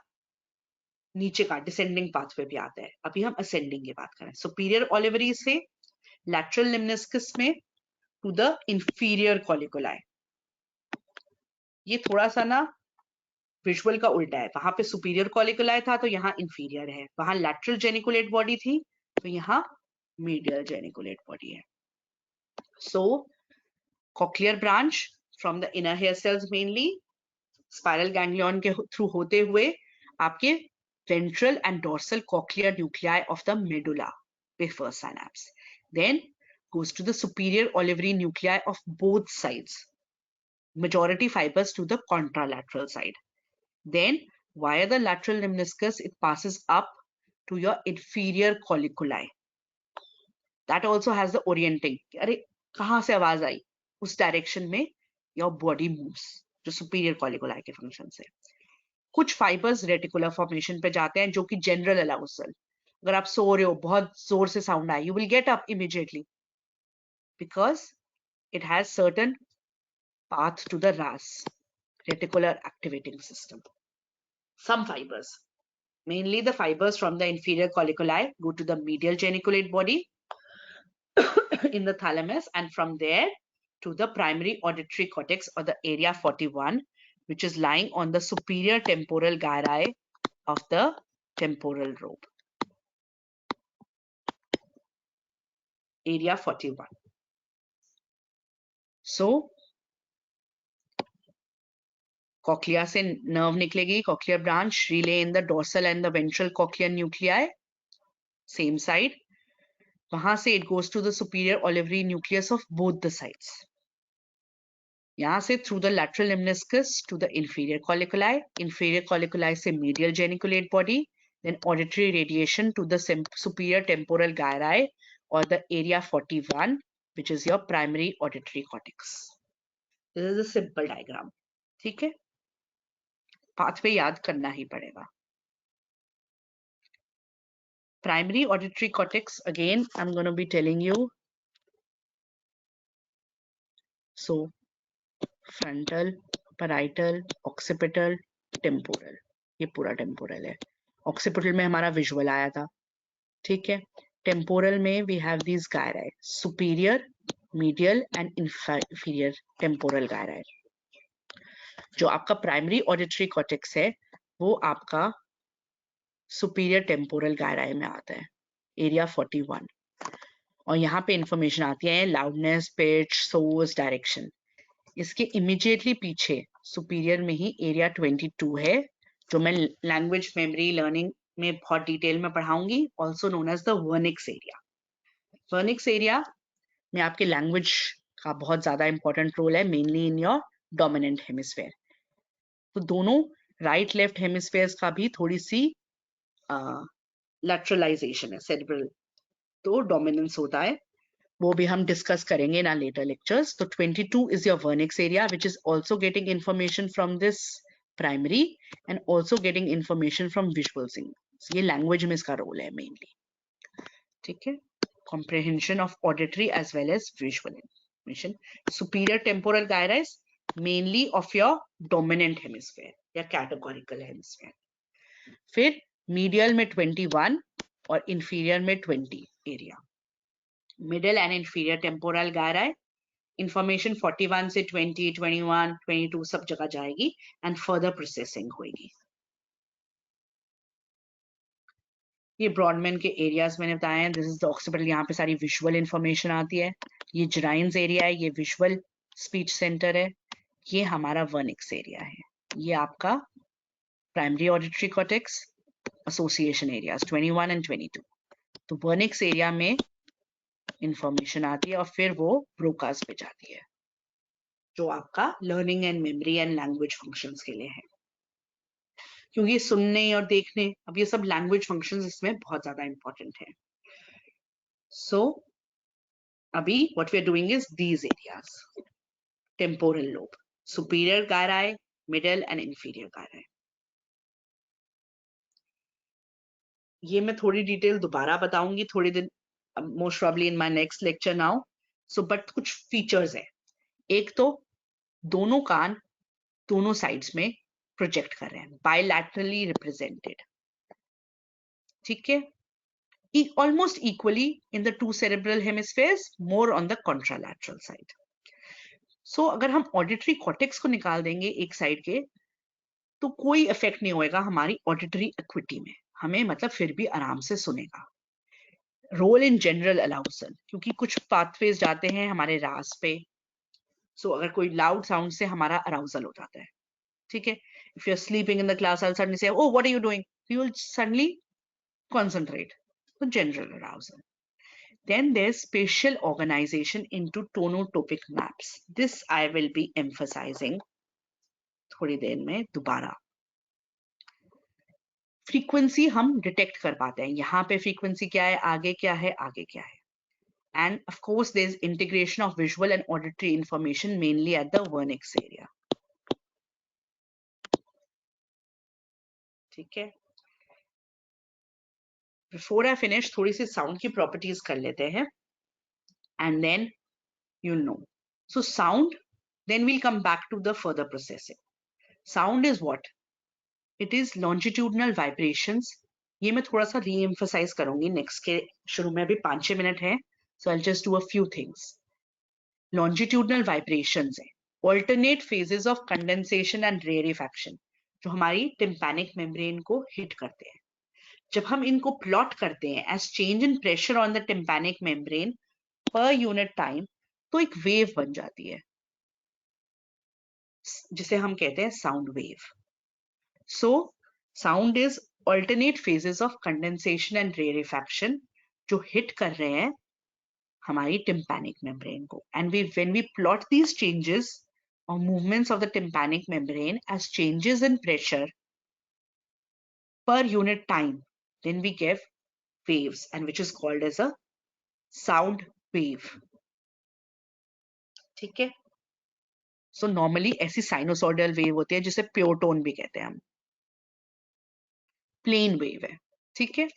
नीचे का डिसेंडिंग पाथवे भी आता है। अभी हम असेंडिंग की बात करें। सुपीरियर ओलिवरी से लैटरल लिम्निस्कस में टू द इंफीरियर कॉलिकुलाई। ये थोड़ा सा ना विजुअल का उल्टा है, वहां पे सुपीरियर कॉलिकुलाई था तो यहाँ इंफीरियर है, वहां लैटरल जेनिकुलेट बॉडी थी तो यहाँ मीडियल जेनिकुलेट बॉडी है. So cochlear branch from the inner hair cells mainly spiral ganglion के थ्रू होते हुए आपके ventral and dorsal cochlear nuclei of the medulla before synapse, then goes to the superior olivary nuclei of both sides, majority fibers to the contralateral side, then via the lateral lemniscus it passes up to your inferior colliculi. That also has the orienting, अरे कहाँ से आवाज आई, उस direction में your body moves, जो superior कॉलिकुलाई के function से. कुछ फाइबर्स रेटिकुलर फॉर्मेशन पे जाते हैं जो कि जनरल अलाउसल. अगर आप सो रहे हो, बहुत जोर से साउंड आए, you will get up immediately because it has certain path to the RAS, reticular activating system. Some fibres, mainly the fibers from the inferior colliculi, go to the medial geniculate body in the thalamus, and from there to the primary auditory cortex or the area 41, which is lying on the superior temporal gyri of the temporal lobe. Area 41. So, cochlea से nerve निकलेगी, cochlear branch relay in the dorsal and the ventral cochlear nuclei, same side. वहां से it goes to the superior olivary nucleus of both the sides. यहाँ से through the lateral lemniscus to the inferior colliculi से medial geniculate body, then auditory radiation to the superior temporal gyri or the area 41, which is your primary auditory cortex. This is a simple diagram. ठीक है, pathway याद करना ही पड़ेगा. Primary auditory cortex, again I'm going to be telling you. So frontal, parietal, occipital, temporal, ये पूरा temporal है. Occipital में हमारा विजुअल आया था, ठीक है. टेम्पोरल में we have these gyri, superior, medial and inferior temporal gyri. जो आपका प्राइमरी ऑडिटरी कॉर्टेक्स है वो आपका सुपीरियर टेम्पोरल गायराई में आता है, एरिया 41. और यहाँ पे इंफॉर्मेशन आती है लाउडनेस, पिच, सोर्स, डायरेक्शन. इसके इमीडिएटली पीछे सुपीरियर में ही एरिया 22 है, जो मैं लैंग्वेज मेमोरी लर्निंग में बहुत डिटेल में पढ़ाऊंगी, also known as the Wernicke's area. Wernicke's area में आपके लैंग्वेज का बहुत ज्यादा इंपॉर्टेंट रोल है, mainly in your dominant hemisphere. तो दोनों राइट लेफ्ट हेमिस्फेयर्स का भी थोड़ी सी लैटरलाइजेशन है, सेरेब्रल तो डोमिनेंस होता है, वो भी हम डिस्कस करेंगे इन आवर लेटर लेक्चर्स. तो 22 is your Wernicke's area which is also getting information from this primary and also getting information from visual signals. ये लैंग्वेज में इसका रोल है मेनली, ठीक है. comprehension of auditory as well as visual information. Superior temporal gyri is mainly of your dominant hemisphere या categorical hemisphere. फिर medial में 21 और inferior में 20 area. Middle and inferior temporal gyri information 41 से 20, 21, 22 सब जगह जाएगी and further processing होगी. ये ब्रॉडमैन के एरियाज मैंने बताए हैं. दिस इज द ऑक्सीपिटल, यहाँ पे सारी विजुअल इंफॉर्मेशन आती है. ये जराइन्स एरिया है, ये विजुअल स्पीच सेंटर है. ये हमारा वर्निक्स एरिया है. ये आपका primary auditory cortex, association areas 21 and 22. तो वर्निक्स एरिया में इंफॉर्मेशन आती है और फिर वो ब्रोकास पे जाती है, जो आपका learning and memory and language functions के लिए है. क्योंकि सुनने और देखने, अब ये सब लैंग्वेज फंक्शंस इसमें बहुत ज्यादा इंपॉर्टेंट है. सो अभी what we are doing is these areas, temporal lobe, superior gyri, middle and inferior gyri. ये मैं थोड़ी डिटेल दोबारा बताऊंगी थोड़ी दिन, most probably in my next lecture now. So but कुछ फीचर्स है. एक तो दोनों कान दोनों साइड्स में प्रोजेक्ट कर रहे हैं, बायलैटरली रिप्रेजेंटेड, ठीक है. Almost equally in the two cerebral hemispheres, more on the contralateral side. So अगर हम auditory cortex को निकाल देंगे एक साइड के, तो कोई इफेक्ट नहीं होएगा हमारी ऑडिटरी एक्विटी में, हमें मतलब फिर भी आराम से सुनेगा। रोल इन जनरल अलाउसल, क्योंकि कुछ पाथवेज जाते हैं हमारे रास पे, सो अगर कोई लाउड साउंड से हमारा अराउजल हो जाता है, ठीक है। If you are sleeping in the class, I suddenly say oh what are you doing, you will suddenly concentrate. So general arousal. Then there's spatial organization into tonotopic maps. This I will be emphasizing थोड़ी देर में दोबारा। Frequency हम detect कर पाते हैं, यहाँ पे frequency क्या है, आगे क्या है, आगे क्या है। And of course there's integration of visual and auditory information mainly at the vernix area, ठीक है। Before I finish, थोड़ी सी साउंड की प्रॉपर्टीज कर लेते हैं, and then you'll know. So sound, then we'll come back to the further processing. Sound is what? It is longitudinal vibrations. ये मैं थोड़ा सा री-एम्फसाइज करूंगी नेक्स्ट के शुरू में, अभी 5-6 मिनट है, so I'll just do a few things. Longitudinal vibrations है alternate phases of condensation and rarefaction, जो हमारी tympanic membrane को हिट करते हैं। जब हम इनको प्लॉट करते हैं as change in pressure on the tympanic membrane per unit time, तो एक वेव बन जाती है जिसे हम कहते हैं sound wave. So sound is alternate phases of condensation and rarefaction जो हिट कर रहे हैं हमारी tympanic membrane को, and when we plot these changes or movements of the tympanic membrane as changes in pressure per unit time, then we give waves, and which is called as a sound wave, ठीक है। So normally ऐसी sinusoidal wave होती है जिसे pure tone भी कहते हैं हम, प्लेन वेव है, ठीक है।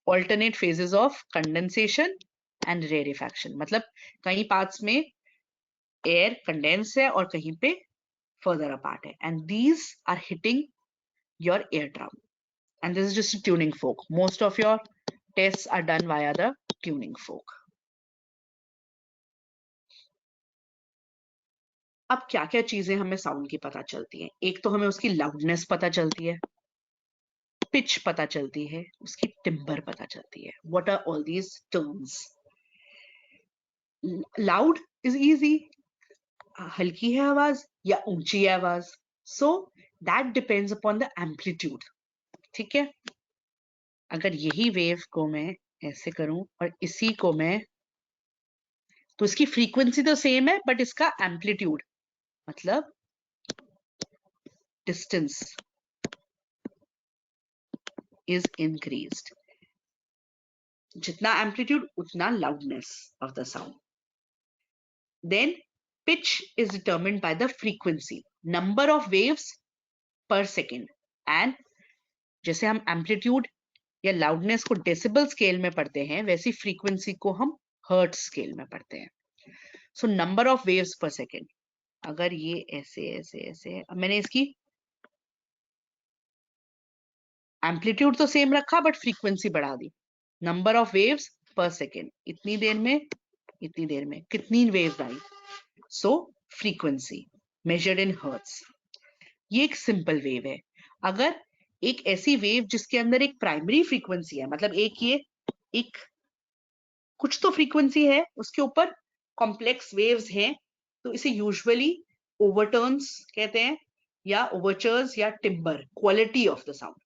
alternate phases of condensation and rarefaction, मतलब कहीं पार्ट्स में एयर कंडेंस है और कहीं पे further apart है, and these are hitting your eardrum, and this is just a tuning fork. Most of your tests are done via the tuning fork. अब क्या क्या चीजें हमें साउंड की पता चलती हैं? एक तो हमें उसकी लाउडनेस पता चलती है, पिच पता चलती है, उसकी टिम्बर पता चलती है। What are all these terms? Loud is easy, हल्की है आवाज या ऊंची है आवाज, so that depends upon the amplitude, ठीक है। अगर यही वेव को मैं ऐसे करूं और इसी को मैं, तो इसकी फ्रीक्वेंसी तो सेम है बट इसका एम्पलीट्यूड मतलब डिस्टेंस इज इंक्रीज्ड। जितना एम्पलीट्यूड उतना loudness of the sound. Then pitch is determined by the frequency, number of waves per second, and जैसे हम एम्पलीट्यूड या लाउडनेस को डेसिबल स्केल में पढ़ते हैं, वैसी फ्रीक्वेंसी को हम हर्ट्ज स्केल में पढ़ते हैं। सो नंबर ऑफ वेव्स पर सेकेंड, अगर ये ऐसे ऐसे ऐसे है, अब मैंने इसकी एम्पलीट्यूड तो सेम रखा बट फ्रीक्वेंसी बढ़ा दी। नंबर ऑफ वेव्स पर सेकेंड, इतनी देर में इतनी देर में कितनी waves I, so frequency measured in hertz. ये एक सिंपल वेव है। अगर एक ऐसी वेव जिसके अंदर एक प्राइमरी फ्रीक्वेंसी है, मतलब एक कुछ तो फ्रीक्वेंसी है, उसके ऊपर कॉम्प्लेक्स वेव्स हैं, तो इसे यूजुअली ओवरटर्न्स कहते हैं या ओवरचर्स या timber, quality of the sound,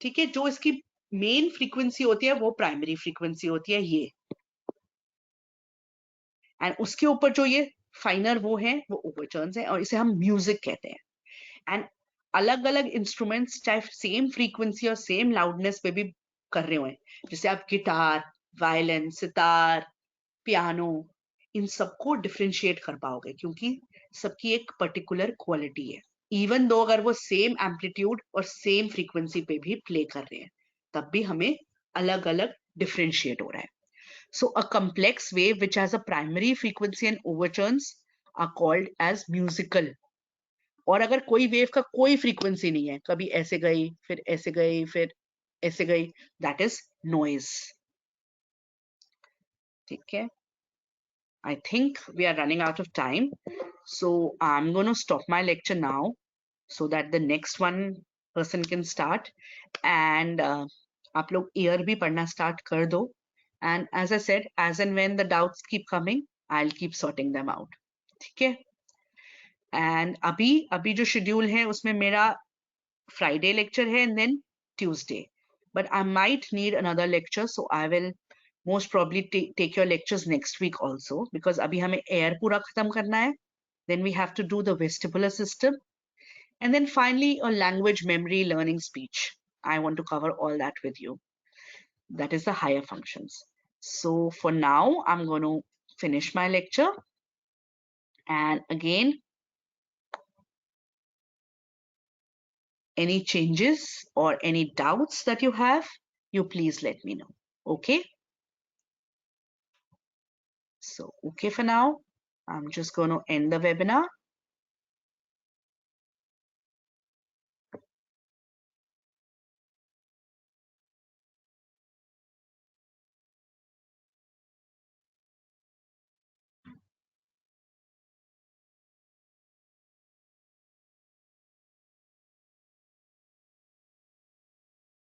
ठीक है। जो इसकी मेन फ्रीक्वेंसी होती है वो प्राइमरी फ्रीक्वेंसी होती है ये, एंड उसके ऊपर जो ये फाइनर वो है वो ओवरटर्न्स है, और इसे हम म्यूजिक कहते हैं। एंड अलग अलग इंस्ट्रूमेंट्स चाहे सेम फ्रीक्वेंसी और सेम लाउडनेस पे भी कर रहे हुए, जैसे आप गिटार, वायलिन, सितार, पियानो, इन सबको डिफरेंशिएट कर पाओगे क्योंकि सबकी एक पर्टिकुलर क्वालिटी है। इवन दो अगर वो सेम एम्पलीट्यूड और सेम फ्रीक्वेंसी पे भी प्ले कर रहे हैं, तब भी हमें अलग अलग डिफरेंशिएट हो रहा है। So a complex wave which has a primary frequency and overtones are called as musical. और अगर कोई वेव का कोई फ्रीक्वेंसी नहीं है, कभी ऐसे गई फिर ऐसे गई फिर ऐसे गई, that is noise, ठीक है। I think we are running out of time, so I'm going to stop my lecture now. so that the next one person can start. And आप लोग year भी पढ़ना start कर दो. And as I said, as and when the doubts keep coming, I'll keep sorting them out. ठीक है? And अभी जो schedule है उसमें मेरा Friday lecture है and then Tuesday. But I might need another lecture, so I will most probably take your lectures next week also, because अभी हमें air पूरा खत्म करना है. Then we have to do the vestibular system. And then finally, a language memory learning speech. I want to cover all that with you. That is the higher functions. So for now, I'm going to finish my lecture. And again, any changes or any doubts that you have, you please let me know. Okay? So, okay for now. I'm just going to end the webinar.